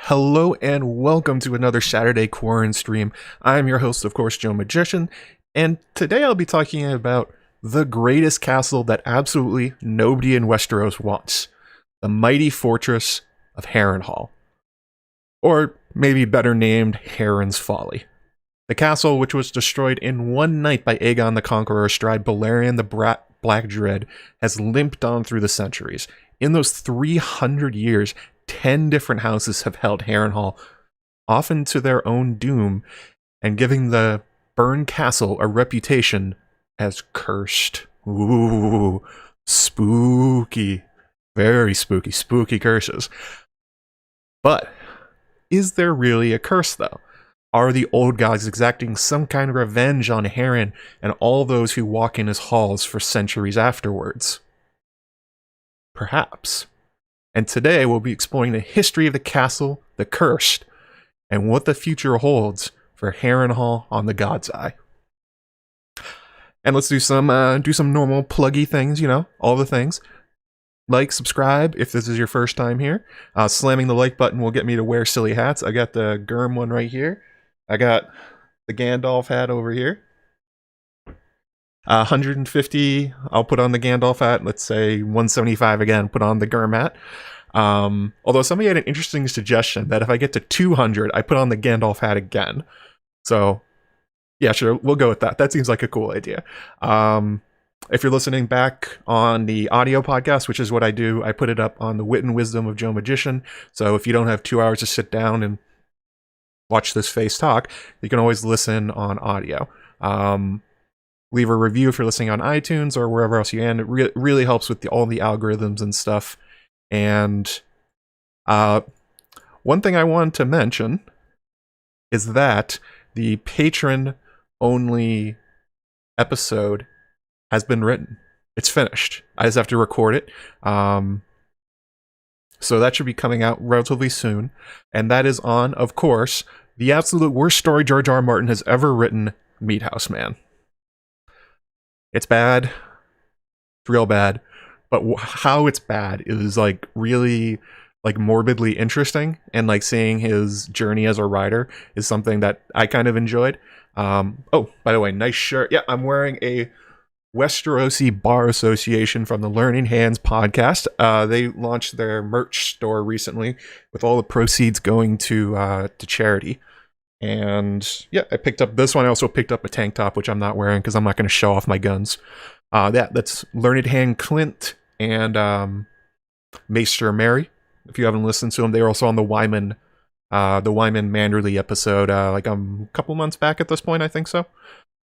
Hello and welcome to another Saturday Quaranstream. I'm your host, of course, JoeMagician, and today I'll be talking about the greatest castle that absolutely nobody in Westeros wants. The mighty fortress of Harrenhal. Or maybe better named Harren's Folly. The castle, which was destroyed in one night by Aegon the Conqueror astride Balerion the Black Dread, has limped on through the centuries. In those 300 years, 10 different houses have held Harrenhal, often to their own doom, and giving the burned castle a reputation as cursed. Ooh, spooky. Very spooky, spooky curses. But is there really a curse, though? Are the old gods exacting some kind of revenge on Harren and all those who walk in his halls for centuries afterwards? Perhaps. And today we'll be exploring the history of the castle, the cursed, and what the future holds for Harrenhal on the God's Eye. And let's do some normal pluggy things, all the things. Like, subscribe if this is your first time here. Slamming the like button will get me to wear silly hats. I got the Gurm one right here. I got the Gandalf hat over here. 150, I'll put on the Gandalf hat. Let's say 175 again, put on the Gurm hat. Although somebody had an interesting suggestion that if I get to 200, I put on the Gandalf hat again. So, yeah, sure, we'll go with that. That seems like a cool idea. If you're listening back on the audio podcast, which is what I do, I put it up on the Wit and Wisdom of JoeMagician. So if you don't have 2 hours to sit down and watch this face talk, you can always listen on audio. Leave a review if you're listening on iTunes or wherever else you can. It really helps with all the algorithms and stuff. And one thing I wanted to mention is that the patron-only episode has been written. It's finished. I just have to record it. So that should be coming out relatively soon. And that is on, of course, the absolute worst story George R. R. Martin has ever written, Meat House Man. It's bad. It's real bad. But how it's bad is really morbidly interesting, and seeing his journey as a writer is something that I kind of enjoyed. Oh, by the way, nice shirt. Yeah, I'm wearing a Westerosi Bar Association from the Learning Hands podcast. They launched their merch store recently with all the proceeds going to charity. And yeah, I picked up this one. I also picked up a tank top, which I'm not wearing because I'm not going to show off my guns. That's Learned Hand Clint and Maester Mary. If you haven't listened to them, they were also on the Wyman Manderley episode a couple months back at this point, I think so.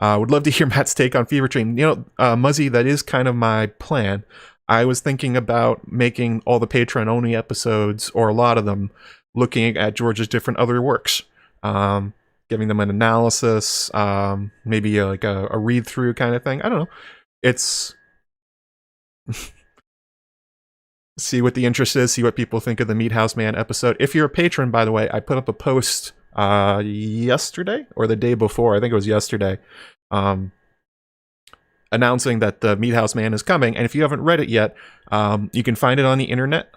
Would love to hear Matt's take on Fever Dream. Muzzy, that is kind of my plan. I was thinking about making all the Patreon-only episodes, or a lot of them, looking at George's different other works. Giving them an analysis, maybe a read-through kind of thing. I don't know. It's... see what the interest is, see what people think of the Meat House Man episode. If you're a patron, by the way, I put up a post yesterday or the day before, I think it was yesterday, announcing that the Meat House Man is coming. And if you haven't read it yet, you can find it on the internet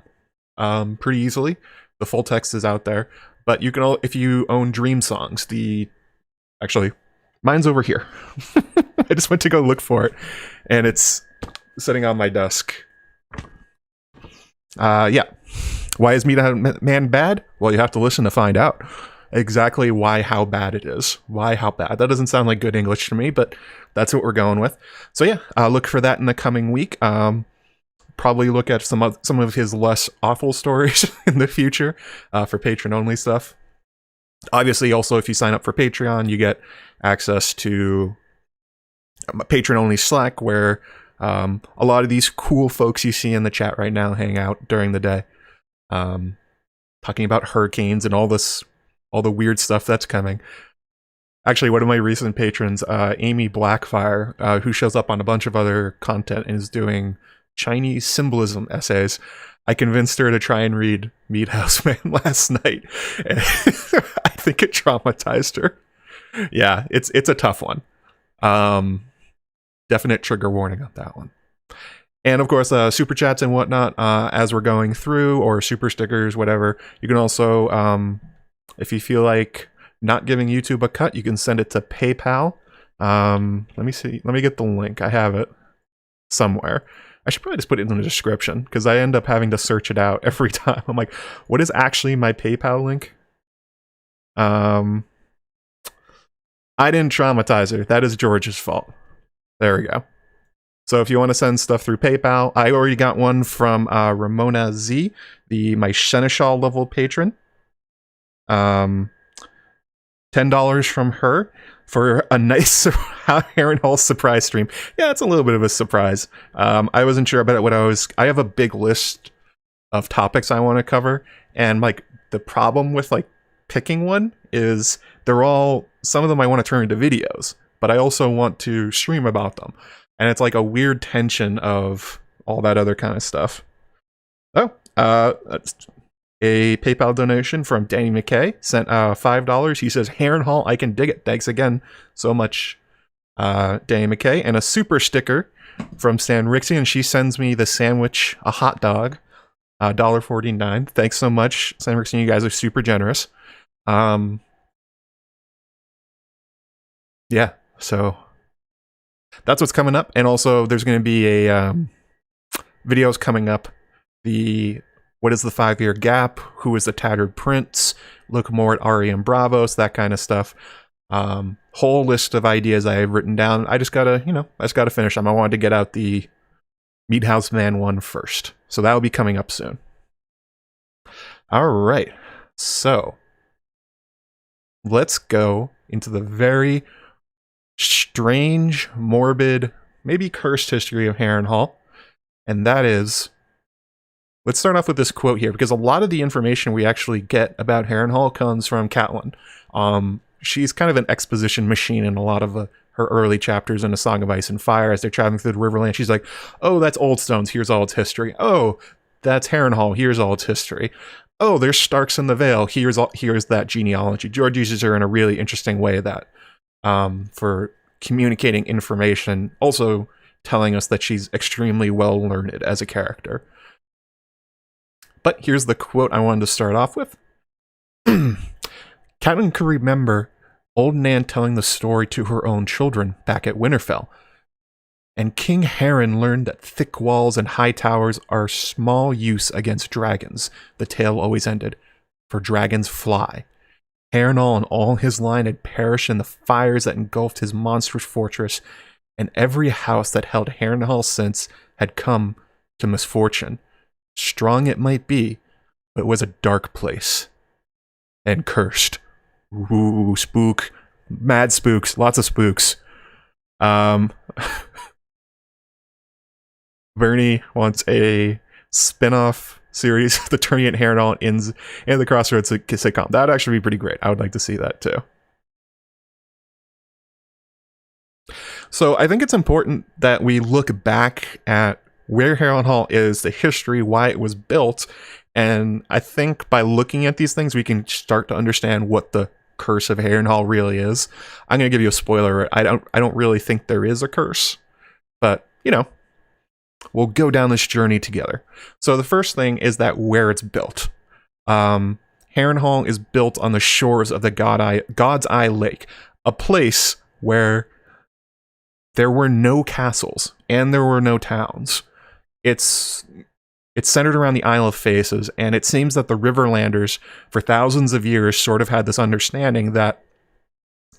pretty easily. The full text is out there. But you can, if you own Dream Songs, actually, mine's over here. I just went to go look for it, and it's sitting on my desk. Yeah. Why is Meat House Man bad? Well, you have to listen to find out exactly how bad it is. Why, how bad. That doesn't sound like good English to me, but that's what we're going with. So yeah, look for that in the coming week. Probably look at some of his less awful stories in the future for patron-only stuff. Obviously, also, if you sign up for Patreon, you get access to patron-only Slack, where a lot of these cool folks you see in the chat right now hang out during the day, talking about hurricanes and all the weird stuff that's coming. Actually, one of my recent patrons, Amy Blackfire, who shows up on a bunch of other content and is doing Chinese symbolism essays, I convinced her to try and read Meat House Man last night, and I think it traumatized her. Yeah, it's a tough one. Definite trigger warning on that one. And of course, super chats and whatnot as we're going through, or super stickers, whatever. You can also, if you feel like not giving YouTube a cut, you can send it to PayPal. Let me see. Let me get the link. I have it somewhere. I should probably just put it in the description because I end up having to search it out every time. I'm like, what is actually my PayPal link? I didn't traumatize her. That is George's fault. There we go. So if you want to send stuff through PayPal, I already got one from Ramona Z, my Seneschal level patron. $10 from her for a nice Harrenhal surprise stream. Yeah, it's a little bit of a surprise. I wasn't sure about it I have a big list of topics I want to cover, and like the problem with like picking one is some of them I want to turn into videos, but I also want to stream about them. And it's like a weird tension of all that other kind of stuff. Oh, that's a PayPal donation from Danny McKay, sent $5. He says, Harrenhal, I can dig it. Thanks again so much, Danny McKay. And a super sticker from Stan Rixie, and she sends me the sandwich, a hot dog, $1.49. Thanks so much, Stan Rixie. You guys are super generous. Yeah, so that's what's coming up. And also there's going to be a videos coming up. What is the 5-year gap? Who is the tattered prince? Look more at Arya and Bravos, that kind of stuff. Whole list of ideas I have written down. I just gotta finish them. I wanted to get out the Meat House Man one first. So that will be coming up soon. All right. So let's go into the very strange, morbid, maybe cursed history of Harrenhal. And that is, let's start off with this quote here, because a lot of the information we actually get about Harrenhal comes from Catelyn. She's kind of an exposition machine in a lot of her early chapters in A Song of Ice and Fire. As they're traveling through the Riverland, she's like, oh, that's Oldstones, here's all its history. Oh, that's Harrenhal, here's all its history. Oh, there's Starks in the Vale, here's that genealogy. George uses her in a really interesting way that for communicating information, also telling us that she's extremely well learned as a character. But here's the quote I wanted to start off with. Catelyn could remember old Nan telling the story to her own children back at Winterfell. And King Harren learned that thick walls and high towers are small use against dragons, the tale always ended, for dragons fly. Harrenhal and all his line had perished in the fires that engulfed his monstrous fortress, and every house that held Harrenhal since had come to misfortune. Strong it might be, but it was a dark place. And cursed. Ooh, spook. Mad spooks. Lots of spooks. Bernie wants a spin-off series, The Tourney at Harrenhal ends in the Crossroads sitcom. That would actually be pretty great. I would like to see that too. So I think it's important that we look back at where Harrenhal is, the history, why it was built, and I think by looking at these things, we can start to understand what the curse of Harrenhal really is. I'm going to give you a spoiler. I don't really think there is a curse, but you know, we'll go down this journey together. So the first thing is that where it's built. Harrenhal is built on the shores of the God's Eye Lake, a place where there were no castles and there were no towns. It's centered around the Isle of Faces, and it seems that the Riverlanders, for thousands of years, sort of had this understanding that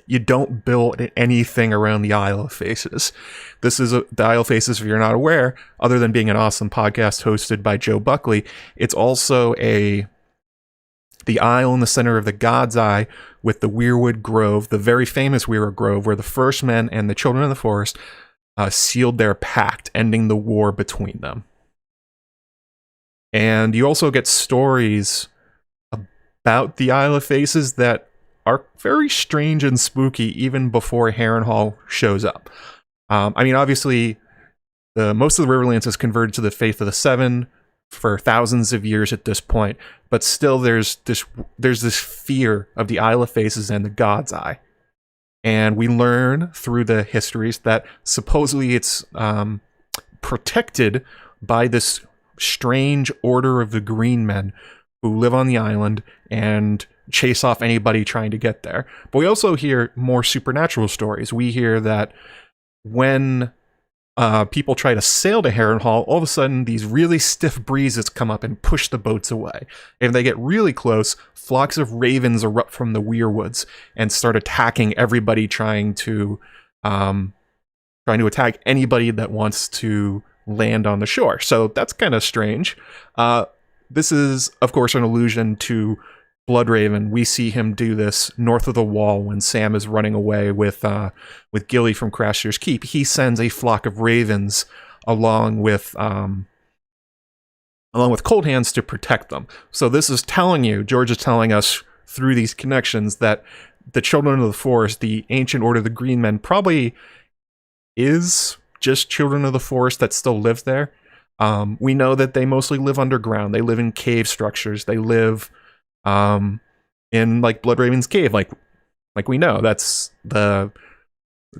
you don't build anything around the Isle of Faces. This is the Isle of Faces, if you're not aware, other than being an awesome podcast hosted by Joe Buckley, it's also the isle in the center of the God's Eye with the Weirwood Grove, the very famous Weirwood Grove, where the First Men and the Children of the Forest sealed their pact, ending the war between them. And you also get stories about the Isle of Faces that are very strange and spooky even before Harrenhal shows up. I mean, obviously, most of the Riverlands has converted to the faith of the Seven for thousands of years at this point, but still there's this fear of the Isle of Faces and the God's Eye. And we learn through the histories that supposedly it's protected by this strange order of the Green Men who live on the island and chase off anybody trying to get there. But we also hear more supernatural stories. We hear that when people try to sail to Harrenhal, all of a sudden these really stiff breezes come up and push the boats away. If they get really close, flocks of ravens erupt from the weirwoods and start attacking everybody trying to attack anybody that wants to land on the shore. So that's kind of strange. This is, of course, an allusion to bloodraven. We see him do this north of the wall when Sam is running away with Gilly from Crashier's Keep. He sends a flock of ravens along with Cold Hands to protect them. So this is telling you, George is telling us through these connections, that the Children of the Forest, the ancient order of the Green Men, probably is just Children of the Forest that still live there. We know that they mostly live underground. They live in cave structures. They live in like Bloodraven's cave, like we know. That's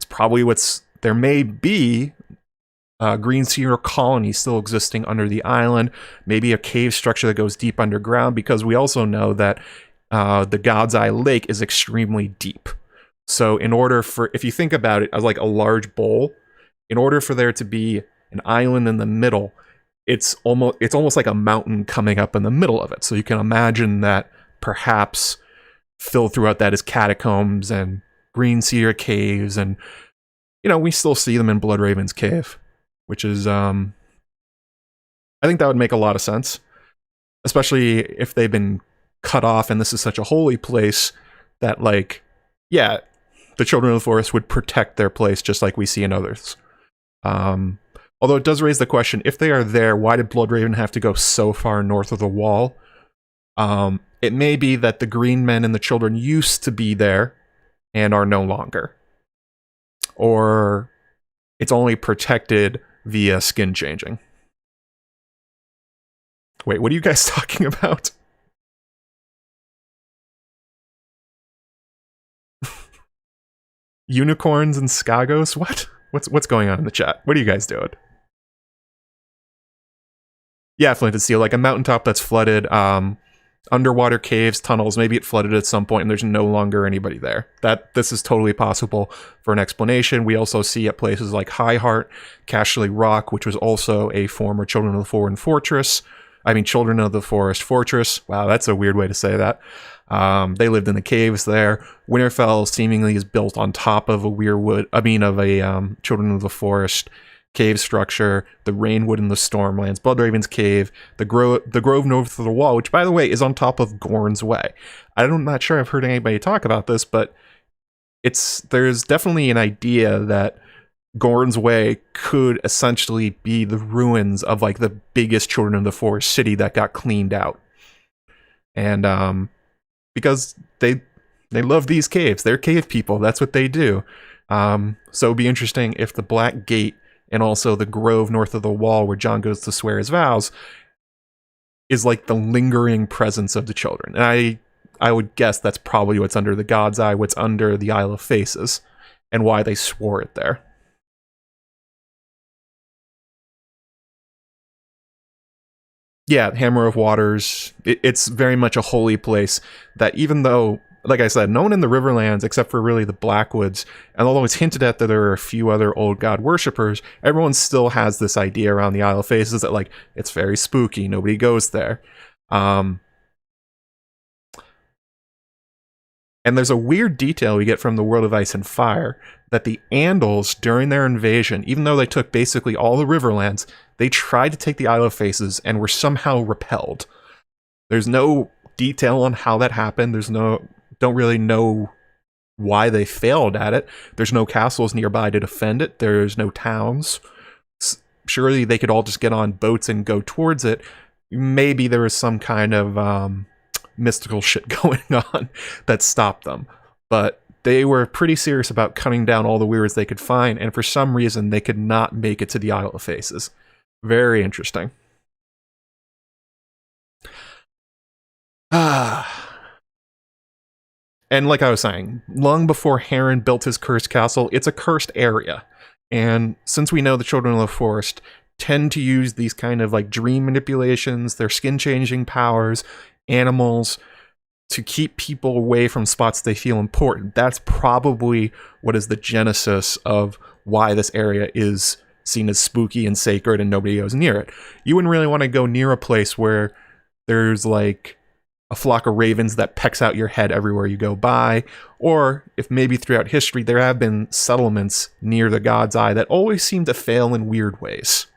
probably there may be Green Seer colony still existing under the island, maybe a cave structure that goes deep underground, because we also know that the God's Eye Lake is extremely deep. So if you think about it as like a large bowl, in order for there to be an island in the middle, it's almost like a mountain coming up in the middle of it. So you can imagine that perhaps filled throughout that is catacombs and Green Seer caves, and we still see them in Bloodraven's cave, which is I think that would make a lot of sense, especially if they've been cut off and this is such a holy place that, like, yeah, the Children of the Forest would protect their place just like we see in others. Although it does raise the question, if they are there, why did Bloodraven have to go so far north of the wall? It may be that the Green Men and the Children used to be there and are no longer. Or it's only protected via skin changing. Wait, what are you guys talking about? Unicorns and Skagos? What? What's going on in the chat? What are you guys doing? Yeah, Flinted Steel, like a mountaintop that's flooded, underwater caves, tunnels, maybe it flooded at some point and there's no longer anybody there. This is totally possible for an explanation. We also see at places like High Heart, Cashley Rock, which was also a former Children of the Forest fortress. Wow, that's a weird way to say that. They lived in the caves there. Winterfell seemingly is built on top of a Children of the Forest cave structure. The Rainwood and the Stormlands, Bloodraven's cave, the Grove north of the wall, which, by the way, is on top of Gorn's Way. I'm not sure I've heard anybody talk about this, but there's definitely an idea that Gorn's Way could essentially be the ruins of like the biggest Children of the Forest city that got cleaned out. And because they love these caves. They're cave people. That's what they do. So it'd be interesting if the Black Gate and also the Grove north of the wall where Jon goes to swear his vows is like the lingering presence of the children. And I would guess that's probably what's under the God's Eye, what's under the Isle of Faces, and why they swore it there. Yeah, Hammer of Waters. It's very much a holy place that, even though, like I said, no one in the Riverlands, except for really the Blackwoods, and although it's hinted at that there are a few other old god worshippers, everyone still has this idea around the Isle of Faces that, like, it's very spooky, nobody goes there. And there's a weird detail we get from the World of Ice and Fire, that the Andals, during their invasion, even though they took basically all the Riverlands, they tried to take the Isle of Faces and were somehow repelled. There's no detail on how that happened. Don't really know why they failed at it. There's no castles nearby to defend it. There's no towns. Surely they could all just get on boats and go towards it. Maybe there was some kind of mystical shit going on that stopped them. But they were pretty serious about cutting down all the weirds they could find, and for some reason they could not make it to the Isle of Faces. Very interesting. And like I was saying, long before Harren built his cursed castle, it's a cursed area. And since we know the Children of the Forest tend to use these kind of like dream manipulations, their skin changing powers, animals, to keep people away from spots they feel important. That's probably what is the genesis of why this area is seen as spooky and sacred and nobody goes near it. You wouldn't really want to go near a place where there's like a flock of ravens that pecks out your head everywhere you go by, or if maybe throughout history there have been settlements near the God's Eye that always seem to fail in weird ways.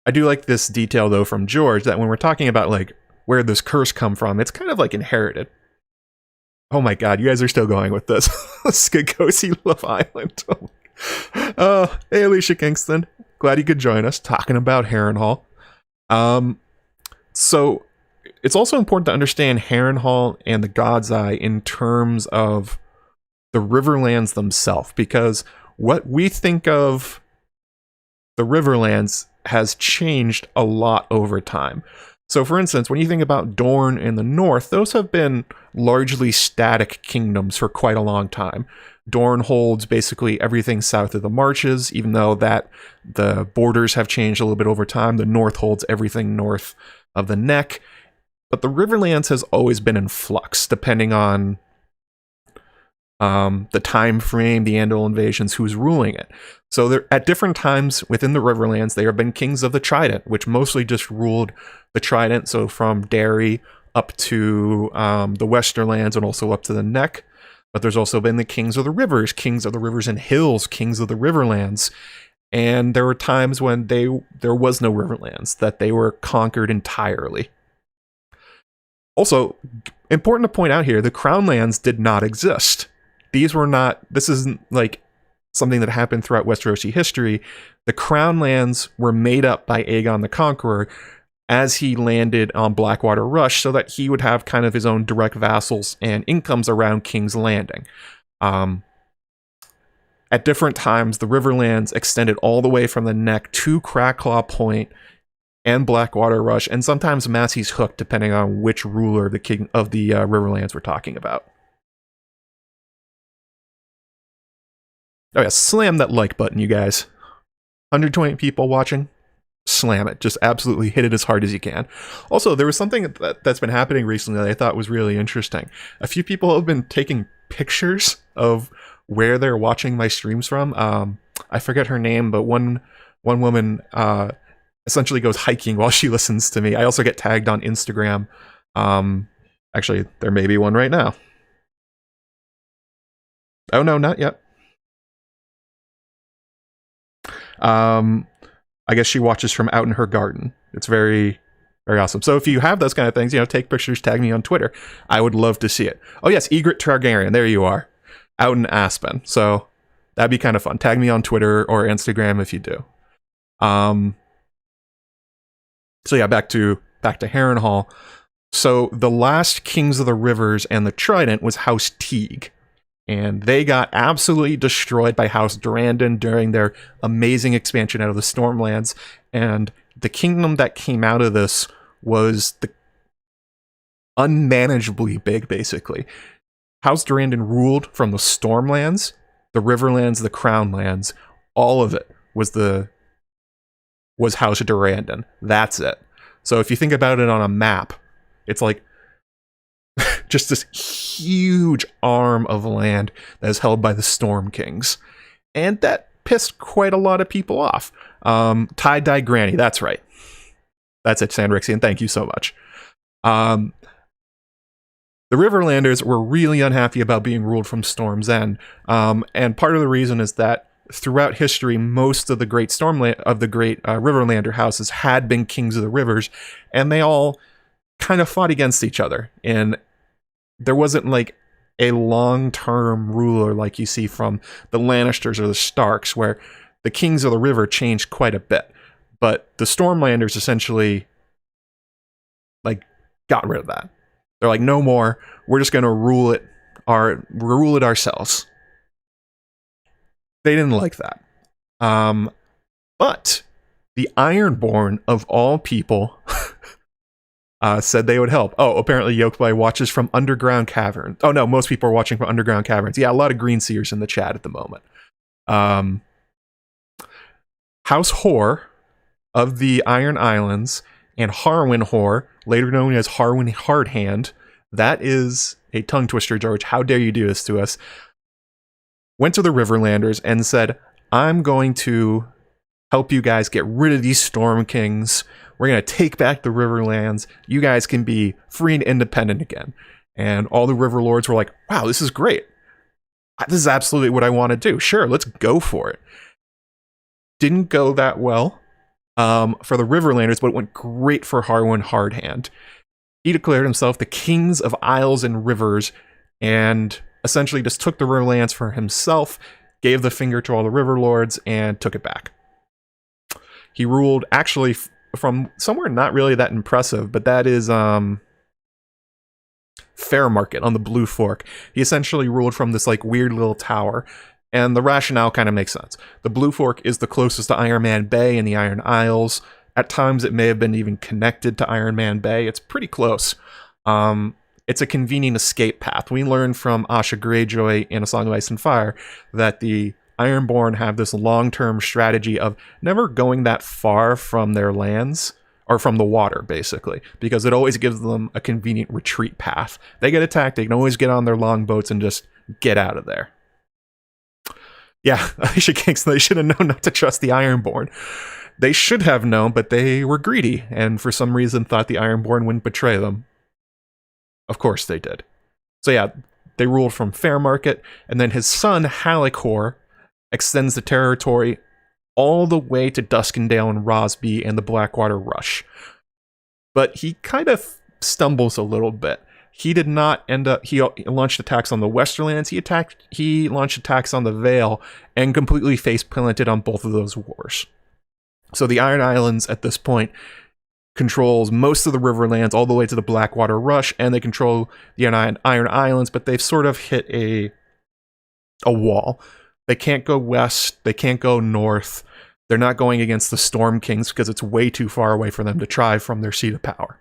I do like this detail, though, from George, that when we're talking about, like, where this curse come from, it's kind of, like, inherited. Oh my god, you guys are still going with this. Skagosi Love Island. Hey, Alicia Kingston. Glad you could join us, talking about Harrenhal. So, it's also important to understand Harrenhal and the God's Eye in terms of the Riverlands themselves, because what we think of the Riverlands has changed a lot over time. So for instance, when you think about Dorne in the north, those have been largely static kingdoms for quite a long time. Dorne holds basically everything south of the Marches, even though that the borders have changed a little bit over time. The north holds everything north of the Neck. But the Riverlands has always been in flux, depending on the time frame, the Andal invasions, who's ruling it. So there, at different times within the Riverlands, there have been kings of the Trident, which mostly just ruled the Trident, so from Derry up to the Westerlands and also up to the Neck. But there's also been the kings of the rivers and hills, kings of the Riverlands. And there were times when there was no Riverlands, that they were conquered entirely. Also, important to point out here, the Crown Lands did not exist. This isn't like something that happened throughout Westerosi history. The Crown Lands were made up by Aegon the Conqueror as he landed on Blackwater Rush so that he would have kind of his own direct vassals and incomes around King's Landing. At different times, the Riverlands extended all the way from the Neck to Crackclaw Point and Blackwater Rush, and sometimes Massey's Hook, depending on which ruler of the Riverlands we're talking about. Oh yeah, slam that like button, you guys. 120 people watching. Slam it. Just absolutely hit it as hard as you can. Also, there was something that's been happening recently that I thought was really interesting. A few people have been taking pictures of where they're watching my streams from. I forget her name, but one woman essentially goes hiking while she listens to me. I also get tagged on Instagram. Actually, there may be one right now. Oh no, not yet. I guess she watches from out in her garden. It's very, very awesome. So if you have those kind of things, take pictures, tag me on Twitter. I would love to see it. Oh yes, Egret Targaryen, there you are. Out in Aspen. So that'd be kind of fun. Tag me on Twitter or Instagram if you do. So yeah, back to Harrenhal. So the last Kings of the Rivers and the Trident was House Teague. And they got absolutely destroyed by House Durrandon during their amazing expansion out of the Stormlands. And the kingdom that came out of this was unmanageably big, basically. House Durrandon ruled from the Stormlands, the Riverlands, the Crown Lands. All of it was House Durrandon. That's it. So if you think about it on a map, it's like just this huge arm of land that is held by the Storm Kings. And that pissed quite a lot of people off. Tie-dye Granny, that's right. That's it, Sandrixian, thank you so much. The Riverlanders were really unhappy about being ruled from Storm's End. And part of the reason is that throughout history, most of the great Riverlander houses had been kings of the rivers, and they all kind of fought against each other, and there wasn't like a long-term ruler like you see from the Lannisters or the Starks, where the kings of the river changed quite a bit, but the Stormlanders essentially like got rid of that. They're like, no more, we're just going to rule it ourselves. They didn't like that. But the Ironborn of all people said they would help. Oh, apparently yoked by watches from underground caverns. Oh no, most people are watching from underground caverns. Yeah, a lot of Greenseers in the chat at the moment. House Hoare of the Iron Islands and Harren Hoare, later known as Harren Hardhand, that is a tongue twister, George. How dare you do this to us? Went to the Riverlanders and said, I'm going to help you guys get rid of these Storm Kings. We're going to take back the Riverlands. You guys can be free and independent again. And all the River Lords were like, wow, this is great. This is absolutely what I want to do. Sure, let's go for it. Didn't go that well for the Riverlanders, but it went great for Harren Hardhand. He declared himself the kings of isles and rivers and essentially just took the Riverlands for himself, gave the finger to all the River Lords, and took it back. He ruled actually from somewhere not really that impressive, but that is Fairmarket on the Blue Fork. He essentially ruled from this like weird little tower, and the rationale kind of makes sense. The Blue Fork is the closest to Iron Man Bay and the Iron Isles. At times it may have been even connected to Iron Man Bay. It's pretty close. It's a convenient escape path. We learned from Asha Greyjoy in A Song of Ice and Fire that the Ironborn have this long-term strategy of never going that far from their lands, or from the water, basically, because it always gives them a convenient retreat path. They get attacked, they can always get on their longboats and just get out of there. Yeah, Aisha Kinks, they should have known not to trust the Ironborn. They should have known, but they were greedy, and for some reason thought the Ironborn wouldn't betray them. Of course they did. So yeah, they ruled from Fairmarket, and then his son, Harren extends the territory all the way to Duskendale and Rosby and the Blackwater Rush. But he kind of stumbles a little bit. He did not end up... He launched attacks on the Westerlands, he launched attacks on the Vale, and completely face-planted on both of those wars. So the Iron Islands, at this point, controls most of the Riverlands all the way to the Blackwater Rush, and they control the Iron Islands, but they've sort of hit a wall. They can't go west, they can't go north, they're not going against the Storm Kings because it's way too far away for them to try from their seat of power.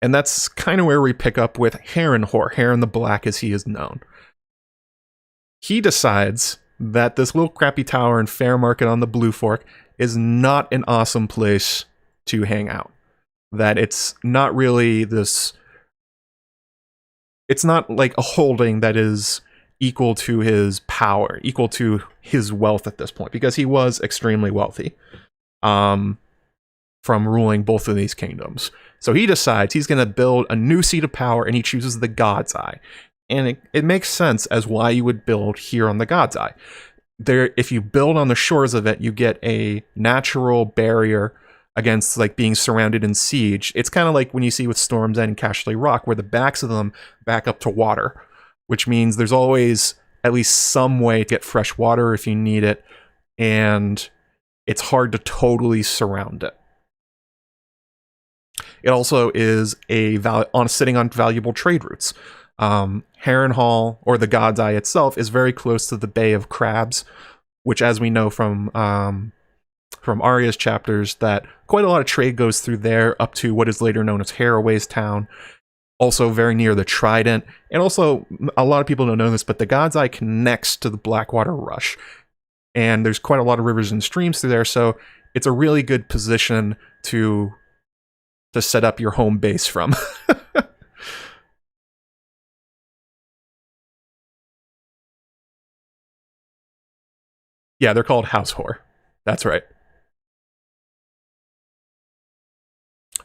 And that's kind of where we pick up with Harren Hoare, Harren the Black as he is known. He decides that this little crappy tower in Fairmarket on the Blue Fork is not an awesome place to hang out. That it's not really this... It's not like a holding that is equal to his power, equal to his wealth at this point, because he was extremely wealthy from ruling both of these kingdoms. So he decides he's going to build a new seat of power, and he chooses the God's Eye. And it makes sense as why you would build here on the God's Eye. There, if you build on the shores of it, you get a natural barrier against like being surrounded in siege. It's kind of like when you see with Storm's End and Cashley Rock, where the backs of them back up to water, which means there's always at least some way to get fresh water if you need it, and it's hard to totally surround it. It also is sitting on valuable trade routes. Harrenhal, or the God's Eye itself, is very close to the Bay of Crabs, which, as we know from Arya's chapters, that quite a lot of trade goes through there up to what is later known as Harroway's Town. Also very near the Trident. And also, a lot of people don't know this, but the God's Eye connects to the Blackwater Rush. And there's quite a lot of rivers and streams through there, so it's a really good position to set up your home base from. Yeah, they're called House Hoare. That's right.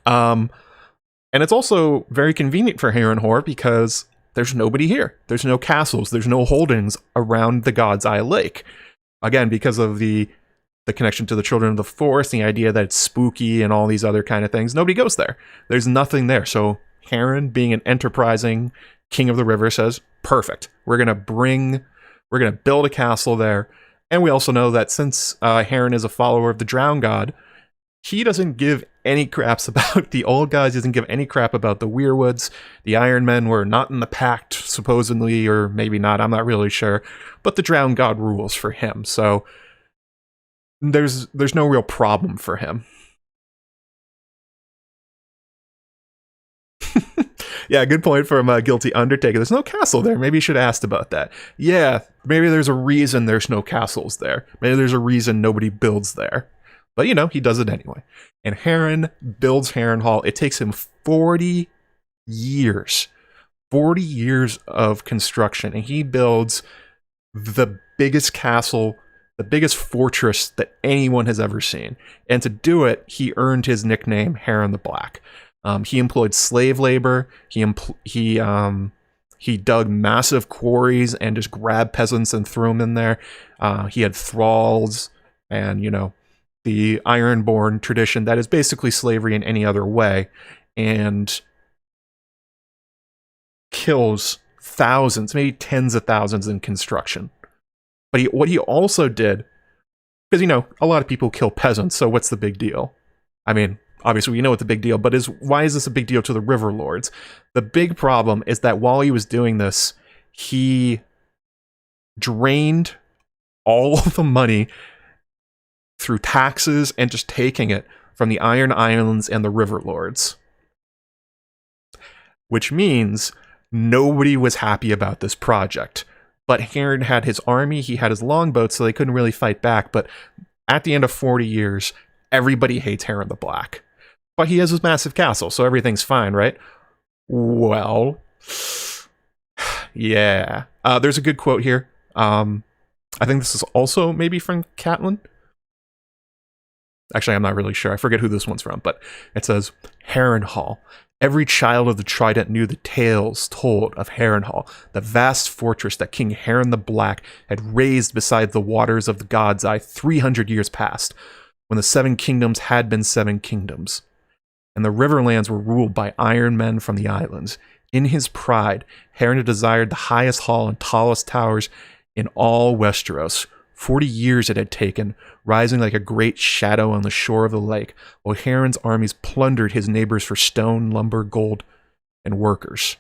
And it's also very convenient for Harren Hoare because there's nobody here. There's no castles. There's no holdings around the God's Eye Lake. Again, because of the connection to the Children of the Forest, the idea that it's spooky and all these other kind of things. Nobody goes there. There's nothing there. So Harren, being an enterprising king of the river, says, perfect. We're going to build a castle there. And we also know that since Harren is a follower of the Drowned God, he doesn't give any craps about the old guys. He doesn't give any crap about the Weirwoods. The Iron Men were not in the pact, supposedly, or maybe not. I'm not really sure. But the Drowned God rules for him. So there's no real problem for him. Yeah, good point from Guilty Undertaker. There's no castle there. Maybe you should have asked about that. Yeah, maybe there's a reason there's no castles there. Maybe there's a reason nobody builds there. But, you know, he does it anyway. And Harren builds Harrenhal. It takes him 40 years. 40 years of construction. And he builds the biggest castle, the biggest fortress that anyone has ever seen. And to do it, he earned his nickname, Harren the Black. He employed slave labor. He dug massive quarries and just grabbed peasants and threw them in there. He had thralls and, you know, the Ironborn tradition that is basically slavery in any other way, and kills thousands, maybe tens of thousands in construction. But what he also did, because, you know, a lot of people kill peasants, so what's the big deal? I mean, obviously we know what the big deal, but why is this a big deal to the River Lords? The big problem is that while he was doing this, he drained all of the money through taxes and just taking it from the Iron Islands and the River Lords. Which means nobody was happy about this project. But Harren had his army, he had his longboats, so they couldn't really fight back. But at the end of 40 years, everybody hates Harren the Black. But he has his massive castle, so everything's fine, right? Well, yeah. There's a good quote here. I think this is also maybe from Catelyn. Actually, I'm not really sure. I forget who this one's from, but it says, Harrenhal. Every child of the Trident knew the tales told of Harrenhal, the vast fortress that King Harren the Black had raised beside the waters of the God's Eye 300 years past, when the Seven Kingdoms had been seven kingdoms, and the Riverlands were ruled by iron men from the islands. In his pride, Harren had desired the highest hall and tallest towers in all Westeros. 40 years it had taken, rising like a great shadow on the shore of the lake, while Harren's armies plundered his neighbors for stone, lumber, gold, and workers.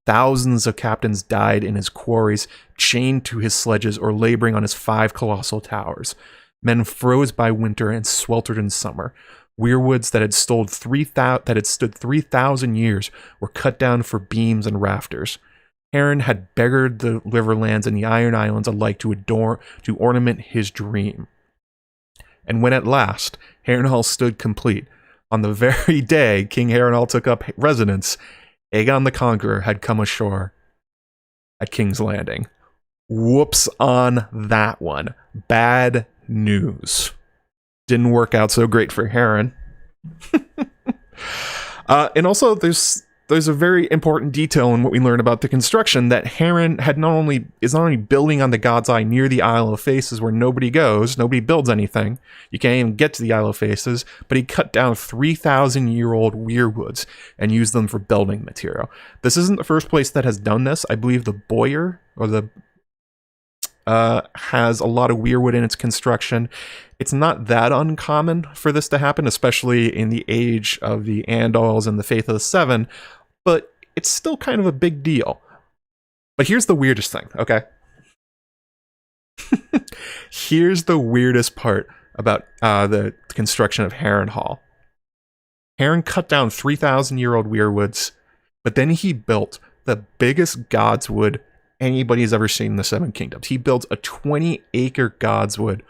Thousands of captains died in his quarries, chained to his sledges or laboring on his 5 colossal towers. Men froze by winter and sweltered in summer. Weirwoods that had stood 3,000 years were cut down for beams and rafters. Harren had beggared the Riverlands and the Iron Islands alike to ornament his dream. And when at last Harrenhal stood complete, on the very day King Harrenhal took up residence, Aegon the Conqueror had come ashore at King's Landing. Whoops on that one. Bad news. Didn't work out so great for Harren. And also, there's a very important detail in what we learn about the construction, that Harren is not only building on the God's Eye near the Isle of Faces, where nobody goes, nobody builds anything. You can't even get to the Isle of Faces, but he cut down 3,000-year-old weirwoods and used them for building material. This isn't the first place that has done this. I believe the Boyar, or the has a lot of weirwood in its construction. It's not that uncommon for this to happen, especially in the age of the Andals and the Faith of the Seven, but it's still kind of a big deal. But here's the weirdest thing, okay? Here's the weirdest part about the construction of Harrenhal. Harren cut down 3,000-year-old weirwoods, but then he built the biggest godswood anybody's ever seen in the Seven Kingdoms. He builds a 20-acre godswood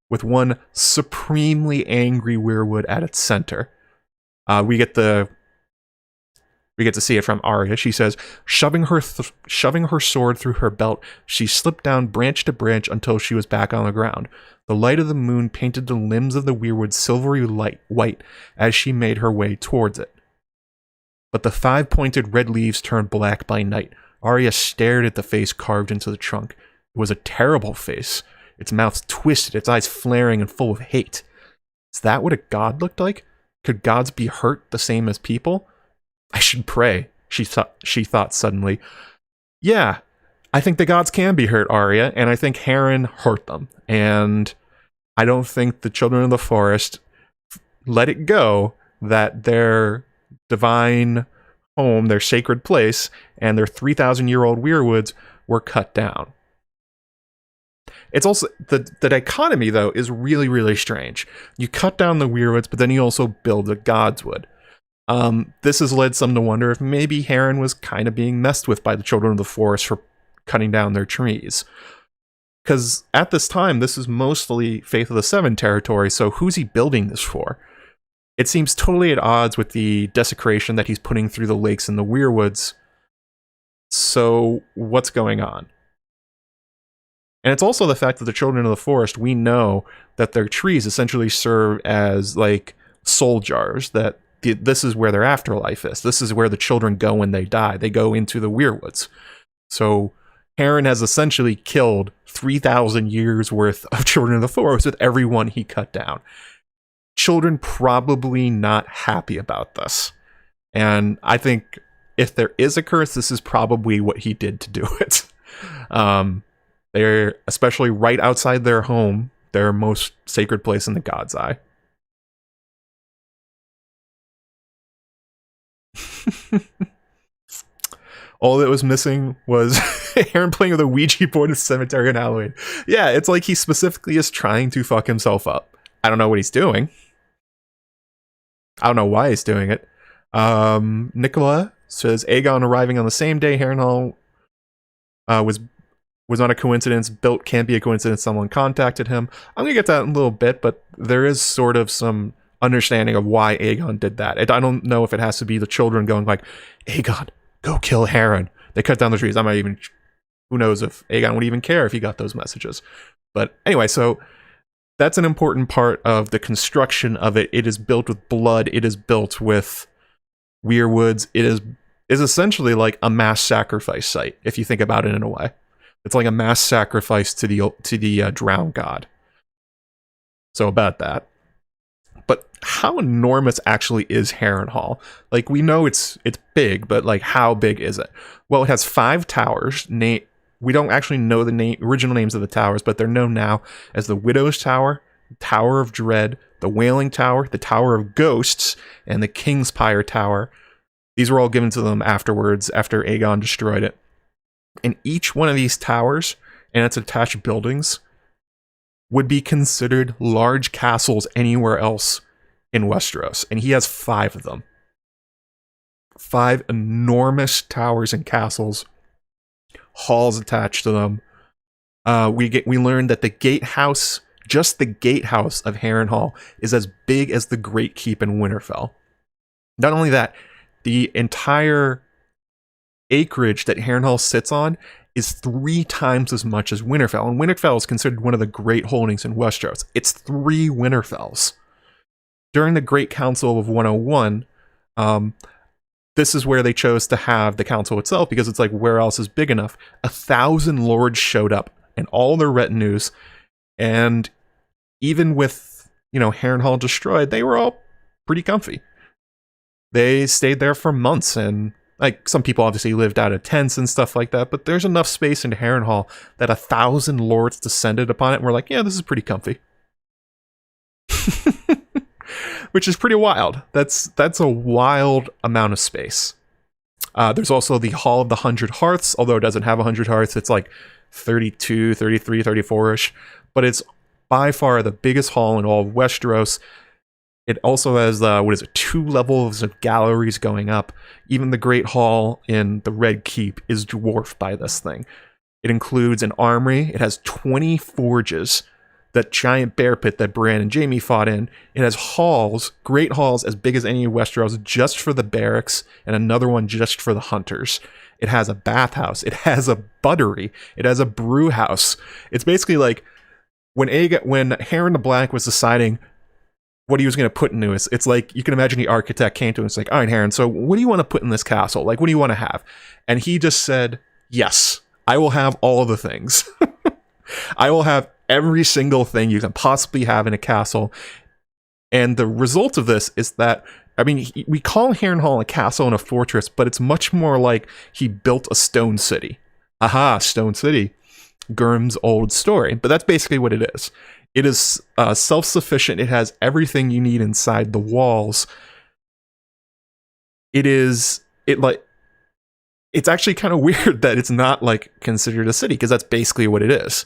with one supremely angry weirwood at its center. We get to see it from Arya. She says, shoving her sword through her belt, she slipped down branch to branch until she was back on the ground. The light of the moon painted the limbs of the weirwood silvery white as she made her way towards it. But the 5-pointed red leaves turned black by night. Arya stared at the face carved into the trunk. It was a terrible face. Its mouth twisted, its eyes flaring and full of hate. Is that what a god looked like? Could gods be hurt the same as people? I should pray, she thought suddenly. Yeah, I think the gods can be hurt, Arya, and I think Harren hurt them. And I don't think the Children of the Forest let it go that their divine home, their sacred place, and their 3,000-year-old weirwoods were cut down. It's also the dichotomy though is really, really strange. You cut down the weirwoods, but then you also build a godswood. This has led some to wonder if maybe Harren was kind of being messed with by the children of the forest for cutting down their trees. Because at this time, this is mostly Faith of the Seven territory, so who's he building this for? It seems totally at odds with the desecration that he's putting through the lakes and the weirwoods. So what's going on? And it's also the fact that the children of the forest, we know that their trees essentially serve as like soul jars, that this is where their afterlife is. This is where the children go when they die. They go into the weirwoods. So Harren has essentially killed 3,000 years worth of children of the forest with everyone he cut down. Children probably not happy about this. And I think if there is a curse, this is probably what he did to do it. They're especially right outside their home, their most sacred place in the God's Eye. All that was missing was Harren playing with a Ouija board in the cemetery on Halloween. Yeah, it's like he specifically is trying to fuck himself up. I don't know what he's doing. I don't know why he's doing it. Nicola says Aegon arriving on the same day Harrenhal was not a coincidence. Built can't be a coincidence. Someone contacted him. I'm gonna get to that in a little bit, but there is sort of some understanding of why Aegon did that. I don't know if it has to be the children going like, Aegon, go kill Harren. They cut down the trees. I'm not even. Who knows if Aegon would even care if he got those messages. But anyway, so that's an important part of the construction of it. It is built with blood. It is built with weirwoods. It is essentially like a mass sacrifice site, if you think about it in a way. It's like a mass sacrifice to the drowned god. So about that. But how enormous actually is Harrenhal? Like, we know it's big, but like, how big is it? Well, it has 5 towers. We don't actually know the original names of the towers, but they're known now as the Widow's Tower, Tower of Dread, the Wailing Tower, the Tower of Ghosts, and the Kingspire Tower. These were all given to them afterwards, after Aegon destroyed it. And each one of these towers and its attached buildings would be considered large castles anywhere else in Westeros. And he has 5 of them. 5 enormous towers and castles, halls attached to them. We learned that the gatehouse, just the gatehouse of Harrenhal, is as big as the Great Keep in Winterfell. Not only that, the entire acreage that Harrenhal sits on is 3 times as much as Winterfell. And Winterfell is considered one of the great holdings in Westeros. It's 3 Winterfells. During the Great Council of 101, this is where they chose to have the council itself, because it's like, where else is big enough? 1,000 lords showed up and all their retinues, and even with, Harrenhal destroyed, they were all pretty comfy. They stayed there for months, and like, some people obviously lived out of tents and stuff like that, but there's enough space in Harrenhal that 1,000 lords descended upon it and were like, yeah, this is pretty comfy. Which is pretty wild. That's a wild amount of space. There's also the Hall of the 100 Hearths, although it doesn't have 100 hearths. It's like 32, 33, 34-ish. But it's by far the biggest hall in all of Westeros. It also has, 2 levels of galleries going up. Even the Great Hall in the Red Keep is dwarfed by this thing. It includes an armory. It has 20 forges. That giant bear pit that Bran and Jaime fought in. It has halls, great halls as big as any in Westeros, just for the barracks, and another one just for the hunters. It has a bathhouse. It has a buttery. It has a brew house. It's basically like when Harren the Black was deciding what he was going to put into it. It's like, you can imagine the architect came to him and was like, all right, Harren, so what do you want to put in this castle? Like, what do you want to have? And he just said, yes, I will have all of the things. I will have every single thing you can possibly have in a castle. And the result of this is that, we call Harrenhal a castle and a fortress, but it's much more like he built a stone city. Aha, Stone City. Gurm's old story. But that's basically what it is. It is self-sufficient. It has everything you need inside the walls. It's actually kind of weird that it's not like considered a city, because that's basically what it is.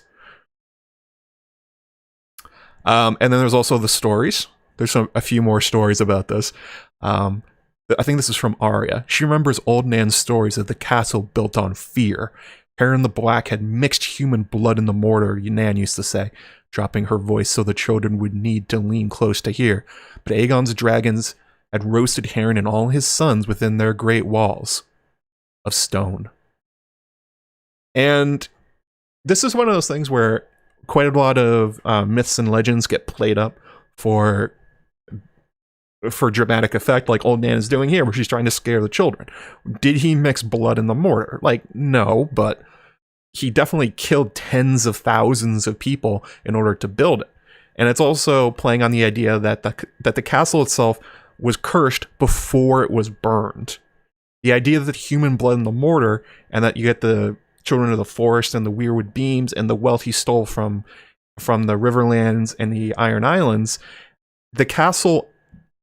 And then there's also the stories. There's a few more stories about this. I think this is from Arya. She remembers old Nan's stories of the castle built on fear. Harren the Black had mixed human blood in the mortar, Nan used to say, dropping her voice so the children would need to lean close to hear. But Aegon's dragons had roasted Harren and all his sons within their great walls of stone. And this is one of those things where quite a lot of myths and legends get played up for dramatic effect, like old Nan is doing here, where she's trying to scare the children. Did he mix blood in the mortar? Like, no, but he definitely killed tens of thousands of people in order to build it. And it's also playing on the idea that the castle itself was cursed before it was burned. The idea that human blood in the mortar, and that you get the children of the forest and the weirwood beams and the wealth he stole from the Riverlands and the Iron Islands, the castle,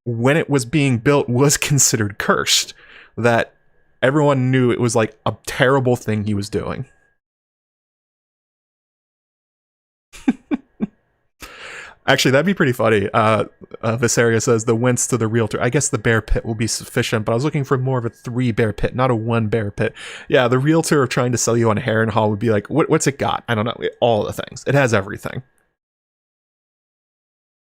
when it was being built, was considered cursed. That everyone knew it was like a terrible thing he was doing. Actually, that'd be pretty funny. Viseria says the whence to the realtor. I guess the bear pit will be sufficient, but I was looking for more of a 3 bear pit, not a 1 bear pit. Yeah, the realtor trying to sell you on Harrenhal would be like, what's it got? I don't know. All the things. It has everything.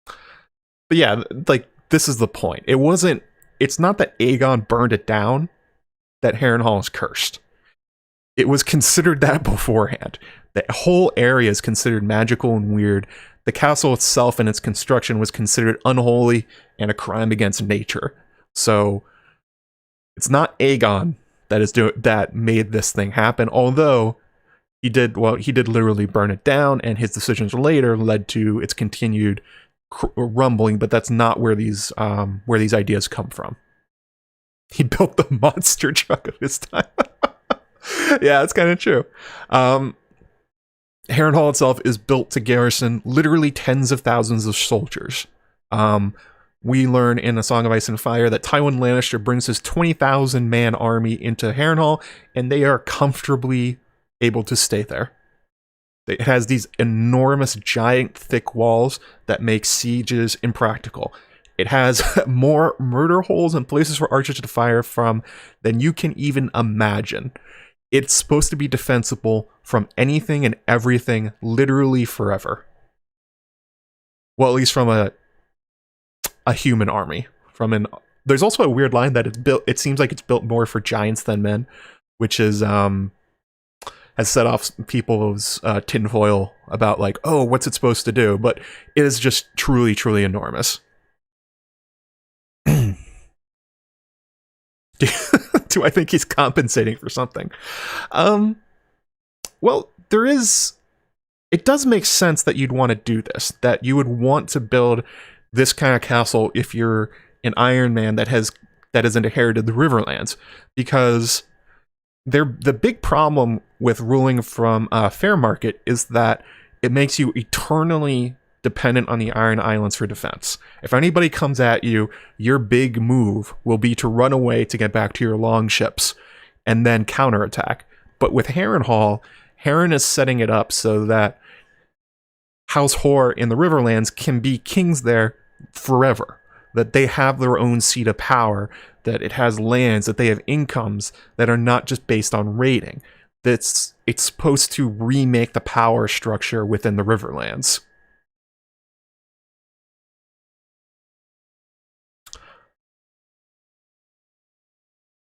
But yeah, like, this is the point. It's not that Aegon burned it down, that Harrenhal is cursed. It was considered that beforehand. The whole area is considered magical and weird. The castle itself and its construction was considered unholy and a crime against nature. So it's not Aegon that made this thing happen, although he did literally burn it down, and his decisions later led to its continued rumbling, but that's not where these ideas come from. He built the monster truck of his time. Yeah, it's kind of true. Harrenhal itself is built to garrison literally tens of thousands of soldiers. We learn in A Song of Ice and Fire that Tywin Lannister brings his 20,000 man army into Harrenhal, and they are comfortably able to stay there. It has these enormous, giant, thick walls that make sieges impractical. It has more murder holes and places for archers to fire from than you can even imagine. It's supposed to be defensible from anything and everything, literally forever. Well, at least from a human army. There's also a weird line that it's built. It seems like it's built more for giants than men, which is has set off people's tinfoil about like, oh, what's it supposed to do? But it is just truly, truly enormous. Do I think he's compensating for something? Well, it does make sense that you'd want to do this, that you would want to build this kind of castle if you're an Iron Man that has inherited the Riverlands, because the big problem with ruling from Fair Market is that it makes you eternally dependent on the Iron Islands for defense. If anybody comes at you, your big move will be to run away to get back to your longships and then counterattack. But with Harrenhal, Harren is setting it up so that House Hoare in the Riverlands can be kings there forever. That they have their own seat of power, that it has lands, that they have incomes that are not just based on raiding. It's supposed to remake the power structure within the Riverlands.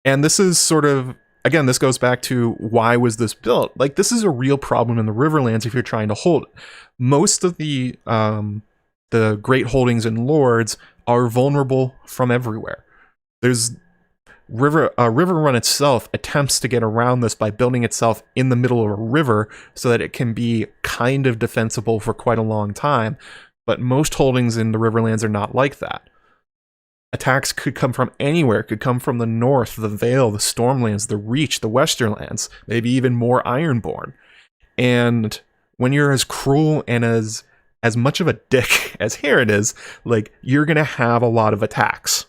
And this is sort of, again, this goes back to why was this built? Like, this is a real problem in the Riverlands if you're trying to hold it. Most of the great holdings and lords are vulnerable from everywhere. There's Riverrun itself attempts to get around this by building itself in the middle of a river so that it can be kind of defensible for quite a long time. But most holdings in the Riverlands are not like that. Attacks could come from anywhere. It could come from the north, the Vale, the Stormlands, the Reach, the Westerlands, maybe even more Ironborn. And when you're as cruel and as much of a dick as Harren is, like, you're gonna have a lot of attacks.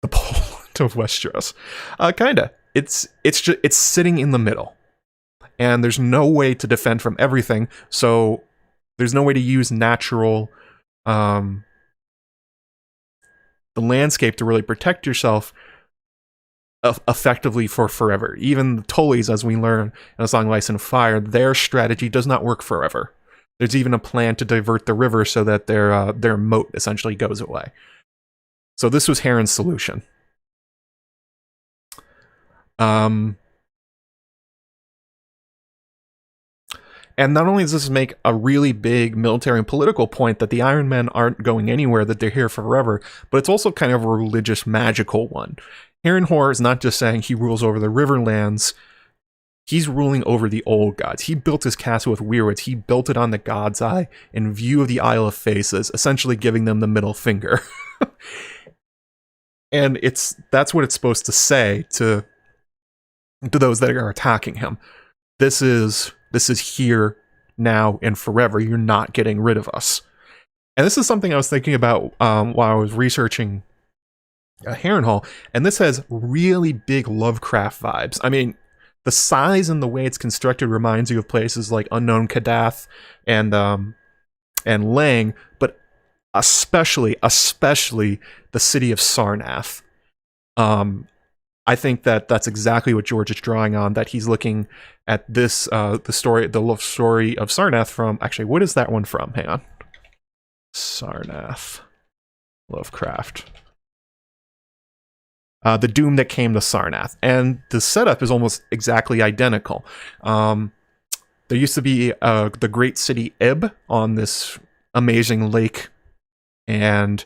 The Poland of Westeros, kinda. It's sitting in the middle, and there's no way to defend from everything. So There's no way to use natural the landscape to really protect yourself effectively for forever. Even the Tullys, as we learn in A Song of Ice and Fire, their strategy does not work forever. There's even a plan to divert the river so that their moat essentially goes away. So this was Harren's solution. And not only does this make a really big military and political point that the Iron Men aren't going anywhere, that they're here forever, but it's also kind of a religious, magical one. Harren Hoare is not just saying he rules over the Riverlands, he's ruling over the old gods. He built his castle with weirwoods. He built it on the God's Eye in view of the Isle of Faces, essentially giving them the middle finger. And that's what it's supposed to say to those that are attacking him. This is here, now, and forever. You're not getting rid of us. And this is something I was thinking about while I was researching Harrenhal, and this has really big Lovecraft vibes. I mean, the size and the way it's constructed reminds you of places like Unknown Kadath and Lang, but especially the city of Sarnath. I think that's exactly what George is drawing on, that he's looking at this, the love story of Sarnath from, actually, what is that one from? Hang on. Sarnath. Lovecraft. The Doom That Came to Sarnath. And the setup is almost exactly identical. There used to be the great city Ib on this amazing lake, and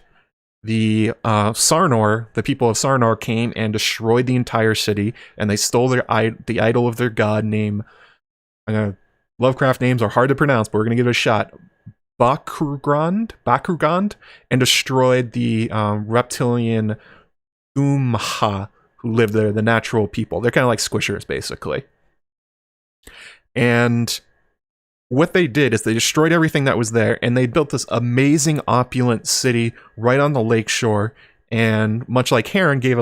the Sarnor, the people of Sarnor, came and destroyed the entire city, and they stole the idol of their god name. Lovecraft names are hard to pronounce, but we're going to give it a shot. Bakrugand, and destroyed the reptilian Umha who live there, the natural people. They're kind of like squishers, basically. And what they did is they destroyed everything that was there, and they built this amazing, opulent city right on the lakeshore. And much like Harren, gave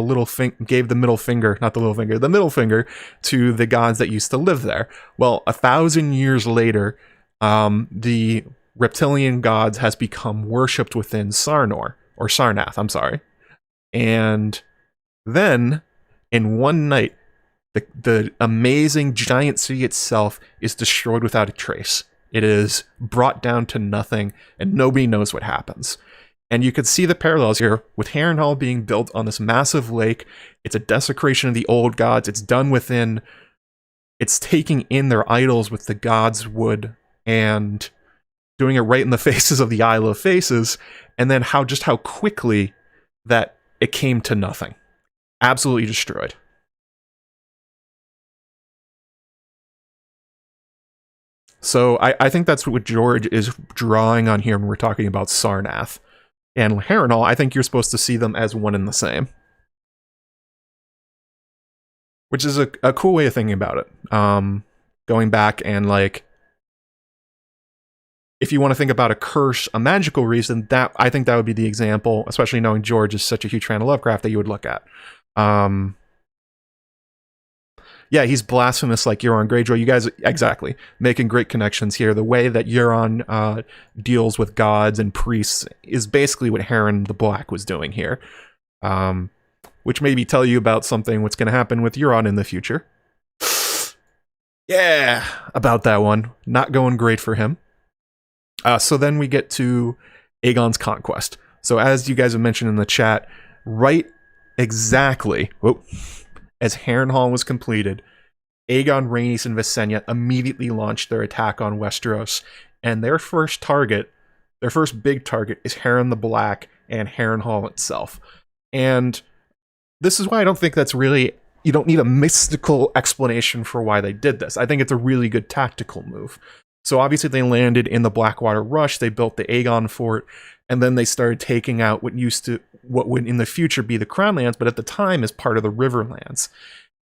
the middle finger to the gods that used to live there. Well, 1,000 years later, the reptilian gods has become worshipped within Sarnath. I'm sorry. And then, in one night, the amazing giant city itself is destroyed without a trace. It is brought down to nothing, and nobody knows what happens. And you can see the parallels here with Harrenhal being built on this massive lake. It's a desecration of the old gods. It's taking in their idols with the gods' wood and doing it right in the faces of the Isle of Faces, and then how quickly that it came to nothing. Absolutely destroyed. So I think that's what George is drawing on here when we're talking about Sarnath. And Harrenhal, I think you're supposed to see them as one and the same. Which is a cool way of thinking about it. Going back and, like, if you want to think about a curse, a magical reason, I think that would be the example, especially knowing George is such a huge fan of Lovecraft, that you would look at. Yeah, he's blasphemous like Euron Greyjoy. You guys, exactly, making great connections here. The way that Euron deals with gods and priests is basically what Harren the Black was doing here. Which maybe tell you about what's going to happen with Euron in the future. Yeah, about that one. Not going great for him. So then we get to Aegon's conquest. So as you guys have mentioned in the chat, right exactly as Harrenhal was completed, Aegon, Rhaenys, and Visenya immediately launched their attack on Westeros, and their first big target is Harren the Black and Harrenhal itself. And this is why I don't think you don't need a mystical explanation for why they did this. I think it's a really good tactical move. So obviously they landed in the Blackwater Rush, they built the Aegon fort, and then they started taking out what would in the future be the Crownlands, but at the time is part of the Riverlands.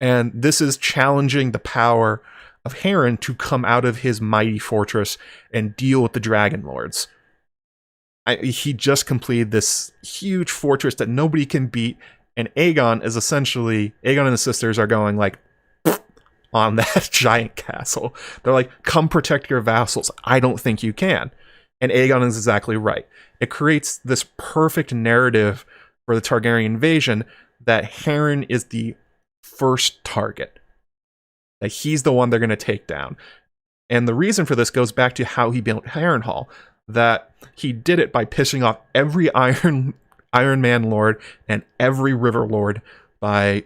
And this is challenging the power of Harren to come out of his mighty fortress and deal with the Dragon Lords. He just completed this huge fortress that nobody can beat, and Aegon and his sisters are going like, on that giant castle. They're like, come protect your vassals. I don't think you can. And Aegon is exactly right. It creates this perfect narrative for the Targaryen invasion that Harren is the first target. That he's the one they're going to take down. And the reason for this goes back to how he built Harrenhal. That he did it by pissing off every Iron Man Lord and every River Lord by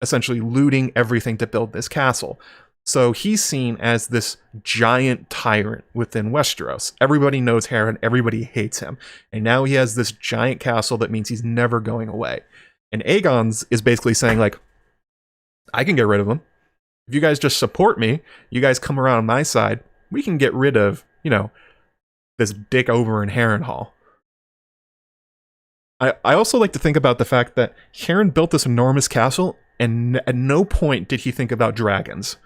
essentially looting everything to build this castle. So he's seen as this giant tyrant within Westeros. Everybody knows Harren, everybody hates him. And now he has this giant castle that means he's never going away. And Aegon's is basically saying, like, I can get rid of him. If you guys just support me, you guys come around on my side, we can get rid of, this dick over in Harrenhal. I also like to think about the fact that Harren built this enormous castle, and at no point did he think about dragons.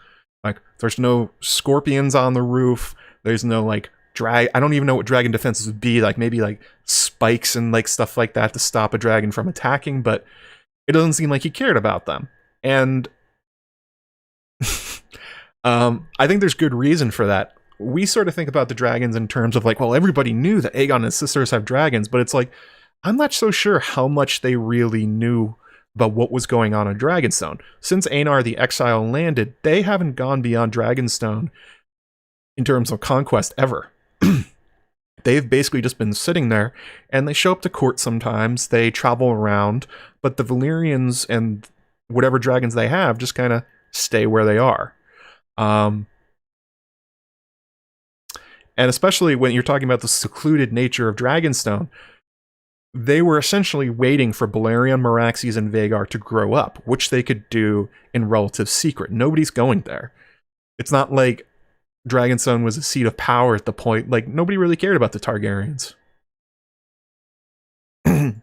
Like, there's no scorpions on the roof. There's no, like, I don't even know what dragon defenses would be. Like, maybe, like, spikes and, like, stuff like that to stop a dragon from attacking. But it doesn't seem like he cared about them. And I think there's good reason for that. We sort of think about the dragons in terms of, like, well, everybody knew that Aegon and his sisters have dragons. But it's like, I'm not so sure how much they really knew about what was going on Dragonstone. Since Aenar the Exile landed, they haven't gone beyond Dragonstone in terms of conquest ever. They've basically just been sitting there, and they show up to court sometimes, they travel around, but the Valyrians and whatever dragons they have just kind of stay where they are. And especially when you're talking about the secluded nature of Dragonstone, they were essentially waiting for Balerion, Meraxes, and Vhagar to grow up, which they could do in relative secret. Nobody's going there. It's not like Dragonstone was a seat of power at the point. Like, nobody really cared about the Targaryens. And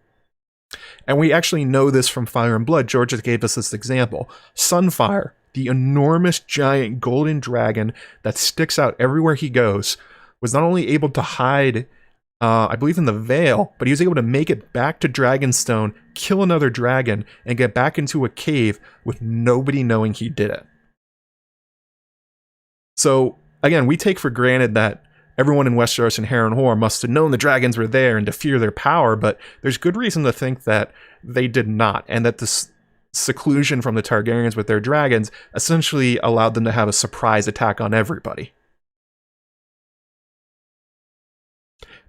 we actually know this from Fire and Blood. George gave us this example. Sunfire, the enormous giant golden dragon that sticks out everywhere he goes, was not only able to hide I believe in the Vale, but he was able to make it back to Dragonstone, kill another dragon, and get back into a cave with nobody knowing he did it. So, again, we take for granted that everyone in Westeros and Harren Hoare must have known the dragons were there and to fear their power, but there's good reason to think that they did not, and that this seclusion from the Targaryens with their dragons essentially allowed them to have a surprise attack on everybody.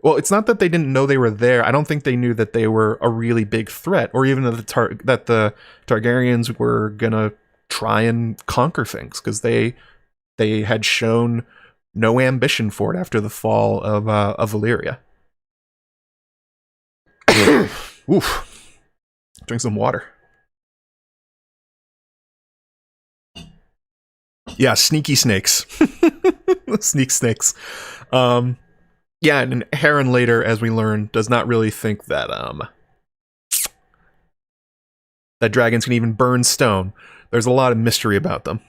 Well, it's not that they didn't know they were there. I don't think they knew that they were a really big threat, or even that the Targaryens were gonna try and conquer things, because they had shown no ambition for it after the fall of Valyria. Oof. Drink some water. Yeah, sneaky snakes. Sneak snakes. Yeah, and Harren later, as we learn, does not really think that that dragons can even burn stone. There's a lot of mystery about them.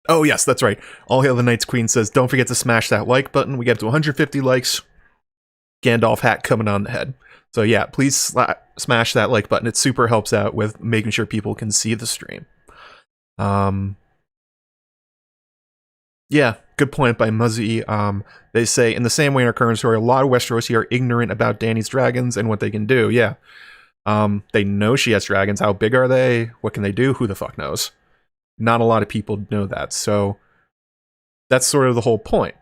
Oh yes, that's right. All Hail the Night's Queen says, don't forget to smash that like button. We get up to 150 likes. Gandalf hat coming on the head. So yeah, please smash that like button. It super helps out with making sure people can see the stream. Yeah, good point by Muzzy. They say, in the same way in our current story, a lot of Westerosi are ignorant about Dany's dragons and what they can do. Yeah. They know she has dragons. How big are they? What can they do? Who the fuck knows? Not a lot of people know that. So that's sort of the whole point.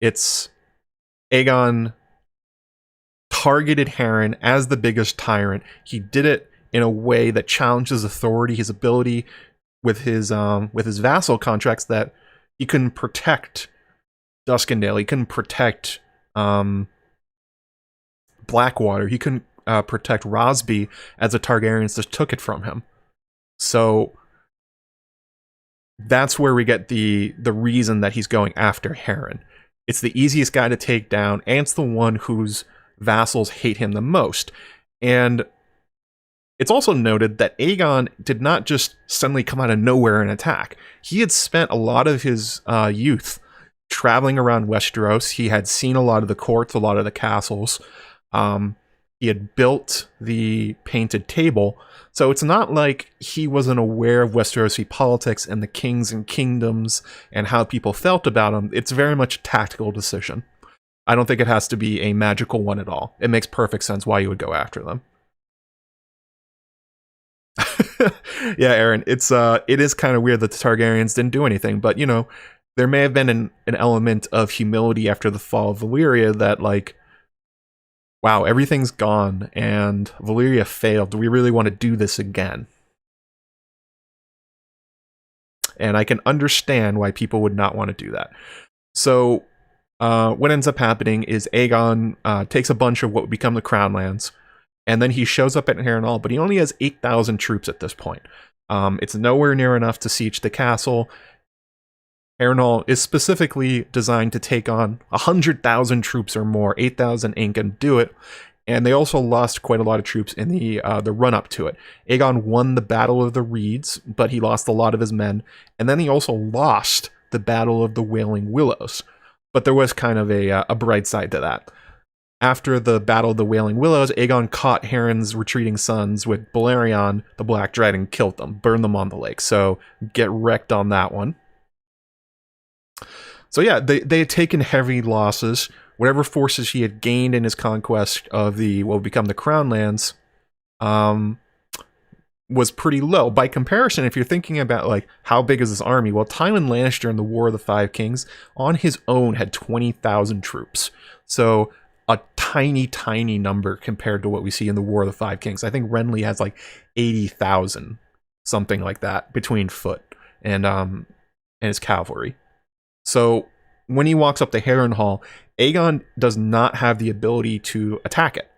It's Aegon targeted Harren as the biggest tyrant. He did it in a way that challenges authority, his ability with his vassal contracts, that he couldn't protect Duskendale. He couldn't protect Blackwater. He couldn't protect Rosby, as the Targaryens just took it from him. So that's where we get the reason that he's going after Harren. It's the easiest guy to take down, and it's the one whose vassals hate him the most. And it's also noted that Aegon did not just suddenly come out of nowhere and attack. He had spent a lot of his youth traveling around Westeros. He had seen a lot of the courts, a lot of the castles. He had built the painted table. So it's not like he wasn't aware of Westerosi politics and the kings and kingdoms and how people felt about him. It's very much a tactical decision. I don't think it has to be a magical one at all. It makes perfect sense why you would go after them. Yeah, Aaron, it is kind of weird that the Targaryens didn't do anything, but you know, there may have been an element of humility after the fall of Valyria that, like, wow, everything's gone and Valyria failed. Do we really want to do this again? And I can understand why people would not want to do that. So what ends up happening is Aegon takes a bunch of what would become the Crown Lands, and then he shows up at Harrenhal, but he only has 8,000 troops at this point. It's nowhere near enough to siege the castle. Harrenhal is specifically designed to take on 100,000 troops or more. 8,000 ain't gonna do it. And they also lost quite a lot of troops in the run-up to it. Aegon won the Battle of the Reeds, but he lost a lot of his men. And then he also lost the Battle of the Wailing Willows. But there was kind of a bright side to that. After the Battle of the Wailing Willows, Aegon caught Harren's retreating sons with Balerion, the Black Dragon, killed them, burned them on the lake. So get wrecked on that one. So yeah, they had taken heavy losses. Whatever forces he had gained in his conquest of what would become the Crown Lands was pretty low. By comparison, if you're thinking about, like, how big is this army? Well, Tywin Lannister in the War of the Five Kings on his own had 20,000 troops. So a tiny, tiny number compared to what we see in the War of the Five Kings. I think Renly has like 80,000, something like that, between foot and his cavalry. So when he walks up to Harrenhal, Aegon does not have the ability to attack it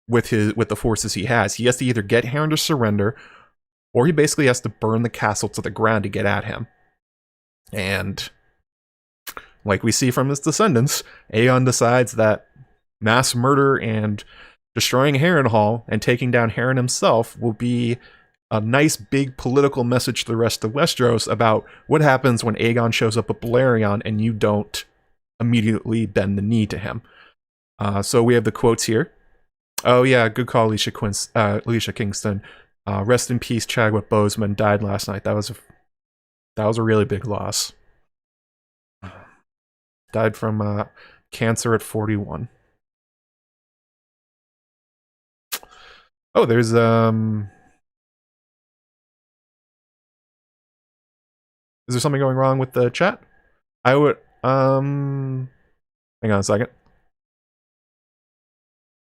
with the forces he has. He has to either get Harren to surrender, or he basically has to burn the castle to the ground to get at him. And like we see from his descendants, Aegon decides that mass murder and destroying Harrenhal and taking down Harren himself will be a nice big political message to the rest of Westeros about what happens when Aegon shows up at Balerion and you don't immediately bend the knee to him. So we have the quotes here. Oh yeah, good call, Alicia Kingston. Rest in peace, Chadwick Boseman died last night. That was a really big loss. Died from cancer at 41. Oh, there's is there something going wrong with the chat? I would hang on a second.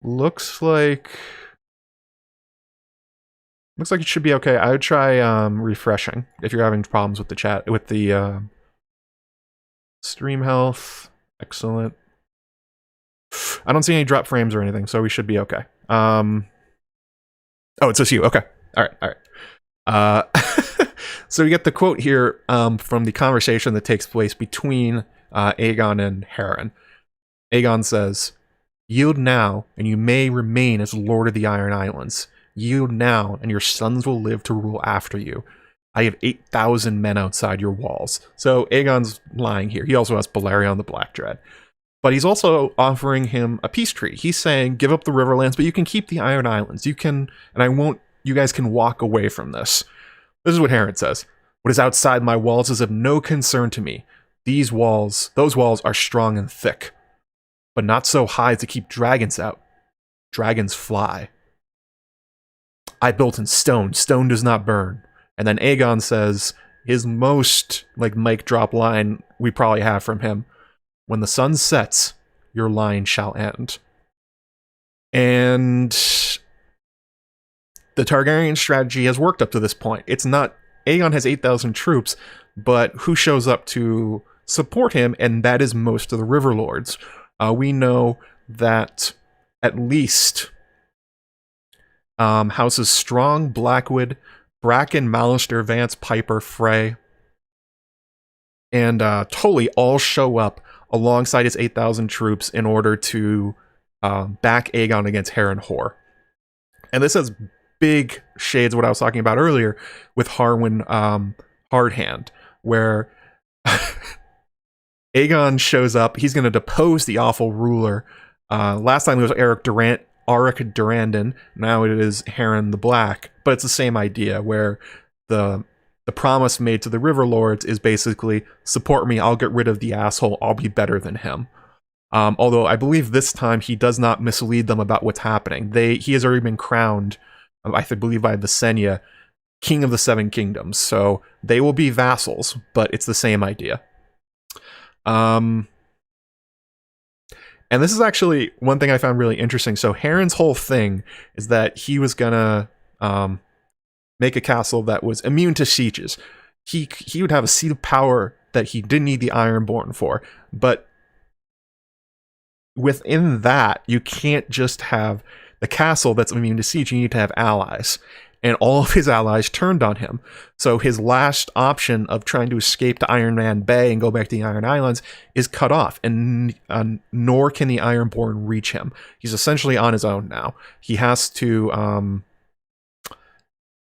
Looks like it should be okay. I would try refreshing if you're having problems with the chat, with the stream health. Excellent. I don't see any drop frames or anything, so we should be okay. Oh, it's just you. Okay. All right. So we get the quote here from the conversation that takes place between Aegon and Harren. Aegon says, "Yield now, and you may remain as Lord of the Iron Islands. Yield now, and your sons will live to rule after you. I have 8,000 men outside your walls." So Aegon's lying here. He also has Balerion the Black Dread. But he's also offering him a peace treaty. He's saying, give up the Riverlands, but you can keep the Iron Islands. You can, and you guys can walk away from this. This is what Harren says. "What is outside my walls is of no concern to me. Those walls are strong and thick, but not so high to keep dragons out. Dragons fly. I built in stone. Stone does not burn." And then Aegon says his most, like, mic drop line we probably have from him. "When the sun sets, your line shall end." And the Targaryen strategy has worked up to this point. It's not, Aegon has 8,000 troops, but who shows up to support him? And that is most of the River Lords. We know that at least houses Strong, Blackwood, Bracken, Mallister, Vance, Piper, Frey, and Tully all show up alongside his 8,000 troops in order to back Aegon against Harren Hoare. And this has big shades of what I was talking about earlier with Harwin Hardhand, where Aegon shows up. He's going to depose the awful ruler. Last time it was Auric Durandon. Now it is Harren the Black. But it's the same idea, where the promise made to the River Lords is basically, support me, I'll get rid of the asshole, I'll be better than him. Although I believe this time he does not mislead them about what's happening. He has already been crowned, I believe by Visenya, King of the Seven Kingdoms. So they will be vassals, but it's the same idea. And this is actually one thing I found really interesting. So Harren's whole thing is that he was gonna make a castle that was immune to sieges. He would have a seat of power that he didn't need the Ironborn for, but within that, you can't just have the castle that's immune to siege. You need to have allies. And all of his allies turned on him. So his last option of trying to escape to Iron Man Bay and go back to the Iron Islands is cut off, and nor can the Ironborn reach him. He's essentially on his own now. He has to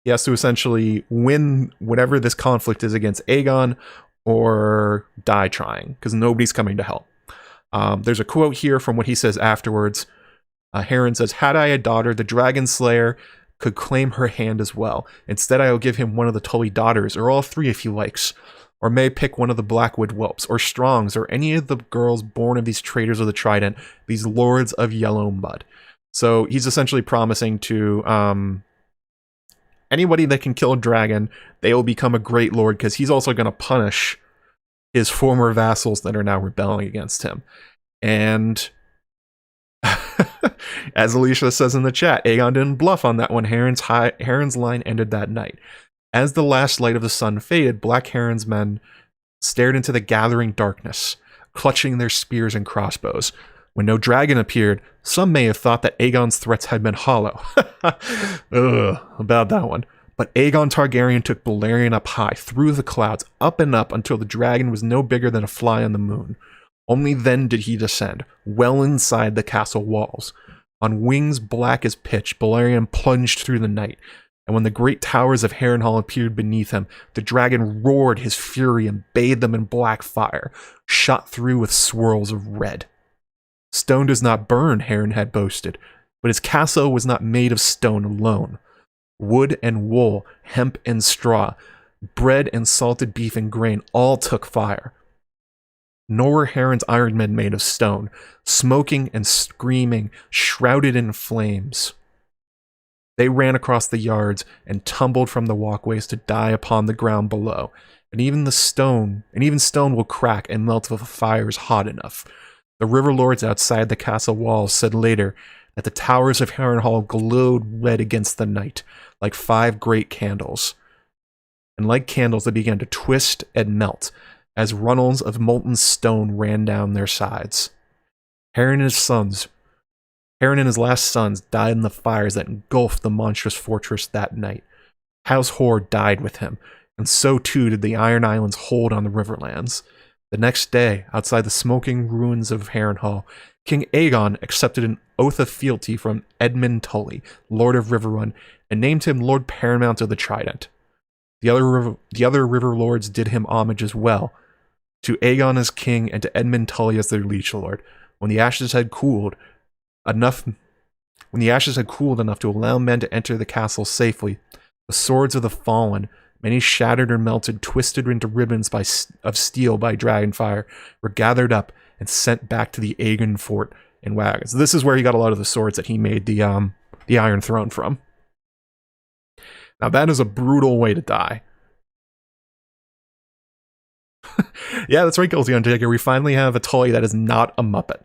essentially win whatever this conflict is against Aegon, or die trying, because nobody's coming to help. There's a quote here from what he says afterwards. Harren says, "Had I a daughter, the Dragon Slayer could claim her hand as well. Instead, I will give him one of the Tully daughters, or all three if he likes. Or may pick one of the Blackwood whelps, or Strongs, or any of the girls born of these traitors of the Trident, these lords of Yellow Mud." So he's essentially promising to anybody that can kill a dragon, they will become a great lord, because he's also going to punish his former vassals that are now rebelling against him. And as Alicia says in the chat, Aegon didn't bluff on that one. Harren's line ended that night. As the last light of the sun faded, Black Harren's men stared into the gathering darkness, clutching their spears and crossbows. When no dragon appeared, some may have thought that Aegon's threats had been hollow. Ugh, about that one. But Aegon Targaryen took Balerion up high, through the clouds, up and up, until the dragon was no bigger than a fly on the moon. Only then did he descend, well inside the castle walls. On wings black as pitch, Balerion plunged through the night, and when the great towers of Harrenhal appeared beneath him, the dragon roared his fury and bathed them in black fire, shot through with swirls of red. Stone does not burn, Harren had boasted, but his castle was not made of stone alone. Wood and wool, hemp and straw, bread and salted beef and grain all took fire. Nor were Harren's iron men made of stone, smoking and screaming, shrouded in flames. They ran across the yards and tumbled from the walkways to die upon the ground below. And even stone will crack and melt if a fire is hot enough. The river lords outside the castle walls said later that the towers of Harrenhal glowed red against the night, like 5 great candles. And like candles, they began to twist and melt, as runnels of molten stone ran down their sides. Harren and his last sons died in the fires that engulfed the monstrous fortress that night. House Hoare died with him, and so too did the Iron Islands hold on the Riverlands. The next day, outside the smoking ruins of Harrenhal, King Aegon accepted an oath of fealty from Edmund Tully, Lord of Riverrun, and named him Lord Paramount of the Trident. The other river lords did him homage as well, to Aegon as king and to Edmund Tully as their liege lord. When the ashes had cooled enough to allow men to enter the castle safely, the swords of the fallen, many shattered or melted, twisted into ribbons of steel by dragonfire, were gathered up and sent back to the Aegon fort in wagons. This is where he got a lot of the swords that he made the Iron Throne from. Now that is a brutal way to die. Yeah, that's right, Guilty Undertaker. We finally have a Tully that is not a Muppet.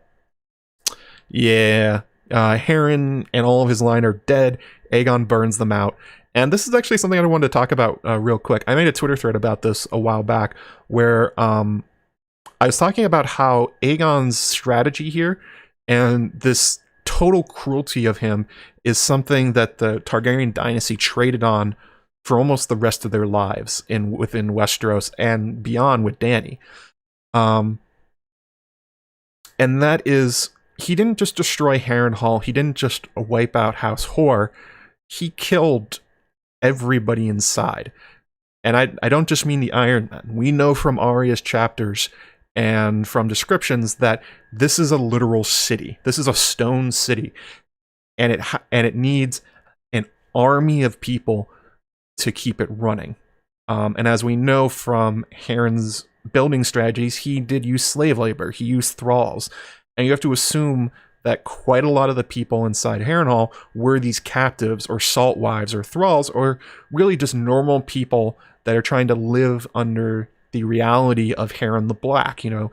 Yeah, Harren and all of his line are dead. Aegon burns them out. And this is actually something I wanted to talk about real quick. I made a Twitter thread about this a while back where I was talking about how Aegon's strategy here and this total cruelty of him is something that the Targaryen dynasty traded on for almost the rest of their lives within Westeros and beyond with Dany. And that is, he didn't just destroy Harrenhal, he didn't just wipe out House Hoare, he killed everybody inside. And I don't just mean the Iron Men. We know from Arya's chapters and from descriptions that this is a literal city. This is a stone city. And it needs an army of people to keep it running. And as we know from Harren's building strategies, he did use slave labor. He used thralls. And you have to assume that quite a lot of the people inside Harrenhal were these captives or salt wives or thralls, or really just normal people that are trying to live under the reality of Harren the Black. You know,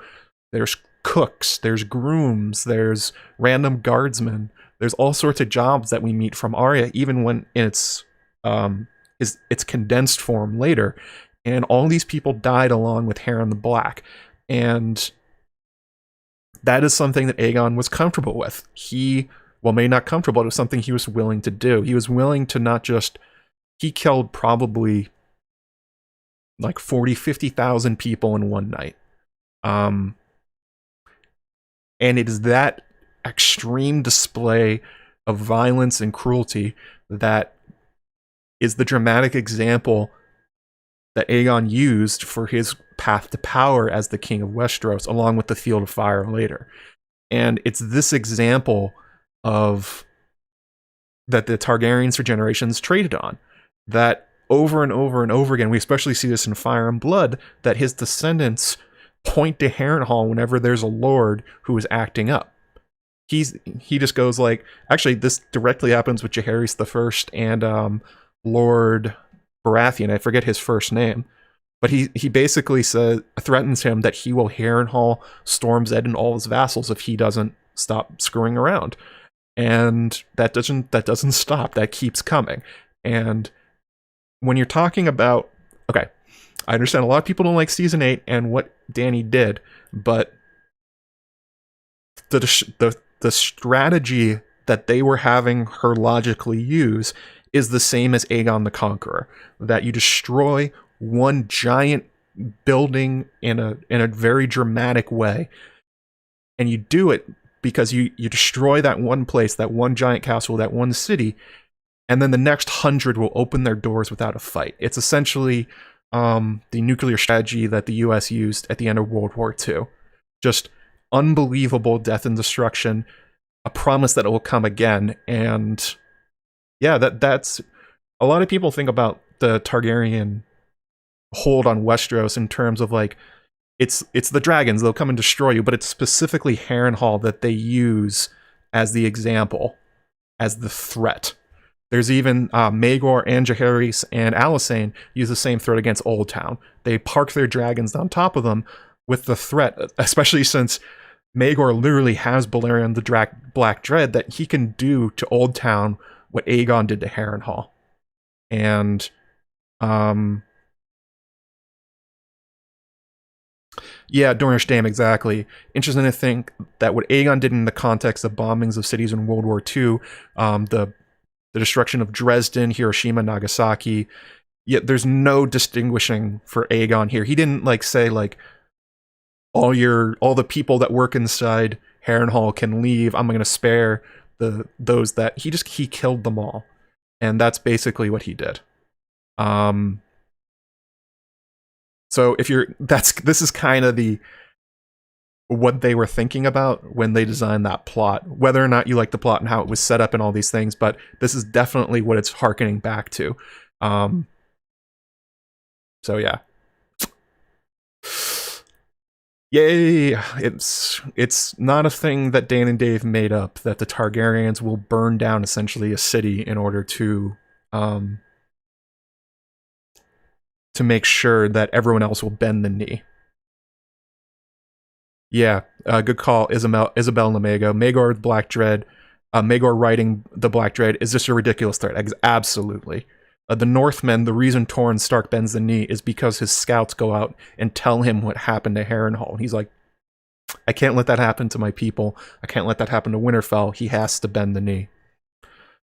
there's cooks, there's grooms, there's random guardsmen, there's all sorts of jobs that we meet from Arya, even when in its condensed form later. And all these people died along with Harren the Black. And that is something that Aegon was comfortable with. Maybe not comfortable, it was something he was willing to do. He was willing to not just... He killed probably like 40, 50,000 people in one night. And it is that extreme display of violence and cruelty that is the dramatic example that Aegon used for his path to power as the king of Westeros, along with the Field of Fire later. And it's this example of that the Targaryens for generations traded on. That over and over and over again, we especially see this in Fire and Blood, that his descendants point to Harrenhal whenever there's a lord who is acting up. He just goes like, actually, this directly happens with Jaehaerys the First and Lord Baratheon. I forget his first name, but he basically threatens him that he will Harrenhal, Storm's Edge, and all his vassals if he doesn't stop screwing around. And that doesn't stop. That keeps coming. And when you're talking about, okay, I understand a lot of people don't like season 8 and what Dany did, but the strategy that they were having her logically use is the same as Aegon the Conqueror, that you destroy one giant building in a very dramatic way, and you do it because you destroy that one place, that one giant castle, that one city, and then the next 100 will open their doors without a fight. It's essentially the nuclear strategy that the US used at the end of World War II. Just unbelievable death and destruction, a promise that it will come again. And yeah, that's a lot of people think about the Targaryen hold on Westeros in terms of like, it's the dragons, they'll come and destroy you, but it's specifically Harrenhal that they use as the example, as the threat. There's even Maegor and Jaehaerys and Alysanne use the same threat against Old Town. They park their dragons on top of them with the threat, especially since Maegor literally has Balerion the Black Dread, that he can do to Old Town what Aegon did to Harrenhal. And yeah, Dornish Dam, exactly. Interesting to think that what Aegon did in the context of bombings of cities in World War II, the destruction of Dresden, Hiroshima, Nagasaki, yet there's no distinguishing for Aegon here. He didn't like say like all the people that work inside Harrenhal can leave. I'm going to spare those that he killed them all. And that's basically what he did. So this is kind of what they were thinking about when they designed that plot, whether or not you like the plot and how it was set up and all these things, but this is definitely what it's hearkening back to. So yeah. Yay! It's not a thing that Dan and Dave made up, that the Targaryens will burn down essentially a city in order to make sure that everyone else will bend the knee. Yeah, good call, Isabel Lamego. Maegor the Black Dread, Maegor riding the Black Dread is just a ridiculous threat. Absolutely. The Northmen, the reason Torrhen Stark bends the knee is because his scouts go out and tell him what happened to Harrenhal. And he's like, I can't let that happen to my people. I can't let that happen to Winterfell. He has to bend the knee.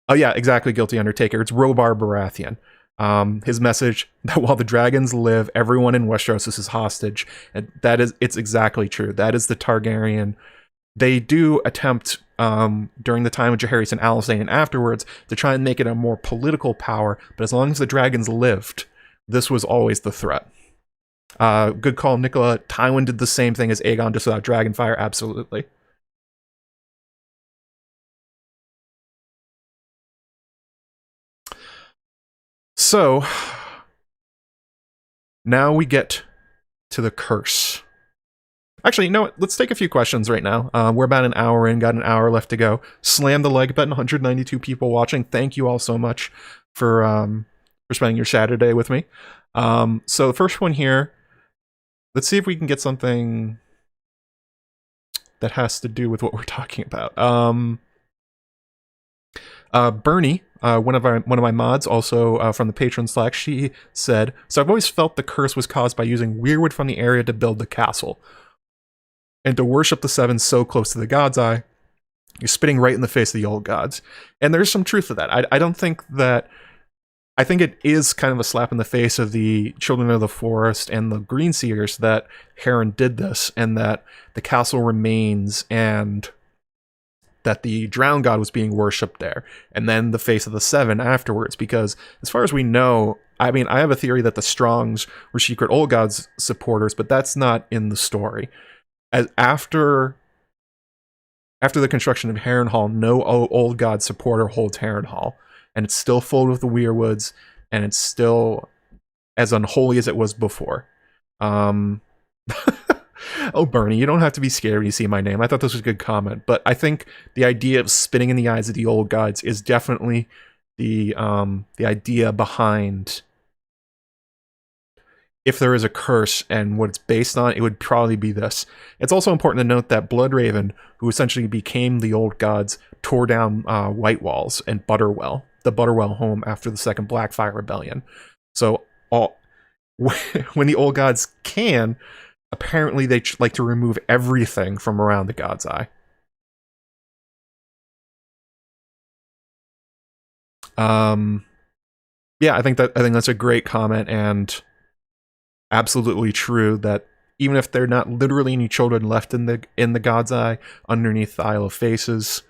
Oh yeah, exactly, Guilty Undertaker. It's Robar Baratheon. His message that while the dragons live, everyone in Westeros is his hostage. And it's exactly true. That is the Targaryen. They do attempt, during the time of Jaehaerys and Alysanne and afterwards, to try and make it a more political power, but as long as the dragons lived, this was always the threat. Good call, Nicola. Tywin did the same thing as Aegon, just without Dragonfire, absolutely. So, now we get to the curse. Actually, you know what? Let's take a few questions right now. We're about an hour in, got an hour left to go. Slam the like button, 192 people watching. Thank you all so much for spending your Saturday with me. So the first one here, let's see if we can get something that has to do with what we're talking about. Bernie, one of my mods, also from the Patreon Slack, she said, "So I've always felt the curse was caused by using weirwood from the area to build the castle. And to worship the seven so close to the God's Eye, you're spitting right in the face of the old gods." And there's some truth to that. I don't think that... I think it is kind of a slap in the face of the Children of the Forest and the Greenseers that Harren did this, and that the castle remains, and that the Drowned God was being worshipped there, and then the face of the Seven afterwards, because as far as we know, I mean, I have a theory that the Strongs were secret Old Gods supporters, but that's not in the story. As after the construction of Harrenhal, no Old God supporter holds Harrenhal, and it's still full of the weirwoods, and it's still as unholy as it was before. Oh, Bernie, you don't have to be scared when you see my name. I thought this was a good comment, but I think the idea of spitting in the eyes of the old gods is definitely the idea behind... If there is a curse and what it's based on, it would probably be this. It's also important to note that bloodraven, who essentially became the old gods, tore down White Walls and Butterwell, the Butterwell home, after the Second Blackfire Rebellion. So when the old gods can, apparently they like to remove everything from around the God's Eye. Yeah, I think that's a great comment, and absolutely true that even if they're not literally any children left in the God's Eye underneath the Isle of Faces,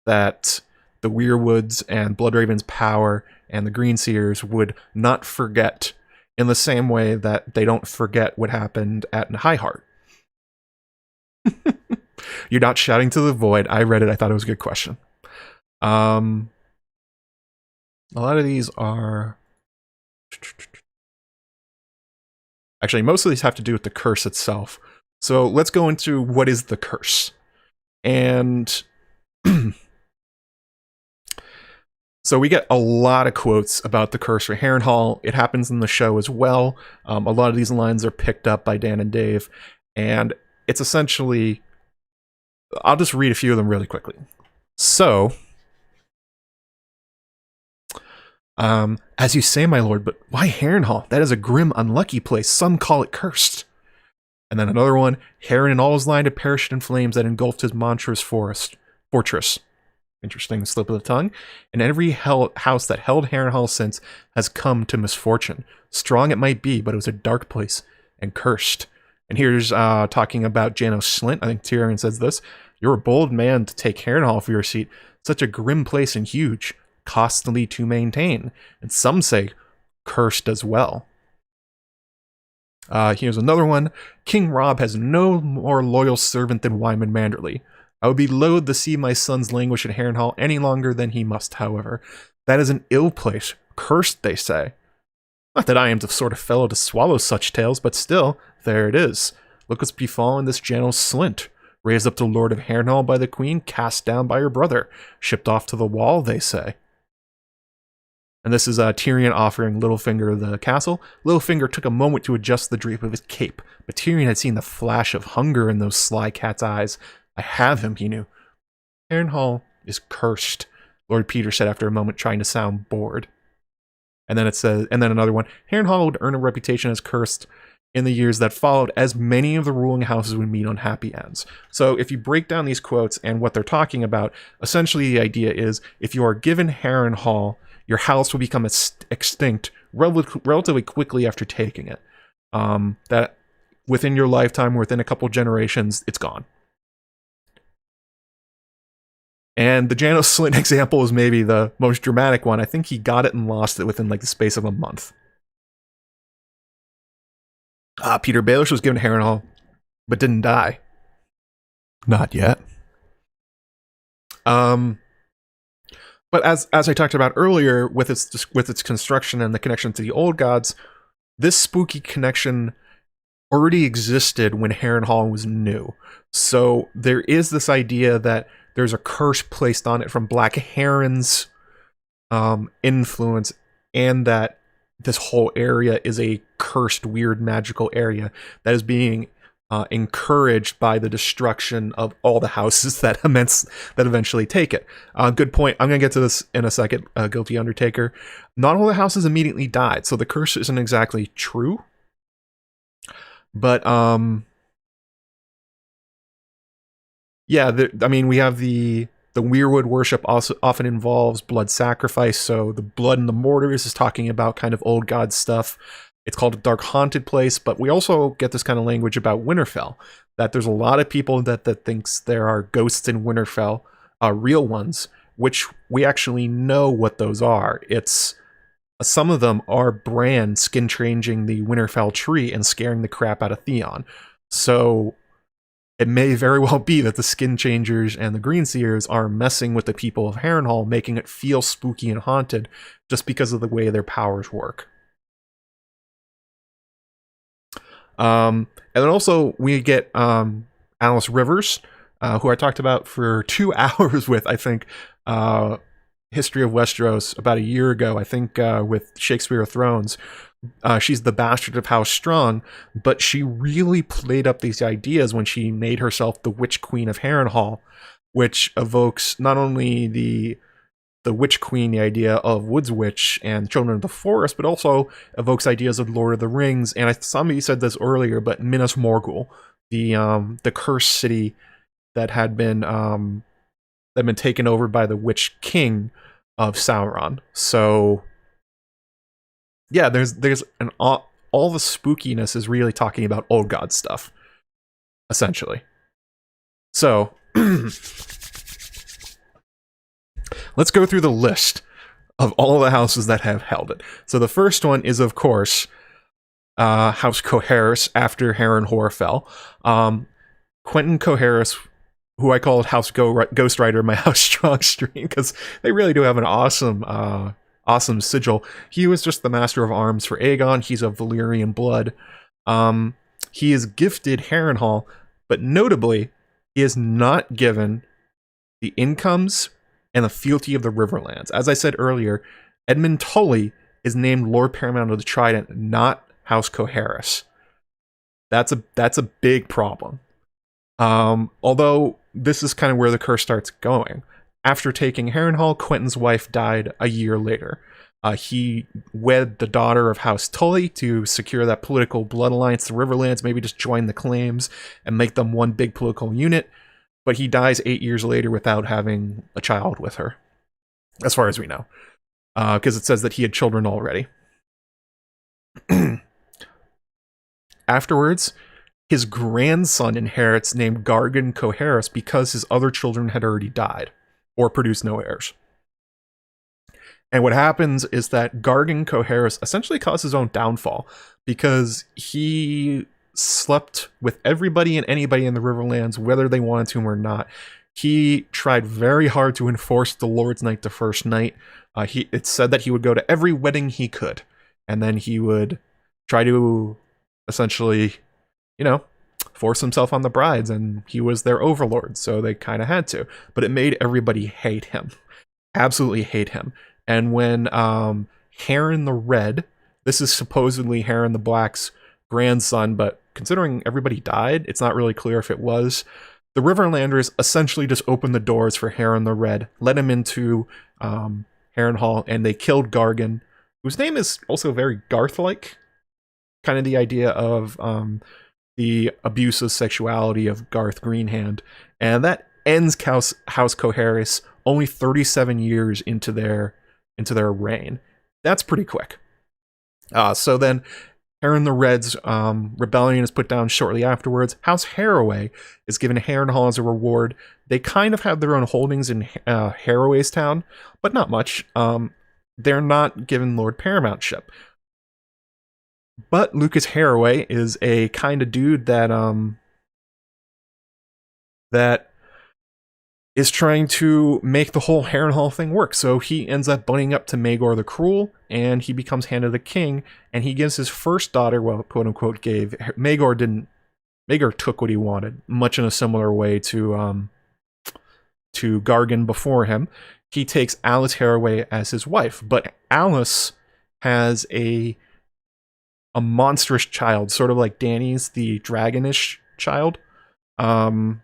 that the Weirwoods and Bloodraven's power and the Greenseers would not forget, in the same way that they don't forget what happened at High Heart. You're not shouting to the void. I read it. I thought it was a good question. A lot of these are... Actually, most of these have to do with the curse itself. So let's go into what is the curse. And so we get a lot of quotes about the curse for Harrenhal. It happens in the show as well. A lot of these lines are picked up by Dan and Dave. And it's essentially... I'll just read a few of them really quickly. So... as you say, my lord, but why Harrenhal? That is a grim, unlucky place. Some call it cursed. And then another one, Harren and all his line had perished in flames that engulfed his monstrous fortress. Interesting slip of the tongue. And every house that held Harrenhal since has come to misfortune. Strong it might be, but it was a dark place and cursed. And here's talking about Janos Slynt. I think Tyrion says this. You're a bold man to take Harrenhal for your seat. Such a grim place and huge. Costly to maintain, and some say cursed as well. Here's another one. King Robb has no more loyal servant than Wyman Manderly. I would be loath to see my sons languish at Harrenhal any longer than he must, however. That is an ill place, cursed, they say. Not that I am the sort of fellow to swallow such tales, but still, there it is. Look what's befallen this Janos Slynt. Raised up to Lord of Harrenhal by the Queen, cast down by her brother. Shipped off to the wall, they say. And this is Tyrion offering Littlefinger the castle. Littlefinger took a moment to adjust the drape of his cape, but Tyrion had seen the flash of hunger in those sly cat's eyes. I have him, he knew. Harrenhal is cursed, Lord Peter said after a moment, trying to sound bored. And then it says, and then another one. Harrenhal would earn a reputation as cursed in the years that followed, as many of the ruling houses would meet unhappy ends. So if you break down these quotes and what they're talking about, essentially the idea is, if you are given Harrenhal, your house will become extinct relatively quickly after taking it. That within your lifetime, within a couple generations, it's gone. And the Janos Slynt example is maybe the most dramatic one. I think he got it and lost it within like the space of a month. Peter Baelish was given Harrenhal, but didn't die. Not yet. But as I talked about earlier, with its construction and the connection to the old gods, this spooky connection already existed when Harrenhal was new. So there is this idea that there's a curse placed on it from Black Heron's influence, and that this whole area is a cursed, weird, magical area that is being encouraged by the destruction of all the houses that eventually take it. Good point. I'm going to get to this in a second, Guilty Undertaker. Not all the houses immediately died, so the curse isn't exactly true. But, yeah, I mean, we have the Weirwood worship also often involves blood sacrifice, so the blood in the mortars is talking about kind of old god stuff. It's called a dark haunted place, but we also get this kind of language about Winterfell, that there's a lot of people that thinks there are ghosts in Winterfell, real ones, which we actually know what those are. It's some of them are Bran skin changing the Winterfell tree and scaring the crap out of Theon. So it may very well be that the Skin Changers and the Greenseers are messing with the people of Harrenhal, making it feel spooky and haunted just because of the way their powers work. And then also we get Alice Rivers, who I talked about for 2 hours with, I think, History of Westeros about a year ago, I think, with Shakespeare of Thrones. She's the bastard of House Strong, but she really played up these ideas when she made herself the Witch Queen of Harrenhal, which evokes not only the Witch Queen, the idea of Wood's Witch and Children of the Forest, but also evokes ideas of Lord of the Rings. And somebody said this earlier, but Minas Morgul, the cursed city that had been taken over by the Witch King of Sauron. So yeah, there's all the spookiness is really talking about old god stuff, essentially. So let's go through the list of all the houses that have held it. So the first one is, of course, House Coharis after Harren Hoare fell. Quentin Coharis, who I called House Ghostwriter in my House Strong stream, because they really do have an awesome sigil. He was just the Master of Arms for Aegon. He's of Valyrian blood. He is gifted Harrenhal, but notably, he is not given the incomes and the fealty of the Riverlands. As I said earlier, Edmund Tully is named Lord Paramount of the Trident, not House Coharis. That's a big problem. Although this is kind of where the curse starts going. After taking Harrenhal, Quentin's wife died a year later. He wed the daughter of House Tully to secure that political blood alliance. The Riverlands maybe just join the claims and make them one big political unit. But he dies 8 years later without having a child with her, as far as we know, because it says that he had children already. Afterwards, his grandson inherits, named Gargan Coharis, because his other children had already died or produced no heirs. And what happens is that Gargan Coharis essentially caused his own downfall, because he slept with everybody and anybody in the Riverlands, whether they wanted to or not. He tried very hard to enforce the Lord's Night to First Night. It said that he would go to every wedding he could, and then he would try to essentially, force himself on the brides, and he was their overlord, so they kind of had to. But it made everybody hate him. Absolutely hate him. And when Harren the Red, this is supposedly Harren the Black's grandson, but considering everybody died, it's not really clear if it was. The Riverlanders essentially just opened the doors for Harren the Red, let him into Harrenhal, and they killed Gargan, whose name is also very Garth-like. Kind of the idea of the abusive sexuality of Garth Greenhand. And that ends House Coharis only 37 years into their reign. That's pretty quick. So then Harren the Red's rebellion is put down shortly afterwards. House Harroway is given Harrenhal as a reward. They kind of have their own holdings in Harroway's town, but not much. They're not given Lord Paramountship. But Lucas Harroway is a kind of dude that is trying to make the whole Harrenhal thing work. So he ends up bunning up to Maegor the Cruel and he becomes Hand of the King, and he gives his first daughter, well, quote unquote, gave. Maegor took what he wanted, much in a similar way to Gargan before him. He takes Alice Haraway as his wife, but Alice has a monstrous child, sort of like Dany's, the dragonish child. And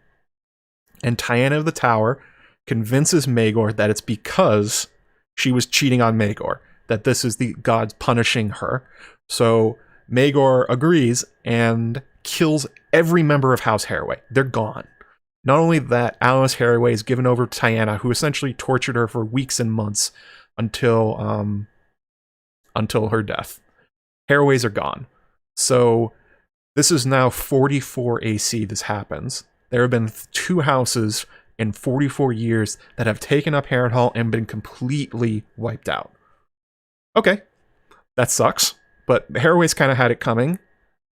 Tyanna of the Tower convinces Maegor that it's because she was cheating on Maegor, that this is the gods punishing her. So Maegor agrees and kills every member of House Haraway. They're gone. Not only that, Alice Haraway is given over to Tyanna, who essentially tortured her for weeks and months until her death. Haraways are gone. So this is now 44 AC this happens. There have been 2 houses in 44 years that have taken up Harrenhal and been completely wiped out. Okay, that sucks, but Haraways kind of had it coming.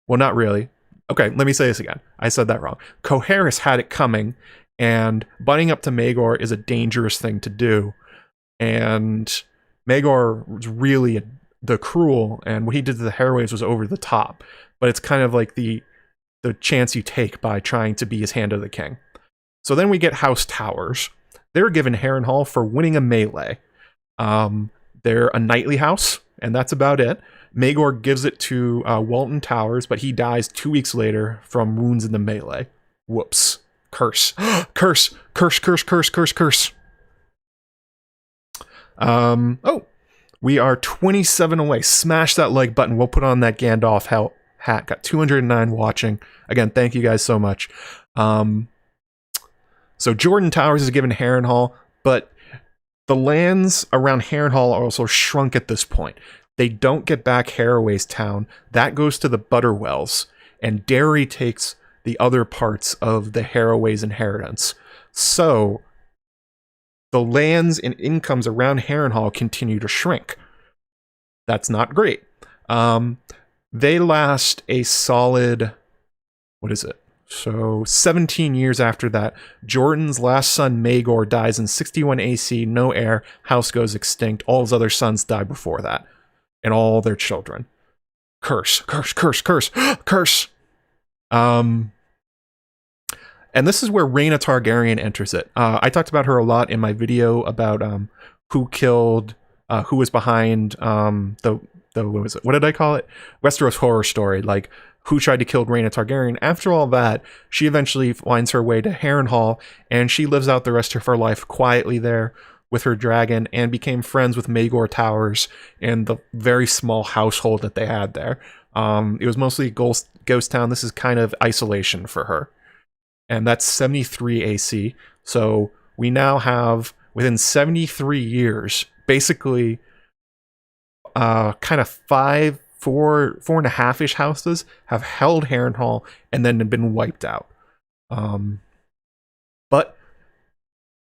Well, not really. Okay, let me say this again. I said that wrong. Coharis had it coming, and butting up to Maegor is a dangerous thing to do. And Maegor was really the cruel, and what he did to the Haraways was over the top. But it's kind of like the chance you take by trying to be his Hand of the King. So then we get House Towers. They're given Harrenhal for winning a melee. They're a knightly house, and that's about it. Maegor gives it to Walton Towers, but he dies 2 weeks later from wounds in the melee. Whoops. Curse. Curse. Curse, curse, curse, curse, curse. Oh. We are 27 away. Smash that like button. We'll put on that Gandalf hat. Got 209 watching. Again, thank you guys so much. So Jordan Towers is given Harrenhal, but the lands around Harrenhal are also shrunk at this point. They don't get back Haraway's town. That goes to the Butterwells, and Derry takes the other parts of the Haraway's inheritance. So the lands and incomes around Harrenhal continue to shrink. That's not great. They last a solid, what is it? So 17 years after that, Jordan's last son Maegor dies in 61 AC, no heir, house goes extinct, all his other sons die before that. And all their children. Curse, curse, curse, curse, curse. And this is where Rhaena Targaryen enters it. I talked about her a lot in my video about who was behind what did I call it? Westeros Horror Story, like who tried to kill Rhaena Targaryen. After all that, she eventually finds her way to Harrenhal, and she lives out the rest of her life quietly there with her dragon, and became friends with Maegor Towers and the very small household that they had there. It was mostly ghost town. This is kind of isolation for her. And that's 73 AC. So we now have, within 73 years, basically kind of 4.5-ish houses have held Harrenhal and then been wiped out. But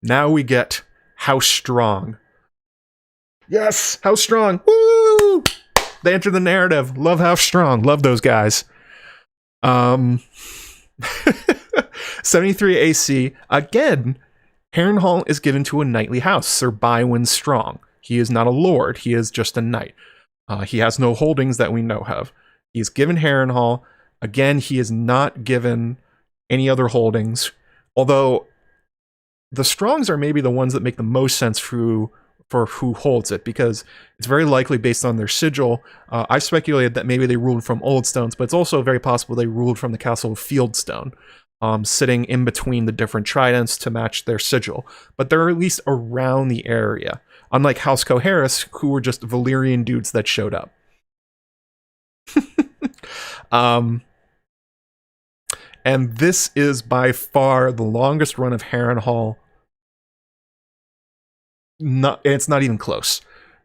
now we get House Strong. Yes, House Strong. Woo! They enter the narrative. Love House Strong. Love those guys. 73 AC. Again, Harrenhal is given to a knightly house, Sir Bywin Strong. He is not a lord. He is just a knight. He has no holdings that we know of. He's given Harrenhal. Again, he is not given any other holdings. Although the Strongs are maybe the ones that make the most sense for who holds it, because it's very likely based on their sigil. I've speculated that maybe they ruled from Oldstones, but it's also very possible they ruled from the castle of Fieldstone, sitting in between the different tridents to match their sigil. But they're at least around the area, unlike House Coharis, who were just Valyrian dudes that showed up. And this is by far the longest run of Harrenhal. It's not even close.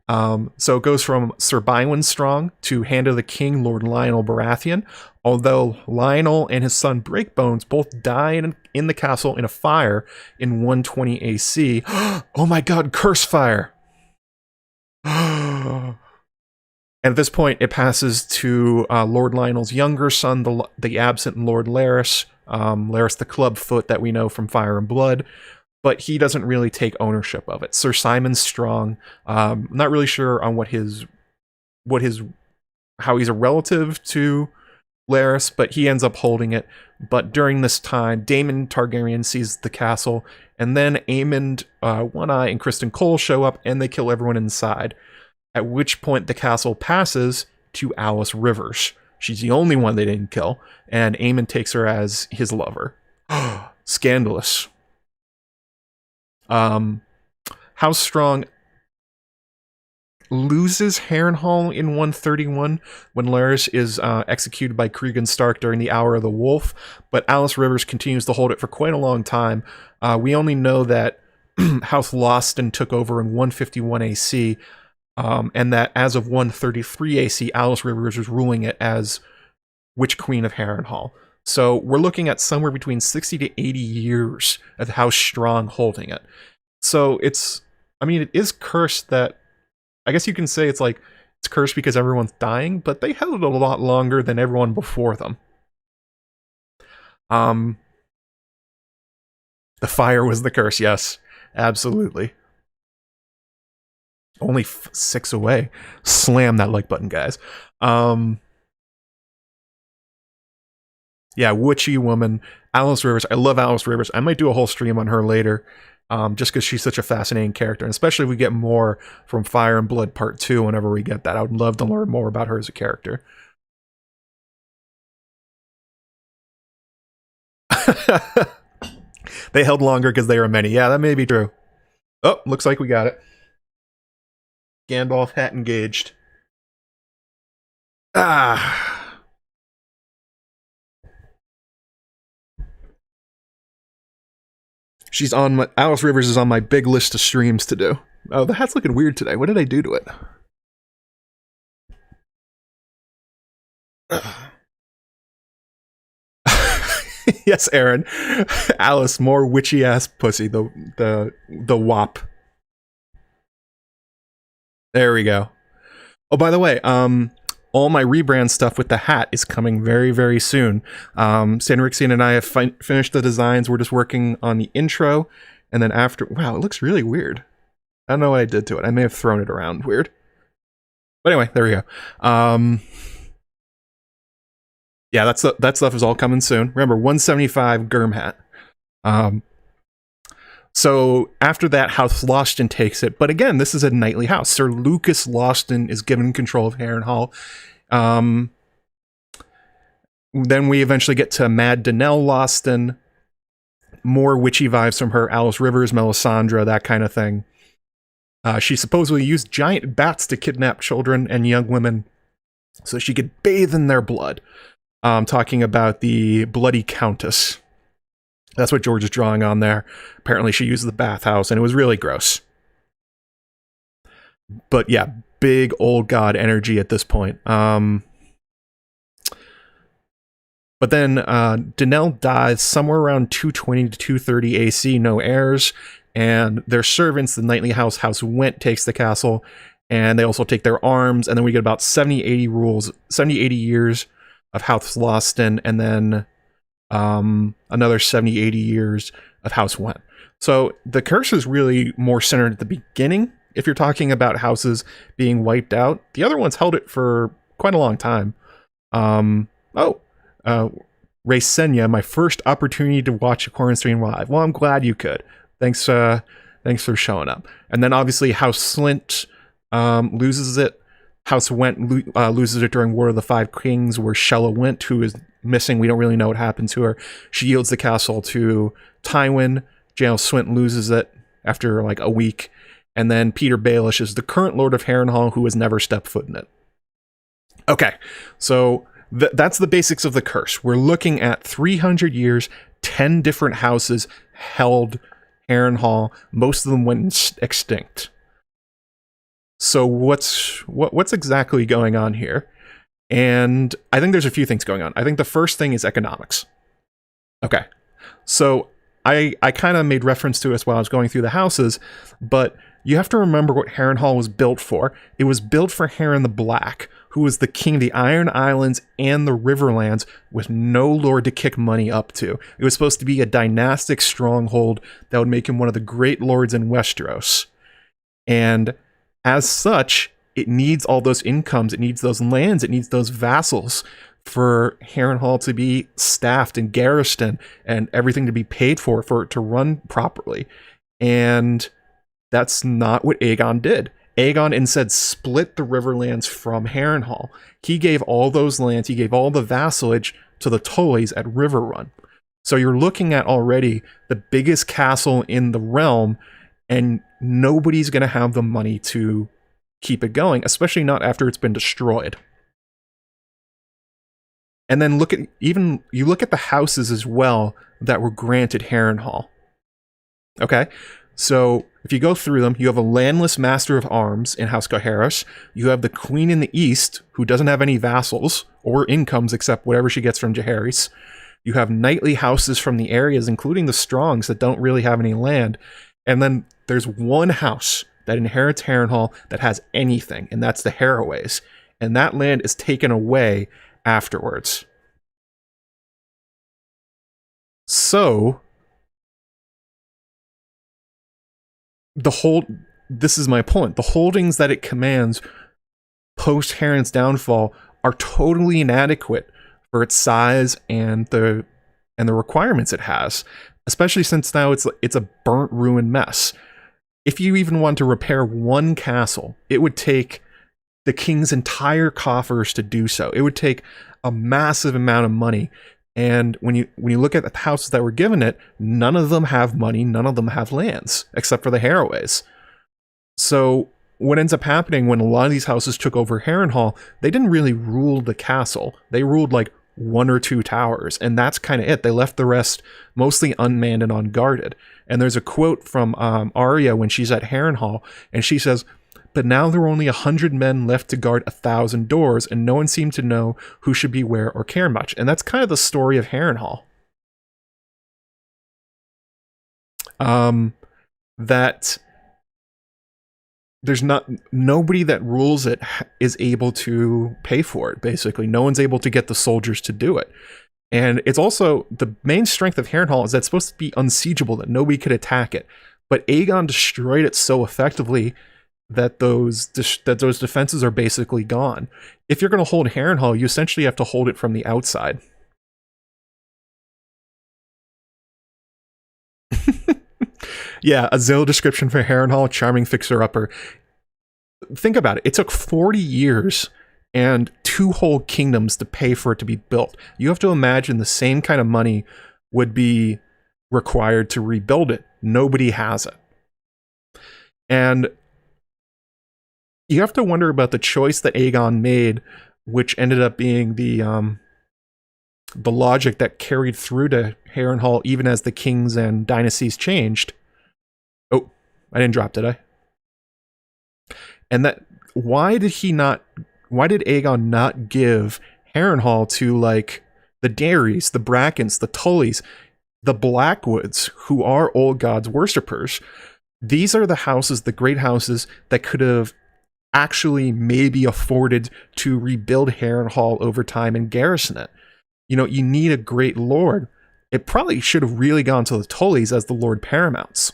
So it goes from Sir Bywin Strong to Hand of the King, Lord Lionel Baratheon. Although Lionel and his son Breakbones both died in the castle in a fire in 120 AC. Oh my god, curse fire! And at this point, it passes to Lord Lionel's younger son, the absent Lord Larys. Larys the Clubfoot that we know from Fire and Blood. But he doesn't really take ownership of it. Sir Simon Strong, I'm not really sure on what his how he's a relative to Larys, but he ends up holding it. But during this time, Daemon Targaryen sees the castle, and then Aemond, One Eye, and Criston Cole show up, and they kill everyone inside. At which point, the castle passes to Alice Rivers. She's the only one they didn't kill, and Aemond takes her as his lover. Scandalous. House Strong loses Harrenhal in 131 when Larys is executed by Cregan Stark during the Hour of the Wolf, but Alice Rivers continues to hold it for quite a long time. We only know that House Lawson took over in 151 AC, and that as of 133 AC, Alice Rivers was ruling it as Witch Queen of Harrenhal. So we're looking at somewhere between 60 to 80 years of House Strong holding it. So it is cursed that, I guess you can say it's cursed because everyone's dying, but they held it a lot longer than everyone before them. The fire was the curse, yes. Absolutely. Only 6 away. Slam that like button, guys. Yeah, witchy woman. Alice Rivers. I love Alice Rivers. I might do a whole stream on her later. Just because she's such a fascinating character, and especially if we get more from Fire and Blood Part 2 whenever we get that. I would love to learn more about her as a character. They held longer because they were many. Yeah, that may be true. Oh, looks like we got it. Gandalf hat engaged. Alice Rivers is on my big list of streams to do. Oh, the hat's looking weird today. What did I do to it? Yes, Aaron. Alice, more witchy ass pussy. The wop. There we go. Oh, by the way, all my rebrand stuff with the hat is coming very, very soon. Sanrixian and I have finished the designs. We're just working on the intro. And then after... Wow, it looks really weird. I don't know what I did to it. I may have thrown it around weird. But anyway, there we go. Yeah, that stuff is all coming soon. Remember, 175 Germ hat. So after that, House Lawson takes it. But again, this is a knightly house. Sir Lucas Lawson is given control of Harrenhal. Then we eventually get to Mad Danelle Lawson. More witchy vibes from her. Alice Rivers, Melisandre, that kind of thing. She supposedly used giant bats to kidnap children and young women so she could bathe in their blood. Talking about the Bloody Countess. That's what George is drawing on there. Apparently she used the bathhouse, and it was really gross. But yeah, big old god energy at this point. But then Danelle dies somewhere around 220 to 230 AC, no heirs, and their servants, the knightly house, House Went, takes the castle, and they also take their arms, and then we get about 70-80 years of House Lawson, and then another 70-80 years of House Went. So the curse is really more centered at the beginning. If you're talking about houses being wiped out, the other ones held it for quite a long time. Raysenia, my first opportunity to watch a Quaranstream live. Well, I'm glad you could. Thanks for showing up. And then obviously House Slint loses it. House Went loses it during War of the Five Kings, where Shella Went, who is missing, we don't really know what happened to her. She yields the castle to Tywin. Jael Swint loses it after like a week. And then Peter Baelish is the current Lord of Harrenhal, who has never stepped foot in it. Okay, so that's the basics of the curse. We're looking at 300 years, 10 different houses held Harrenhal. Most of them went extinct. So what's exactly going on here? And I think there's a few things going on. I think the first thing is economics. Okay, so I kind of made reference to this while I was going through the houses, but you have to remember what Harrenhal was built for. It was built for Harren the Black, who was the king of the Iron Islands and the Riverlands with no lord to kick money up to. It was supposed to be a dynastic stronghold that would make him one of the great lords in Westeros. And as such, it needs all those incomes, it needs those lands, it needs those vassals for Harrenhal to be staffed and garrisoned and everything to be paid for it to run properly. And that's not what Aegon did. Aegon instead split the Riverlands from Harrenhal. He gave all those lands, he gave all the vassalage to the Tullys at Riverrun. So you're looking at already the biggest castle in the realm, and nobody's going to have the money to keep it going, especially not after it's been destroyed. And then you look at the houses as well that were granted Harrenhal. Okay, so if you go through them, you have a landless master of arms in House Jaehaerys. You have the queen in the east, who doesn't have any vassals or incomes except whatever she gets from Jaehaerys. You have knightly houses from the areas, including the Strongs, that don't really have any land. And then there's one house that inherits Harrenhal that has anything, and that's the Harroways. And that land is taken away afterwards. So this is my point. The holdings that it commands post Harren's downfall are totally inadequate for its size and the requirements it has, especially since now it's a burnt, ruined mess. If you even want to repair one castle, it would take the king's entire coffers to do so. It would take a massive amount of money. And when you look at the houses that were given it, none of them have money, none of them have lands, except for the Harroways. So what ends up happening when a lot of these houses took over Harrenhal, they didn't really rule the castle. They ruled like one or two towers, and that's kind of it. They left the rest mostly unmanned and unguarded. And there's a quote from Arya when she's at Harrenhal, and she says, "But now there were only 100 men left to guard 1,000 doors, and no one seemed to know who should be where or care much." And that's kind of the story of Harrenhal. That there's nobody that rules it is able to pay for it, basically. No one's able to get the soldiers to do it. And it's also, the main strength of Harrenhal is that it's supposed to be unsiegeable, that nobody could attack it. But Aegon destroyed it so effectively that those defenses are basically gone. If you're going to hold Harrenhal, you essentially have to hold it from the outside. Yeah, a Zillow description for Harrenhal, charming fixer-upper. Think about it. It took 40 years and 2 whole kingdoms to pay for it to be built. You have to imagine the same kind of money would be required to rebuild it. Nobody has it. And you have to wonder about the choice that Aegon made, which ended up being the logic that carried through to Harrenhal even as the kings and dynasties changed. Oh, I didn't drop, did I? And that, why did Aegon not give Harrenhal to, like, the Darys, the Brackens, the Tullys, the Blackwoods, who are old gods worshippers? These are the houses, the great houses, that could have actually maybe afforded to rebuild Harrenhal over time and garrison it. You know, you need a great lord. It probably should have really gone to the Tullys as the Lord Paramounts.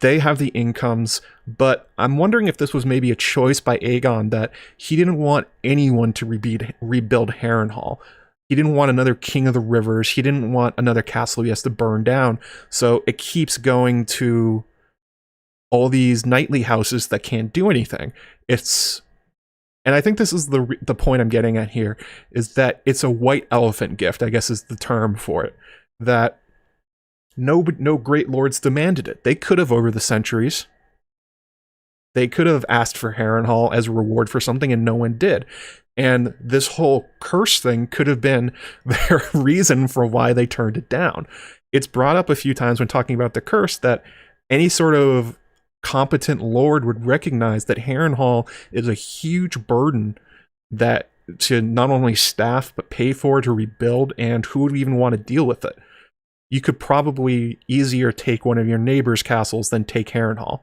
They have the incomes, but I'm wondering if this was maybe a choice by Aegon that he didn't want anyone to rebuild Harrenhal. He didn't want another king of the rivers. He didn't want another castle he has to burn down. So it keeps going to all these knightly houses that can't do anything. And I think this is the point I'm getting at here, is that it's a white elephant gift, I guess is the term for it, that no great lords demanded it. They could have over the centuries. They could have asked for Harrenhal as a reward for something, and no one did. And this whole curse thing could have been their reason for why they turned it down. It's brought up a few times when talking about the curse that any sort of competent lord would recognize that Harrenhal is a huge burden that to not only staff but pay for, to rebuild, and who would even want to deal with it? You could probably easier take one of your neighbor's castles than take Harrenhal.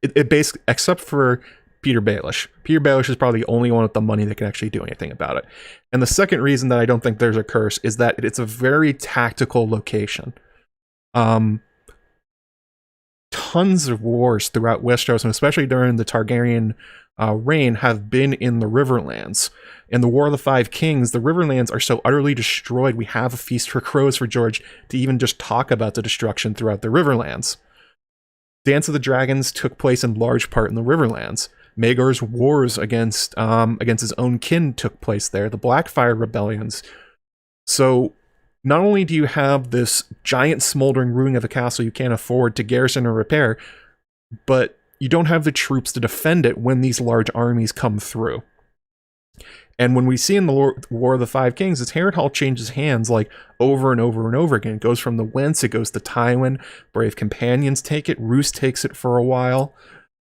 It basically, except for Peter Baelish. Peter Baelish is probably the only one with the money that can actually do anything about it. And the second reason that I don't think there's a curse is that it's a very tactical location. tons of wars throughout Westeros, and especially during the Targaryen reign, have been in the Riverlands. In the War of the Five Kings, the Riverlands are so utterly destroyed, we have a feast for crows for George to even just talk about the destruction throughout the Riverlands. Dance of the Dragons took place in large part in the Riverlands. Maegor's wars against his own kin took place there, the Blackfire rebellions. So not only do you have this giant smoldering ruin of a castle you can't afford to garrison or repair, but you don't have the troops to defend it when these large armies come through. And when we see in the War of the Five Kings, it's Harrenhal changes hands like over and over and over again. It goes from the Wents, it goes to Tywin, Brave Companions take it, Roose takes it for a while.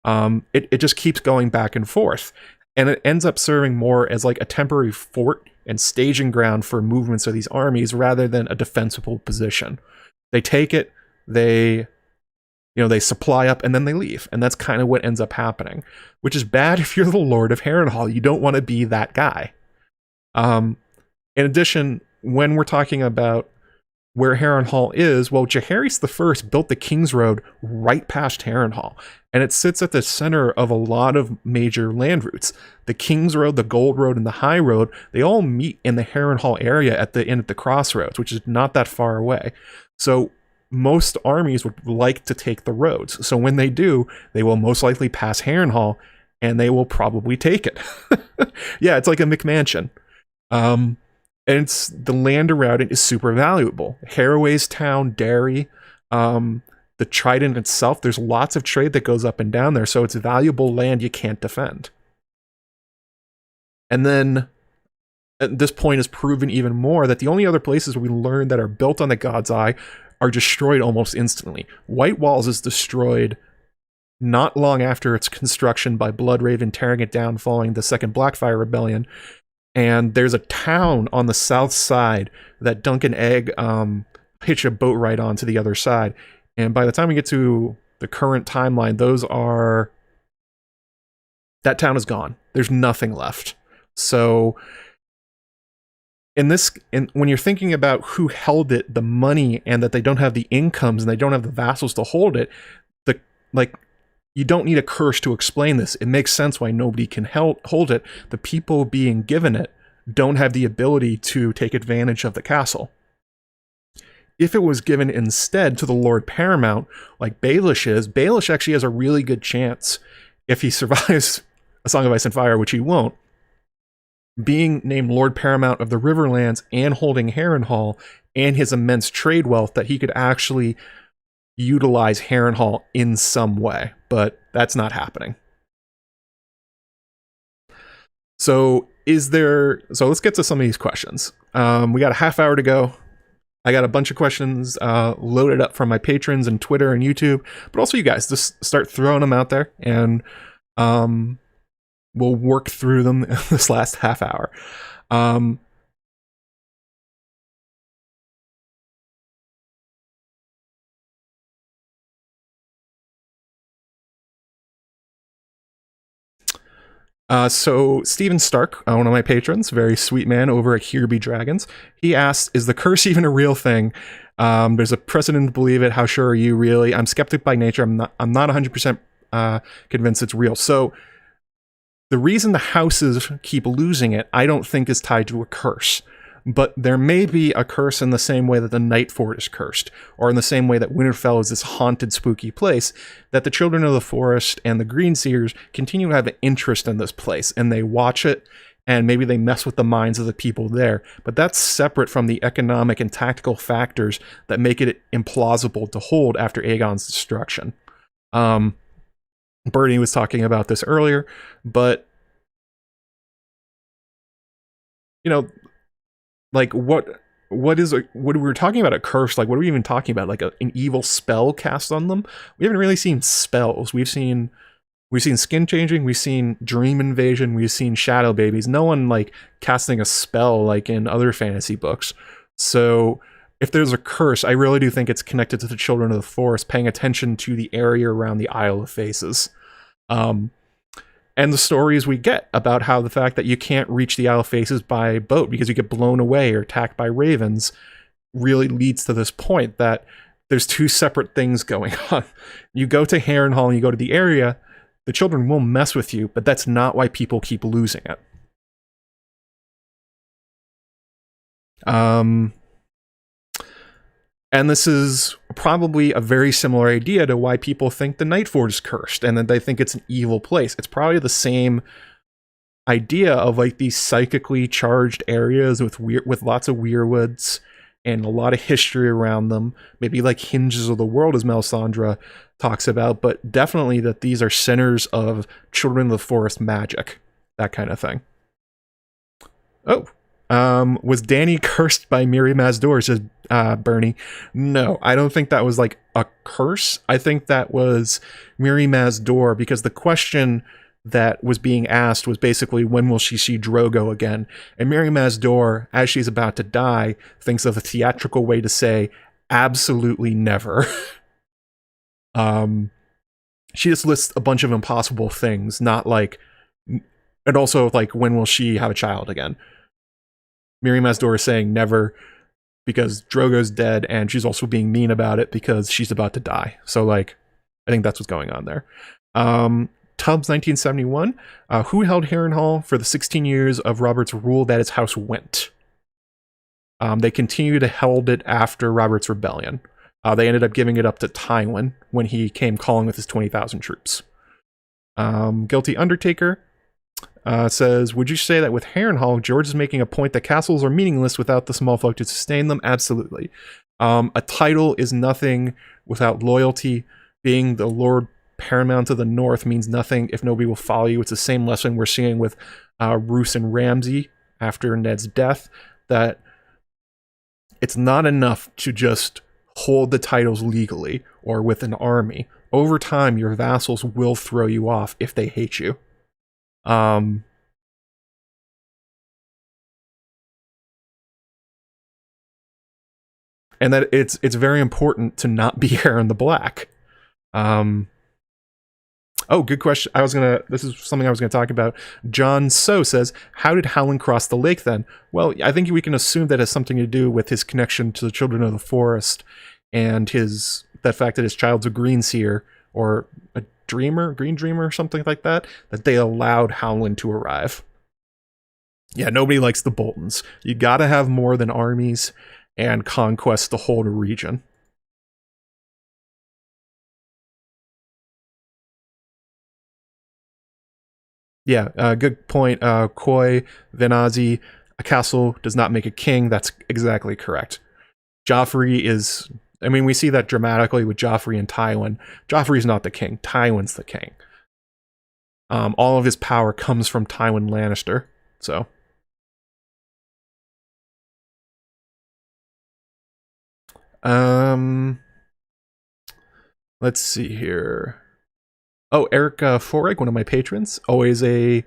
It just keeps going back and forth. And it ends up serving more as like a temporary fort and staging ground for movements of these armies rather than a defensible position. They take it, they supply up, and then they leave. And that's kind of what ends up happening, which is bad if you're the Lord of Harrenhal. You don't want to be that guy. In addition, when we're talking about where Harrenhal is, well, Jaehaerys I built the King's Road right past Harrenhal, and it sits at the center of a lot of major land routes. The King's Road, the Gold Road, and the High Road, they all meet in the Harrenhal area at the crossroads, which is not that far away. So most armies would like to take the roads. So when they do, they will most likely pass Harrenhal, and they will probably take it. Yeah, it's like a McMansion. And it's the land around it is super valuable. Harroway's town, Derry, the Trident itself, there's lots of trade that goes up and down there, so it's valuable land you can't defend. And then at this point is proven even more that the only other places we learn that are built on the God's Eye are destroyed almost instantly. White Walls is destroyed not long after its construction by bloodraven tearing it down following the Second Blackfire Rebellion. And there's a town on the south side that Dunk and Egg hitch a boat ride on to the other side. And by the time we get to the current timeline, that town is gone. There's nothing left. So when you're thinking about who held it, the money, and that they don't have the incomes and they don't have the vassals to hold it, you don't need a curse to explain this. It makes sense why nobody can hold it. The people being given it don't have the ability to take advantage of the castle. If it was given instead to the Lord Paramount, like Baelish is, Baelish actually has a really good chance, if he survives A Song of Ice and Fire, which he won't, being named Lord Paramount of the Riverlands and holding Harrenhal and his immense trade wealth, that he could actually utilize Harrenhal in some way, but that's not happening. So let's get to some of these questions. We got a half hour to go. I got a bunch of questions loaded up from my patrons and Twitter and YouTube, but also you guys, just start throwing them out there, and we'll work through them this last half hour. So Steven Stark, one of my patrons, very sweet man over at Here Be Dragons, he asked, is the curse even a real thing? There's a precedent to believe it. How sure are you, really? I'm skeptic by nature. I'm not 100% convinced it's real. So the reason the houses keep losing it, I don't think is tied to a curse. But there may be a curse in the same way that the Night Fort is cursed, or in the same way that Winterfell is this haunted, spooky place, that the Children of the Forest and the Greenseers continue to have an interest in this place, and they watch it, and maybe they mess with the minds of the people there. But that's separate from the economic and tactical factors that make it implausible to hold after Aegon's destruction. Bernie was talking about this earlier, but like what we were talking about a curse, like what are we even talking about? Like an evil spell cast on them? We haven't really seen spells. We've seen skin changing, we've seen dream invasion, we've seen shadow babies. No one like casting a spell like in other fantasy books. So if there's a curse, I really do think it's connected to the Children of the Forest paying attention to the area around the Isle of Faces. And the stories we get about how the fact that you can't reach the Isle of Faces by boat because you get blown away or attacked by ravens really leads to this point that there's two separate things going on. You go to Harrenhal and you go to the area, the children will mess with you, but that's not why people keep losing it. And this is probably a very similar idea to why people think the Nightfort is cursed and that they think it's an evil place. It's probably the same idea of like these psychically charged areas with lots of weirwoods and a lot of history around them. Maybe like hinges of the world, as Melisandre talks about, but definitely that these are centers of Children of the Forest magic, that kind of thing. Oh, was Dany cursed by Mirri Maz Duur, says Bernie. No, I don't think that was like a curse. I think that was Mirri Maz Duur, because the question that was being asked was basically, when will she see Drogo again? And Mirri Maz Duur, as she's about to die, thinks of a theatrical way to say, absolutely never. She just lists a bunch of impossible things, not like, and also like, when will she have a child again? Mirri Maz Duur is saying never, because Drogo's dead, and she's also being mean about it because she's about to die. So like, I think that's what's going on there. Tubbs 1971, who held Harrenhal for the 16 years of Robert's rule that his house went? They continued to hold it after Robert's rebellion. They ended up giving it up to Tywin when he came calling with his 20,000 troops. Guilty Undertaker says, would you say that with Harrenhal, George is making a point that castles are meaningless without the small folk to sustain them? Absolutely. A title is nothing without loyalty. Being the Lord Paramount of the North means nothing if nobody will follow you. It's the same lesson we're seeing with Roose and Ramsay after Ned's death, that it's not enough to just hold the titles legally or with an army. Over time, your vassals will throw you off if they hate you. And that it's very important to not be Harren the Black. Oh, good question. This is something I was gonna talk about. John So says, how did Howland cross the lake then? Well, I think we can assume that has something to do with his connection to the Children of the Forest and that fact that his child's a green seer or a green dreamer or something like that they allowed Howland to arrive. Yeah, nobody likes the Boltons. You gotta have more than armies and conquest to hold a region. Yeah, good point. Koi, Venazi, a castle does not make a king. That's exactly correct. Joffrey is, I mean, we see that dramatically with Joffrey and Tywin. Joffrey's not the king. Tywin's the king. All of his power comes from Tywin Lannister. So. Let's see here. Oh, Eric Foreg, one of my patrons, always an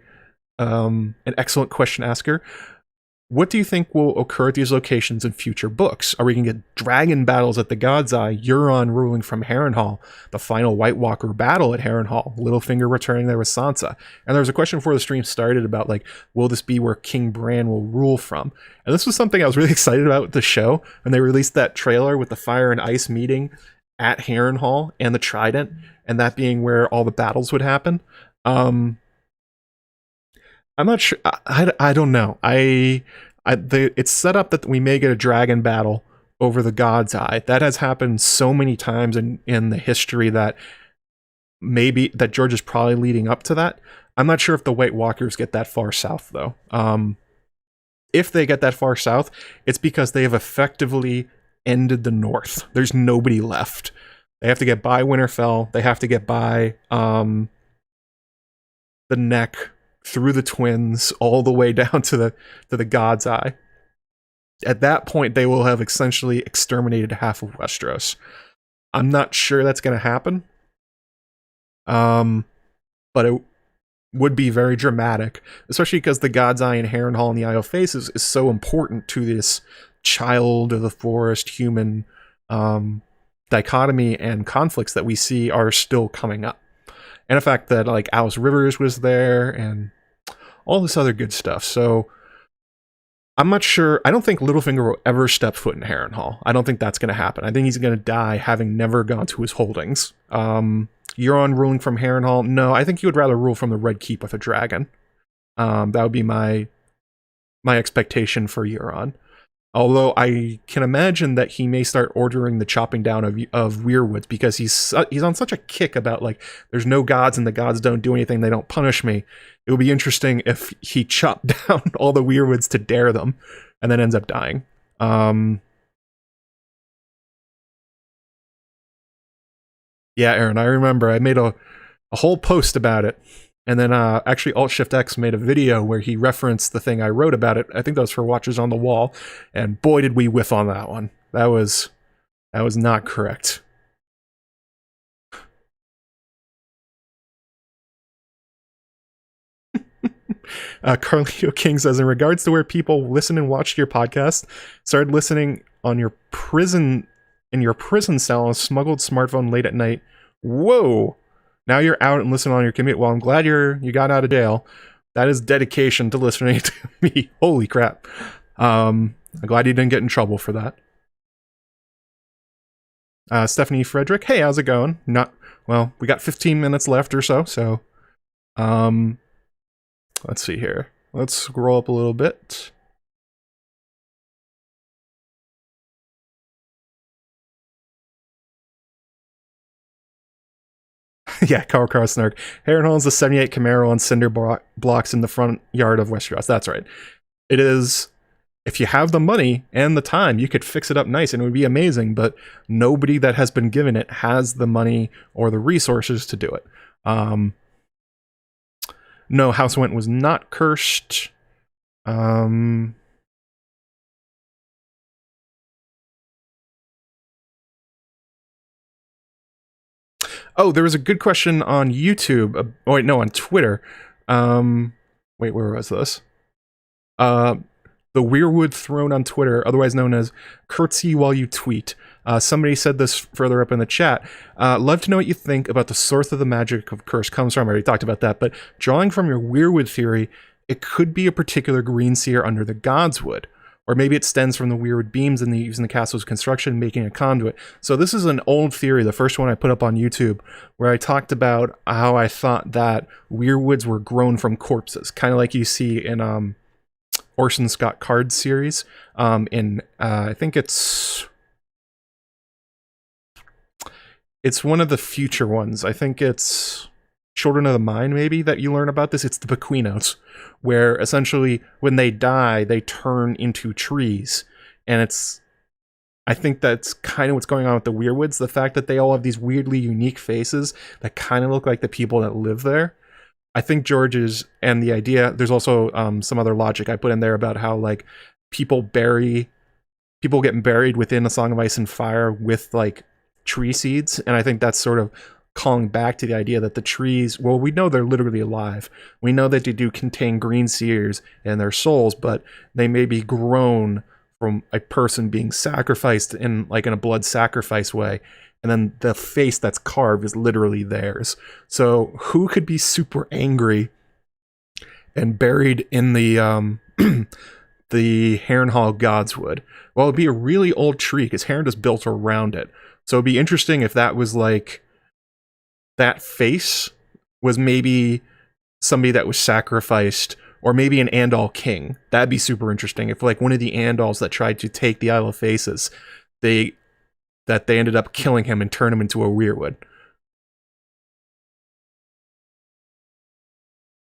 excellent question asker. What do you think will occur at these locations in future books? Are we going to get dragon battles at the God's Eye, Euron ruling from Harrenhal, the final White Walker battle at Harrenhal, Littlefinger returning there with Sansa? And there was a question before the stream started about, like, will this be where King Bran will rule from? And this was something I was really excited about with the show, when they released that trailer with the Fire and Ice meeting at Harrenhal and the Trident, and that being where all the battles would happen. I'm not sure. I don't know. It's set up that we may get a dragon battle over the God's Eye. That has happened so many times in the history that maybe that George is probably leading up to that. I'm not sure if the White Walkers get that far south, though. If they get that far south, it's because they have effectively ended the North. There's nobody left. They have to get by Winterfell. They have to get by the Neck, through the Twins, all the way down to the God's Eye. At that point, they will have essentially exterminated half of Westeros. I'm not sure that's going to happen. But it would be very dramatic, especially because the God's Eye and Harrenhal and the Isle of Faces is so important to this child of the forest human dichotomy and conflicts that we see are still coming up. And the fact that, like, Alice Rivers was there and all this other good stuff. So I'm not sure. I don't think Littlefinger will ever step foot in Harrenhal. I don't think that's going to happen. I think he's going to die having never gone to his holdings. Euron ruling from Harrenhal? No, I think he would rather rule from the Red Keep with a dragon. That would be my expectation for Euron. Although I can imagine that he may start ordering the chopping down of weirwoods, because he's on such a kick about, like, there's no gods and the gods don't do anything, they don't punish me. It would be interesting if he chopped down all the weirwoods to dare them and then ends up dying. Yeah, Aaron, I remember I made a whole post about it. And then actually Alt-Shift-X made a video where he referenced the thing I wrote about it. I think that was for Watchers on the Wall. And boy, did we whiff on that one. That was not correct. Carlito King says, in regards to where people listen and watch your podcast, started listening on your prison cell on a smuggled smartphone late at night. Whoa! Now you're out and listening on your commute. Well, I'm glad you got out of jail. That is dedication to listening to me. Holy crap. I'm glad you didn't get in trouble for that. Stephanie Frederick, hey, how's it going? Well, we got 15 minutes left or so, let's see here. Let's scroll up a little bit. Yeah, Carl Snark. Harrenhal is a 78 Camaro on cinder blocks in the front yard of Westeros. That's right. It is. If you have the money and the time, you could fix it up nice and it would be amazing, but nobody that has been given it has the money or the resources to do it. No, House Went was not cursed. Oh, there was a good question on YouTube. Oh, wait, no, on Twitter. Wait, where was this? The Weirwood Throne on Twitter, otherwise known as Curtsy While You Tweet. Somebody said this further up in the chat. Love to know what you think about the source of the magic of curse comes from. I already talked about that, but drawing from your Weirwood theory, it could be a particular green seer under the Godswood. Or maybe it stems from the weird beams and the using the castle's construction, making a conduit. So this is an old theory, the first one I put up on YouTube, where I talked about how I thought that weirwoods were grown from corpses, kind of like you see in Orson Scott Card series. I think it's one of the future ones. I think it's Children of the Mind, maybe, that you learn about this. It's the Bequinos, where essentially when they die, they turn into trees. And I think that's kind of what's going on with the Weirwoods. The fact that they all have these weirdly unique faces that kind of look like the people that live there. I think George's, and the idea, there's also some other logic I put in there about how, like, people get buried within A Song of Ice and Fire with, like, tree seeds. And I think that's sort of calling back to the idea that the trees, well, we know they're literally alive. We know that they do contain green seers in their souls, but they may be grown from a person being sacrificed in a blood sacrifice way. And then the face that's carved is literally theirs. So who could be super angry and buried in the the Harrenhal Godswood? Well, it'd be a really old tree because Harren is built around it. So it'd be interesting if that was like, that face was maybe somebody that was sacrificed, or maybe an Andal king. That'd be super interesting. If, like, one of the Andals that tried to take the Isle of Faces, they ended up killing him and turn him into a weirwood.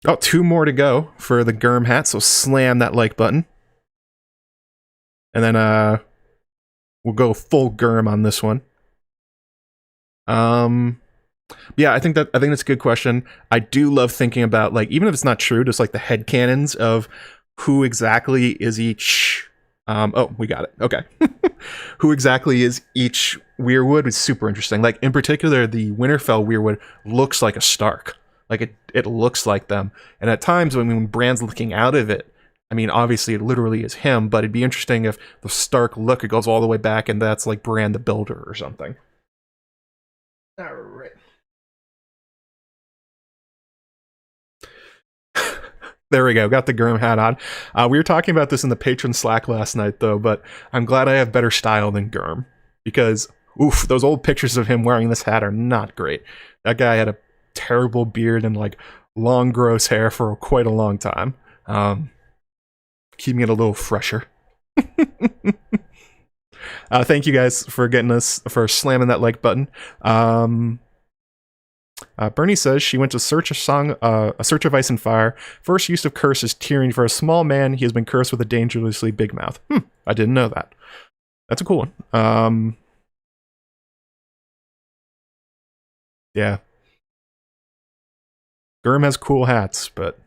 Oh, 2 more to go for the Germ hat, so slam that like button. And then we'll go full Germ on this one. Yeah, I think that's a good question. I do love thinking about, like, even if it's not true, just like the headcanons of who exactly is each. Oh, we got it. Okay. Who exactly is each weirwood is super interesting. Like, in particular, the Winterfell weirwood looks like a Stark. Like, it looks like them. And at times, when Bran's looking out of it, I mean, obviously it literally is him, but it'd be interesting if the Stark look, it goes all the way back and that's like Bran the Builder or something. All right. There we go. Got the Gurm hat on. We were talking about this in the patron Slack last night, though, but I'm glad I have better style than Gurm. Because, oof, those old pictures of him wearing this hat are not great. That guy had a terrible beard and, like, long, gross hair for quite a long time. Keeping it a little fresher. Thank you guys for for slamming that like button. Bernie says she went to search a search of ice and fire. First use of curse is tyranny for a small man. He has been cursed with a dangerously big mouth. I didn't know that. That's a cool one. Yeah. Gurm has cool hats, but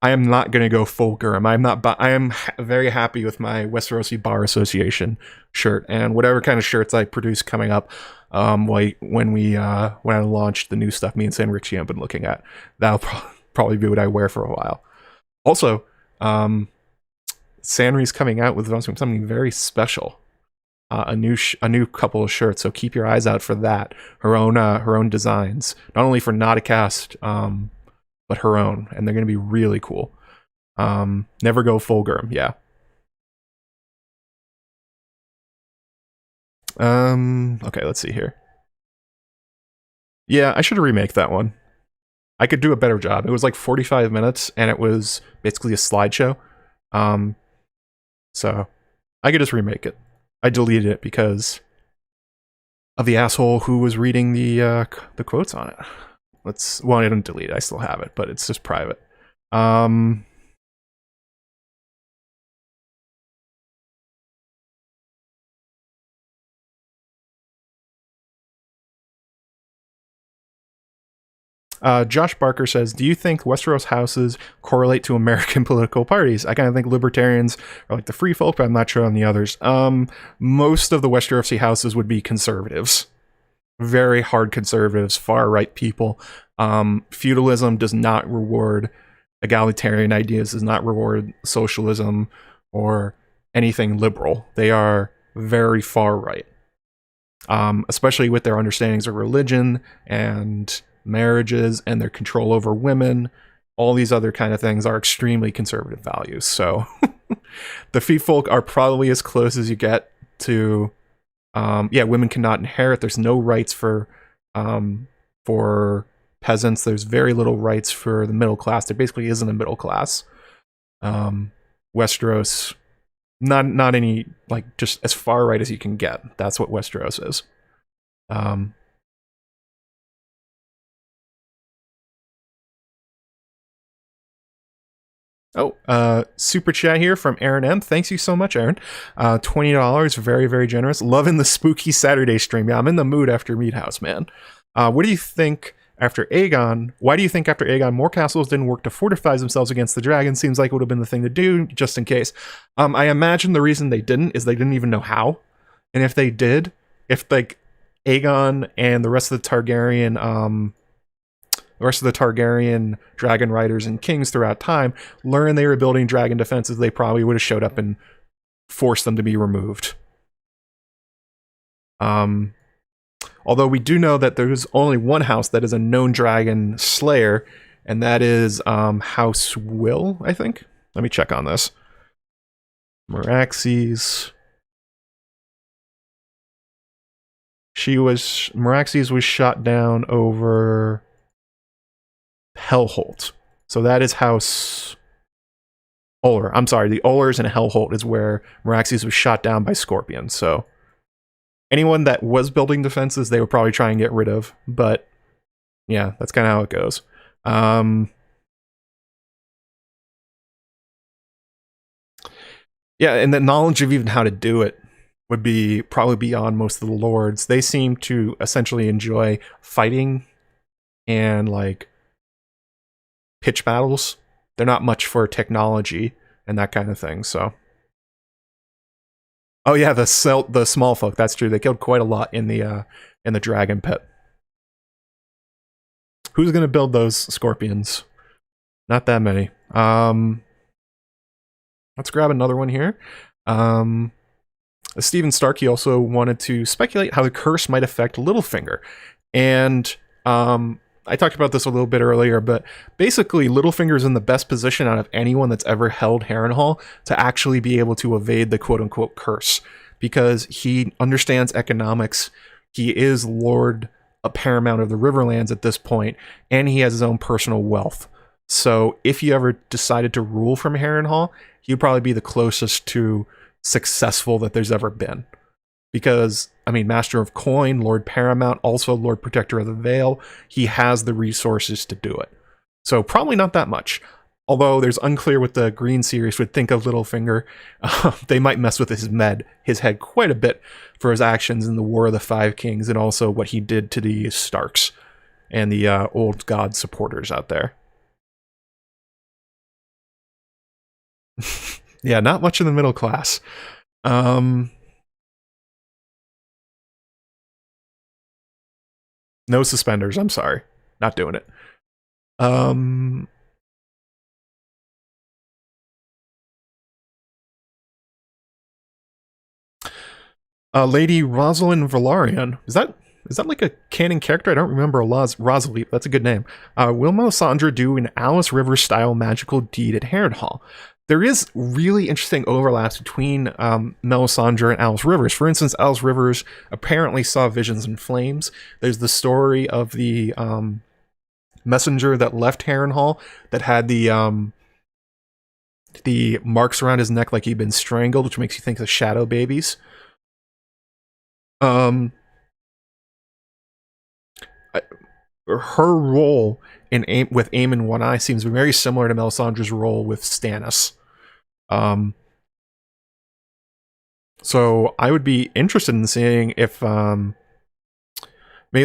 I am not going to go full Gurm. I am very happy with my Westerosi Bar Association shirt and whatever kind of shirts I produce coming up. When I launch the new stuff me and San Rixie have been looking at, that'll probably be what I wear for a while. Also, Sanri's coming out with something very special. A new couple of shirts, so keep your eyes out for that. Her own designs, not only for Nauticast, but her own, and they're going to be really cool. Never go full Gurm, yeah. Okay, let's see here. Yeah, I should remake that one. I could do a better job. It was like 45 minutes, and it was basically a slideshow. So I could just remake it. I deleted it because of the asshole who was reading the quotes on it. Well, I didn't delete it. I still have it, but it's just private. Josh Barker says, do you think Westeros houses correlate to American political parties? I kind of think libertarians are like the free folk, but I'm not sure on the others. Most of the Westerosi houses would be conservatives. Very hard conservatives, far-right people. Feudalism does not reward egalitarian ideas, does not reward socialism or anything liberal. They are very far-right. Especially with their understandings of religion and marriages and their control over women. All these other kind of things are extremely conservative values. So the fee folk are probably as close as you get to women cannot inherit. There's no rights for peasants. There's very little rights for the middle class. There basically isn't a middle class. Westeros, not any, like, just as far right as you can get. That's what Westeros is. Super chat here from Aaron M. Thanks you so much, Aaron. $20, very, very generous. Loving the spooky Saturday stream. Yeah, I'm in the mood after Meat House, man. What do you think after Aegon? Why do you think after Aegon more castles didn't work to fortify themselves against the dragon? Seems like it would have been the thing to do, just in case. I imagine the reason they didn't is they didn't even know how. And if they did, if like Aegon and the rest of the Targaryen dragon riders and kings throughout time learned they were building dragon defenses, they probably would have showed up and forced them to be removed. Although we do know that there's only one house that is a known dragon slayer, and that is House Will, I think. Let me check on this. Meraxes. Meraxes was shot down over Hellholt. So that is House Oler. I'm sorry, the Olers and Hellholt is where Meraxes was shot down by Scorpion. So anyone that was building defenses, they would probably try and get rid of. But yeah, that's kind of how it goes. Yeah, and the knowledge of even how to do it would be probably beyond most of the lords. They seem to essentially enjoy fighting and like pitch battles. They're not much for technology and that kind of thing. So, oh yeah, the small folk. That's true. They killed quite a lot in the dragon pit. Who's gonna build those scorpions? Not that many. Let's grab another one here. Stephen Starkey also wanted to speculate how the curse might affect Littlefinger, and I I talked about this a little bit earlier, but basically Littlefinger is in the best position out of anyone that's ever held Harrenhal to actually be able to evade the quote-unquote curse, because he understands economics, he is Lord Paramount of the Riverlands at this point, and he has his own personal wealth. So if you ever decided to rule from Harrenhal, he'd probably be the closest to successful that there's ever been. Because, I mean, Master of Coin, Lord Paramount, also Lord Protector of the Vale, he has the resources to do it. So probably not that much. Although there's unclear what the Green series would think of Littlefinger. They might mess with his head quite a bit for his actions in the War of the Five Kings, and also what he did to the Starks and the old god supporters out there. Yeah, not much in the middle class. No suspenders, I'm sorry. Not doing it. Lady Rosalind Valarian. Is that like a canon character? I don't remember. Rosalie. That's a good name. Will Melisandre do an Alice Rivers style magical deed at Harrenhal? There is really interesting overlaps between Melisandre and Alice Rivers. For instance, Alice Rivers apparently saw visions and flames. There's the story of the messenger that left Harrenhal that had the marks around his neck like he'd been strangled, which makes you think of shadow babies. Her role with Aemon One Eye seems very similar to Melisandre's role with Stannis. So I would be interested in seeing if maybe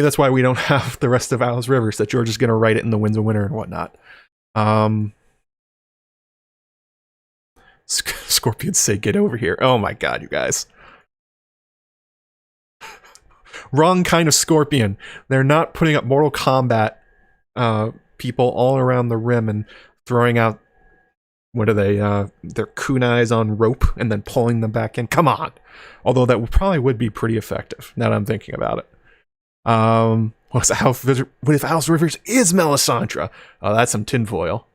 that's why we don't have the rest of Alice Rivers, that George is going to write it in the Winds of Winter and whatnot. Scorpions say, get over here. Oh my god, you guys. Wrong kind of scorpion. They're not putting up Mortal Kombat people all around the rim and throwing out, what are they, their kunais on rope and then pulling them back in. Come on. Although that probably would be pretty effective, now that I'm thinking about it. What if Alice Rivers is Melisandre? Oh, that's some tinfoil.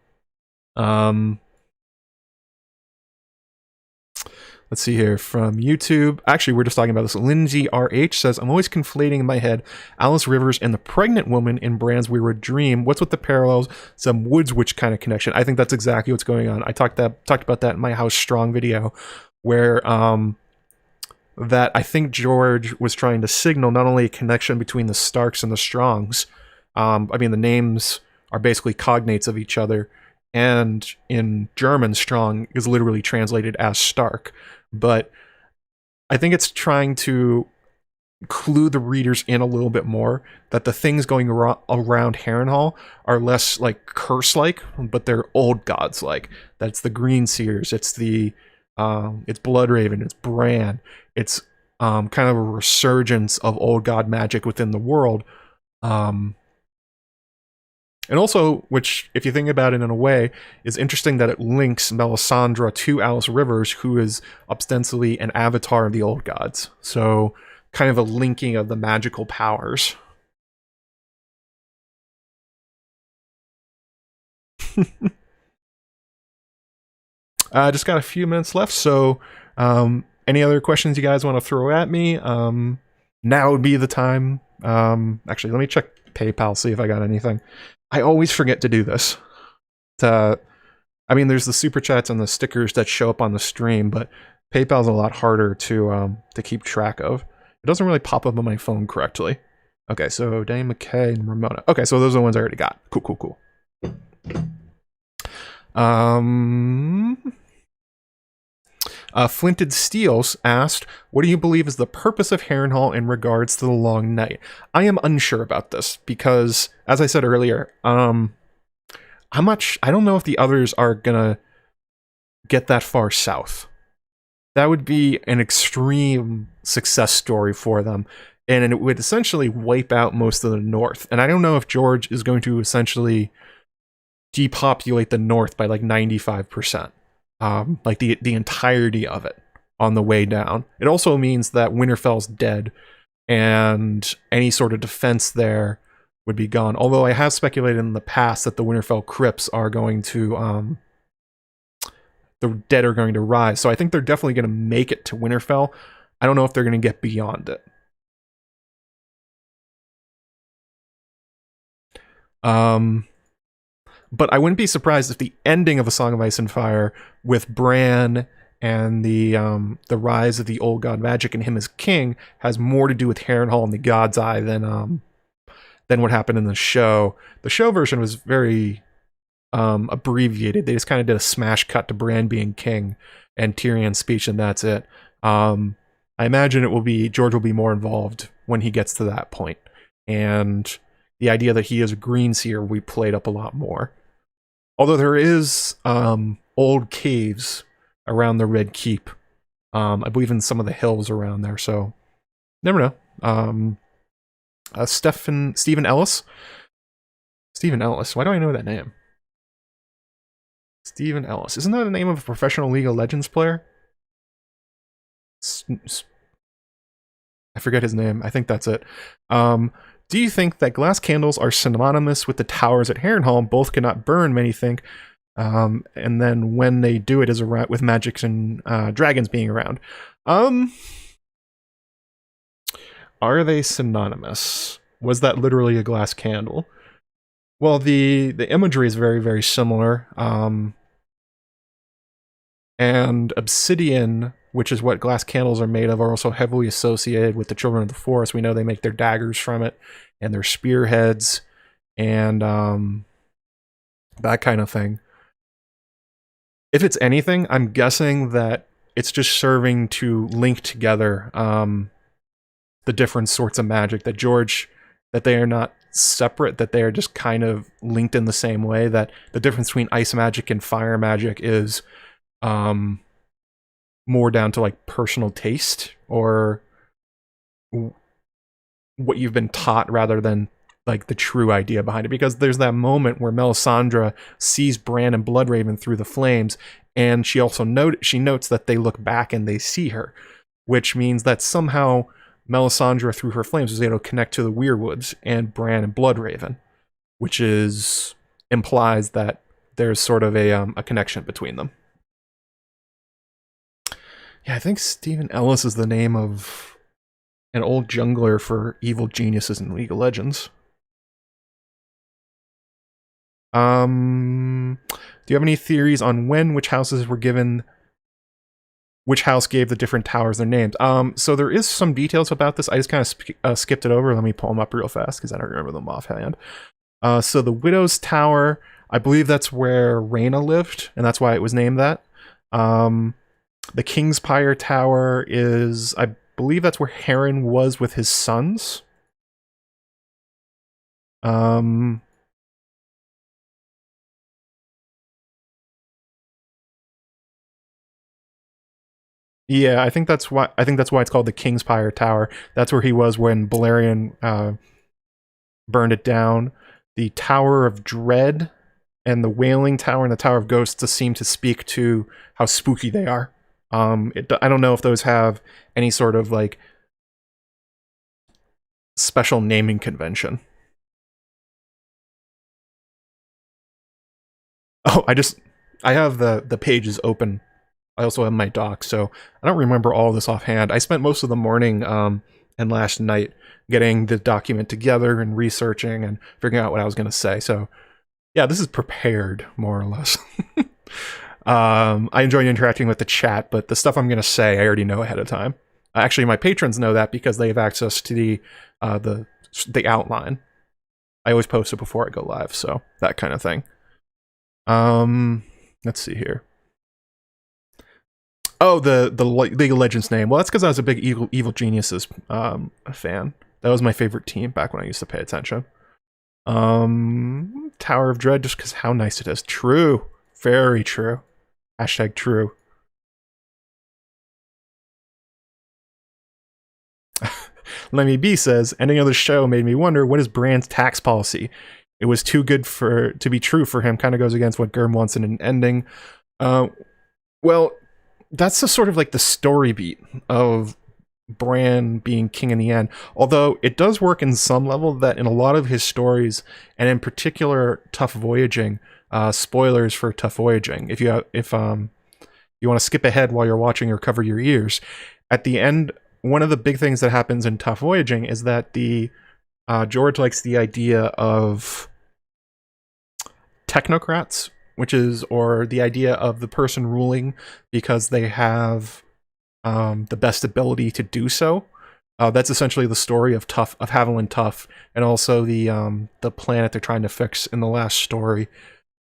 Let's see here from YouTube. Actually, we're just talking about this. Lindsay RH says, I'm always conflating in my head Alice Rivers and the pregnant woman in Bran's Weird Dream. What's with the parallels? Some Woods Witch kind of connection. I think that's exactly what's going on. I talked about that in my House Strong video, where that I think George was trying to signal not only a connection between the Starks and the Strongs. I mean, the names are basically cognates of each other, and in German, Strong is literally translated as Stark. But I think it's trying to clue the readers in a little bit more that the things going around Harrenhal are less like curse-like, but they're old gods-like. That's the Green Seers. It's the it's bloodraven. It's Bran. It's kind of a resurgence of old god magic within the world. And also, which, if you think about it in a way, is interesting that it links Melisandre to Alice Rivers, who is ostensibly an avatar of the old gods. So, kind of a linking of the magical powers. Just got a few minutes left, so any other questions you guys want to throw at me? Now would be the time. Actually, let me check PayPal, see if I got anything. I always forget to do this. I mean, there's the super chats and the stickers that show up on the stream, but PayPal's a lot harder to keep track of. It doesn't really pop up on my phone correctly. Okay, so Danny McKay and Ramona. Okay, so those are the ones I already got. Cool. Flinted Steels asked, what do you believe is the purpose of Harrenhal in regards to the Long Night? I am unsure about this because, as I said earlier, I don't know if the others are gonna get that far south. That would be an extreme success story for them, and it would essentially wipe out most of the north. And I don't know if George is going to essentially depopulate the north by like 95%. Like the entirety of it on the way down. It also means that Winterfell's dead, and any sort of defense there would be gone. Although I have speculated in the past that the Winterfell crypts are going to the dead are going to rise. So I think they're definitely going to make it to Winterfell. I don't know if they're going to get beyond it. But I wouldn't be surprised if the ending of A Song of Ice and Fire with Bran and the rise of the old god magic and him as king has more to do with Harrenhal and the God's Eye than what happened in the show. The show version was very abbreviated. They just kind of did a smash cut to Bran being king and Tyrion's speech, and that's it. I imagine George will be more involved when he gets to that point, and the idea that he is a green seer will be played up a lot more. Although there is old caves around the Red Keep, I believe in some of the hills around there, so never know. Stephen Ellis? Stephen Ellis, why do I know that name? Stephen Ellis. Isn't that the name of a professional League of Legends player? I forget his name. I think that's it. Do you think that glass candles are synonymous with the towers at Harrenhal? Both cannot burn, many think. And then when they do it is around with magics and dragons being around. Are they synonymous? Was that literally a glass candle? Well, the imagery is very, very similar. And obsidian, which is what glass candles are made of, are also heavily associated with the Children of the Forest. We know they make their daggers from it and their spearheads and that kind of thing. If it's anything, I'm guessing that it's just serving to link together the different sorts of magic that they are not separate, that they are just kind of linked in the same way, that the difference between ice magic and fire magic is more down to like personal taste or what you've been taught rather than like the true idea behind it. Because there's that moment where Melisandre sees Bran and bloodraven through the flames, and she also notes that they look back and they see her, which means that somehow Melisandre through her flames was able to connect to the Weirwoods and Bran and bloodraven, which implies that there's sort of a connection between them. Yeah, I think Stephen Ellis is the name of an old jungler for evil geniuses in League of Legends. Do you have any theories on which houses were given, which house gave the different towers their names? So there is some details about this. I just kind of skipped it over. Let me pull them up real fast because I don't remember them offhand. So the Widow's Tower, I believe that's where Rhaena lived, and that's why it was named that. The King's Pyre Tower is, I believe that's where Harren was with his sons. Yeah, I think that's why it's called the King's Pyre Tower. That's where he was when Balerion burned it down. The Tower of Dread and the Wailing Tower and the Tower of Ghosts seem to speak to how spooky they are. I don't know if those have any sort of like special naming convention. Oh, I have the pages open. I also have my doc, so I don't remember all this offhand. I spent most of the morning and last night getting the document together and researching and figuring out what I was going to say. So yeah, this is prepared, more or less. I enjoy interacting with the chat, but the stuff I'm going to say, I already know ahead of time. Actually, my patrons know that because they have access to the outline. I always post it before I go live, so that kind of thing. Let's see here. Oh, the League of Legends name. Well, that's because I was a big Evil Geniuses fan. That was my favorite team back when I used to pay attention. Tower of Dread, just because how nice it is. True. Very true. Hashtag true. Lemmy B says, ending of the show made me wonder, what is Bran's tax policy? It was too good to be true for him. Kind of goes against what Gurm wants in an ending. Well, that's the sort of like the story beat of Bran being king in the end. Although it does work in some level that in a lot of his stories, and in particular Tough Voyaging, spoilers for Tough Voyaging. If you want to skip ahead while you're watching or cover your ears, at the end, one of the big things that happens in Tough Voyaging is that George likes the idea of technocrats, or the idea of the person ruling because they have the best ability to do so. That's essentially the story of Haviland Tough, and also the planet they're trying to fix in the last story.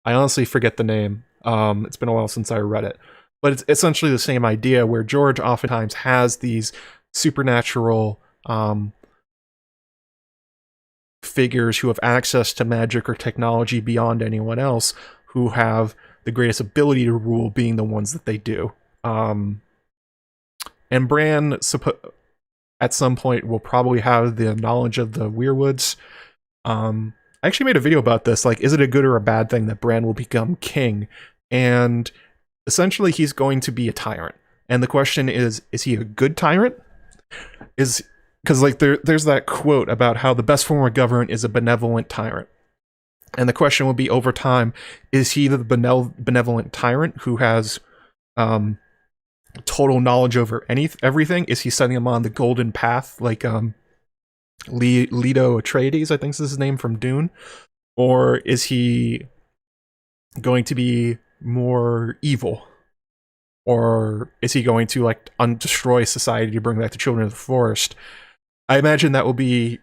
I honestly forget the name. It's been a while since I read it. But it's essentially the same idea where George oftentimes has these supernatural figures who have access to magic or technology beyond anyone else, who have the greatest ability to rule being the ones that they do. And Bran, at some point, will probably have the knowledge of the Weirwoods. I actually made a video about this, like, is it a good or a bad thing that Bran will become king? And essentially, he's going to be a tyrant. And the question is he a good tyrant? Because like there's that quote about how the best form of government is a benevolent tyrant. And the question will be, over time, is he the benevolent tyrant who has total knowledge over everything? Is he setting him on the golden path, like Leto Atreides, I think is his name, from Dune? Or is he going to be more evil? Or is he going to like destroy society to bring back the children of the forest? I imagine that will be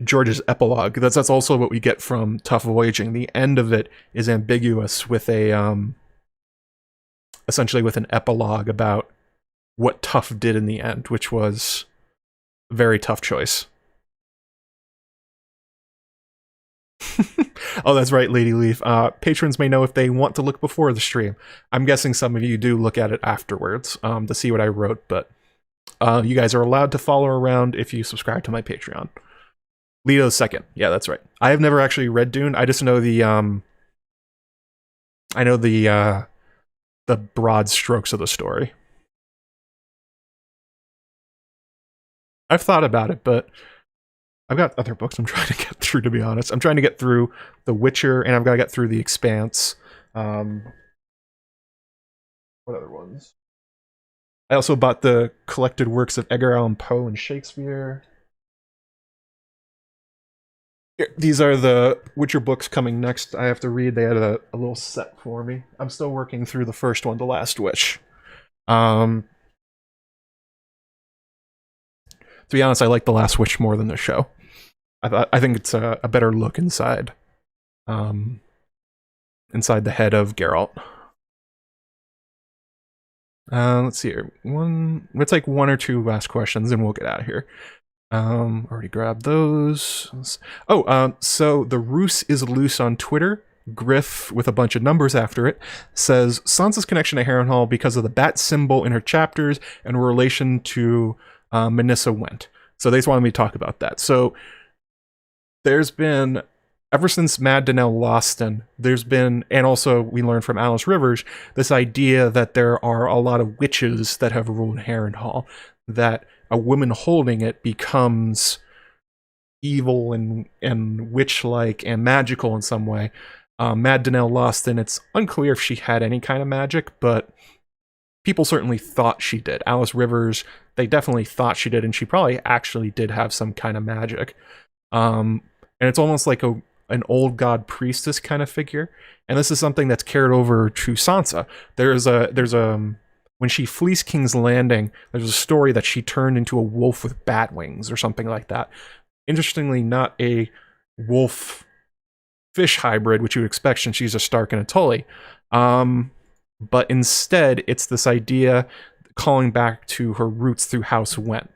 George's epilogue. That's also what we get from Tough Voyaging. The end of it is ambiguous with essentially with an epilogue about what Tough did in the end, which was a very tough choice. Oh, that's right, Lady Leaf. Patrons may know if they want to look before the stream. I'm guessing some of you do look at it afterwards to see what I wrote, but you guys are allowed to follow around if you subscribe to my Patreon. Leto's second. Yeah, that's right. I have never actually read Dune. I just know the broad strokes of the story. I've thought about it, but I've got other books I'm trying to get through, to be honest. I'm trying to get through The Witcher, and I've got to get through The Expanse. What other ones? I also bought the collected works of Edgar Allan Poe and Shakespeare. These are the Witcher books coming next. I have to read. They had a little set for me. I'm still working through the first one, The Last Witch. To be honest, I like The Last Witch more than the show. I think it's a better look inside the head of Geralt. Let's see here. Let's take one or two last questions and we'll get out of here. Already grabbed those. Oh, so the Roos is loose on Twitter. Griff, with a bunch of numbers after it, says Sansa's connection to Harrenhal because of the bat symbol in her chapters and her relation to Minissa Went. So they just wanted me to talk about that. So there's been, ever since Mad Danelle Lawson, there's been, and also we learned from Alice Rivers, this idea that there are a lot of witches that have ruled Harrenhal, that a woman holding it becomes evil and witch-like and magical in some way. Mad Danelle Lawson, it's unclear if she had any kind of magic, but people certainly thought she did. Alice Rivers, they definitely thought she did, and she probably actually did have some kind of magic. And it's almost like an old god priestess kind of figure. And this is something that's carried over to Sansa. There's when she flees King's Landing, there's a story that she turned into a wolf with bat wings or something like that. Interestingly, not a wolf-fish hybrid, which you would expect since she's a Stark and a Tully. But instead, it's this idea calling back to her roots through House Went.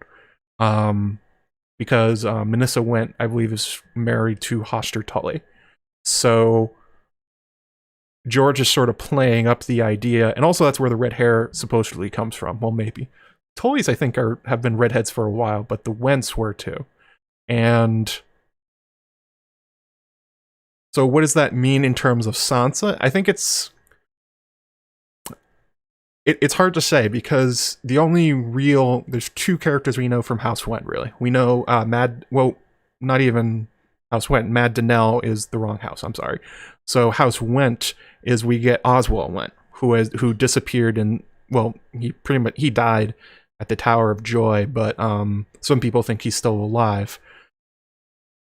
Because Minissa Went, I believe, is married to Hoster Tully. So George is sort of playing up the idea, and also that's where the red hair supposedly comes from. Well, maybe. Tullys, I think, have been redheads for a while, but the Wents were too. And so what does that mean in terms of Sansa? I think it's... It's hard to say because the only real there's two characters we know from House Went. Really, we know not even House Went. Mad Danelle is the wrong house. I'm sorry. So House Went is we get Oswell Went, who disappeared and he died at the Tower of Joy, but some people think he's still alive.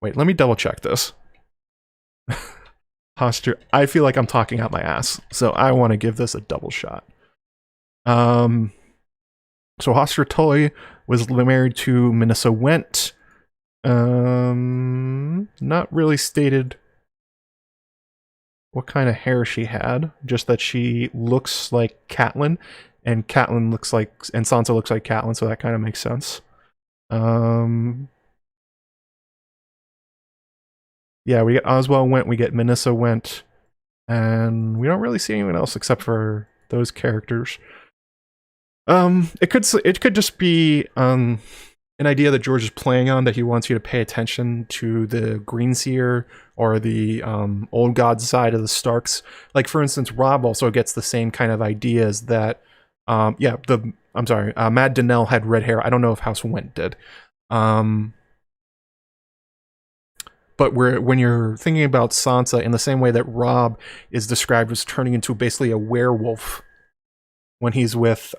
Wait, let me double check this. Posture. I feel like I'm talking out my ass, so I want to give this a double shot. So Hoster Tully was married to Minissa Went. Not really stated what kind of hair she had, just that she looks like Catelyn, and Sansa looks like Catelyn, so that kind of makes sense. Yeah, we get Oswell Went, we get Minissa Went, and we don't really see anyone else except for those characters. It could just be an idea that George is playing on, that he wants you to pay attention to the Greenseer or the Old God side of the Starks. Like, for instance, Robb also gets the same kind of ideas that Mad Danelle had red hair. I don't know if House Went did. But when you're thinking about Sansa in the same way that Robb is described as turning into basically a werewolf when he's with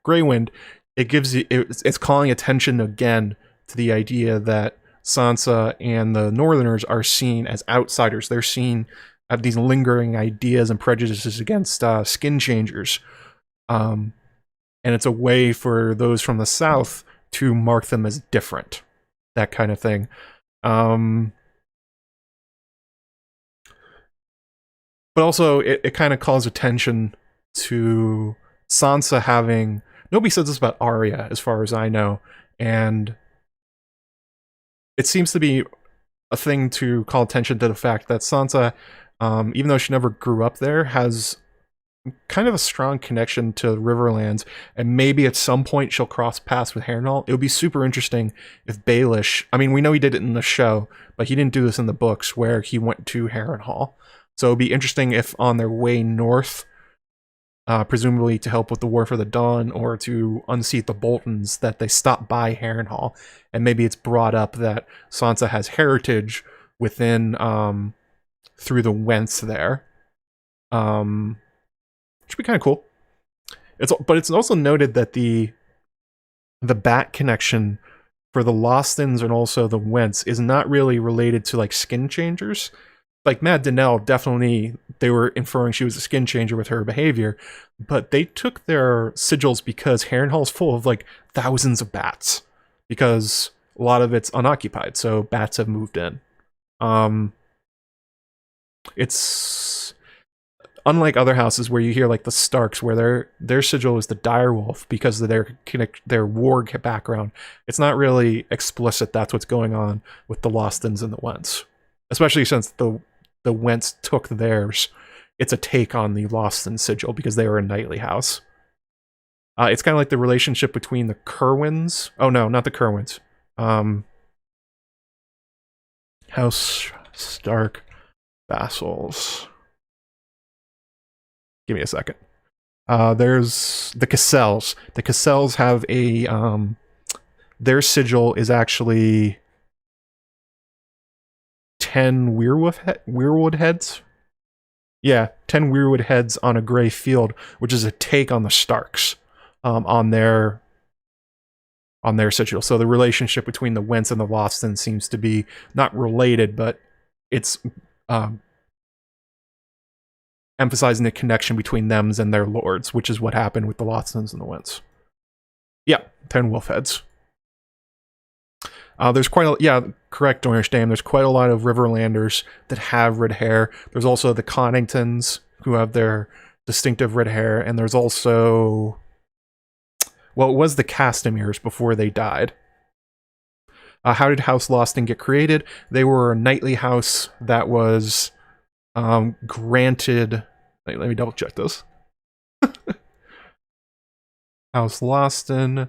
Grey Wind, it's calling attention again to the idea that Sansa and the Northerners are seen as outsiders. They're seen have these lingering ideas and prejudices against skin changers, and it's a way for those from the South to mark them as different, that kind of thing. But also, it kind of calls attention to Sansa having... Nobody says this about Arya, as far as I know, and it seems to be a thing to call attention to the fact that Sansa, even though she never grew up there, has kind of a strong connection to Riverlands, and maybe at some point she'll cross paths with Harrenhal. It would be super interesting if Baelish... I mean, we know he did it in the show, but he didn't do this in the books, where he went to Harrenhal. So it'd be interesting if on their way north, presumably to help with the War for the Dawn or to unseat the Boltons, that they stop by Harrenhal, and maybe it's brought up that Sansa has heritage within through the Wents there. Should be kind of cool. But it's also noted that the bat connection for the Lostons and also the Wents is not really related to like skin changers. Like Mad Danelle, definitely they were inferring she was a skin changer with her behavior, but they took their sigils because Harrenhal's full of like thousands of bats, because a lot of it's unoccupied, so bats have moved in. It's unlike other houses where you hear like the Starks, where their sigil is the direwolf because of their warg background. It's not really explicit that's what's going on with the Lostons and the Wents, especially since the Wents took theirs. It's a take on the Loston sigil because they were a knightly house. It's kind of like the relationship between the Kerwins. Oh no, not the Kerwins. House Stark vassals. Give me a second. There's the Cassels. The Cassels have a their sigil is actually 10 weirwood heads. Yeah, 10 weirwood heads on a gray field, which is a take on the Starks on their sigil. So the relationship between the Wents and the Loston seems to be not related, but it's emphasizing the connection between them and their lords, which is what happened with the Lostons and the Wents. Yeah, 10 wolf heads. There's quite a... correct, Dornish Dame. There's quite a lot of Riverlanders that have red hair. There's also the Conningtons, who have their distinctive red hair, and there's also... Well, it was the Castemirs before they died. How did House Loston get created? They were a knightly house that was granted... Let me double check this. House Loston...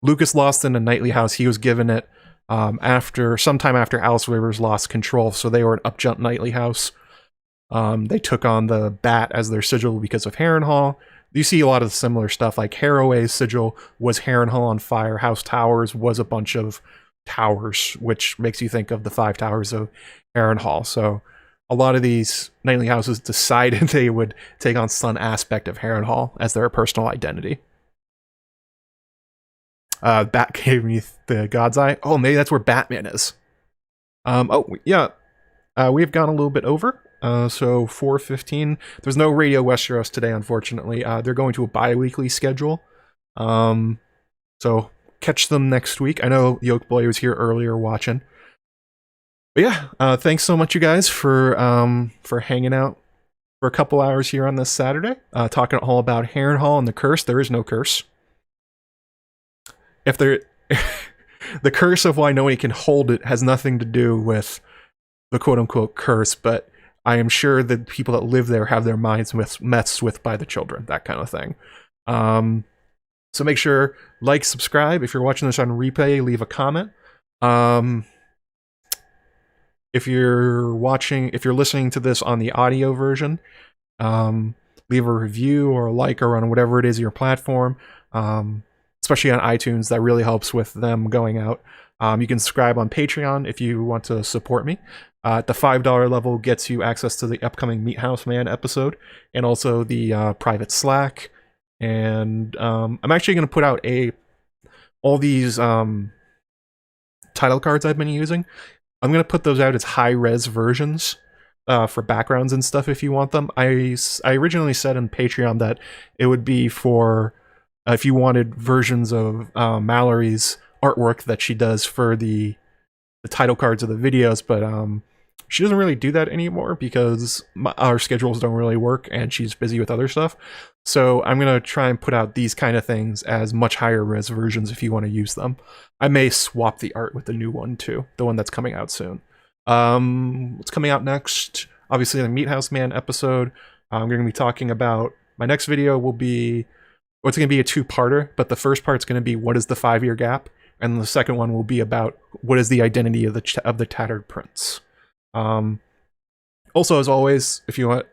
Lucas Loston, a knightly house, he was given it sometime after Alice Rivers lost control, so they were an up-jump knightly house. They took on the bat as their sigil because of Harrenhal. You see a lot of similar stuff, like Harroway's sigil was Harrenhal on fire. House Towers was a bunch of towers, which makes you think of the 5 towers of Harrenhal. So a lot of these knightly houses decided they would take on some aspect of Harrenhal as their personal identity. Bat gave me the God's Eye. Oh, maybe that's where Batman is. Oh, yeah. We've gone a little bit over. So 4:15. There's no Radio Westeros today, unfortunately. They're going to a bi-weekly schedule. So catch them next week. I know Yoke Boy was here earlier watching. But yeah, thanks so much, you guys, for hanging out for a couple hours here on this Saturday, talking all about Harrenhal and the curse. There is no curse. If there, the curse of why nobody can hold it has nothing to do with the quote-unquote curse, but I am sure that people that live there have their minds messed with by the children, that kind of thing. So make sure, like, subscribe. If you're watching this on replay, leave a comment. If you're listening to this on the audio version, leave a review or a like or on whatever it is your platform. Especially on iTunes, that really helps with them going out. You can subscribe on Patreon if you want to support me. The $5 level gets you access to the upcoming Meat House Man episode, and also the private Slack. And I'm actually going to put out all these title cards I've been using. I'm going to put those out as high-res versions for backgrounds and stuff if you want them. I originally said on Patreon that it would be for if you wanted versions of Mallory's artwork that she does for the title cards of the videos, but she doesn't really do that anymore because our schedules don't really work and she's busy with other stuff. So I'm going to try and put out these kind of things as much higher res versions if you want to use them. I may swap the art with the new one too, the one that's coming out soon. What's coming out next? Obviously the Meat House Man episode. I'm going to be talking about, my next video will be, it's going to be a 2-parter, but the first part's going to be what is the 5-year gap, and the second one will be about what is the identity of the Tattered Prince. Also, as always, if you want,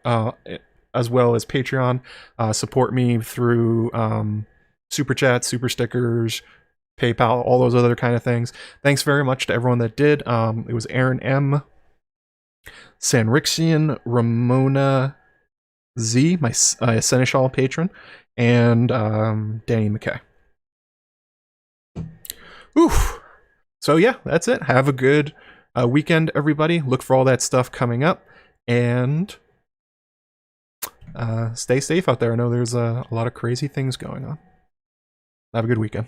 as well as Patreon, support me through Super Chats, Super Stickers, PayPal, all those other kind of things. Thanks very much to everyone that did. It was Aaron M., Sanrixian, Ramona Z, my Seneschal patron, and Danny McKay. Oof. So yeah, that's it. Have a good weekend, everybody. Look for all that stuff coming up, and stay safe out there. I know there's a lot of crazy things going on. Have a good weekend.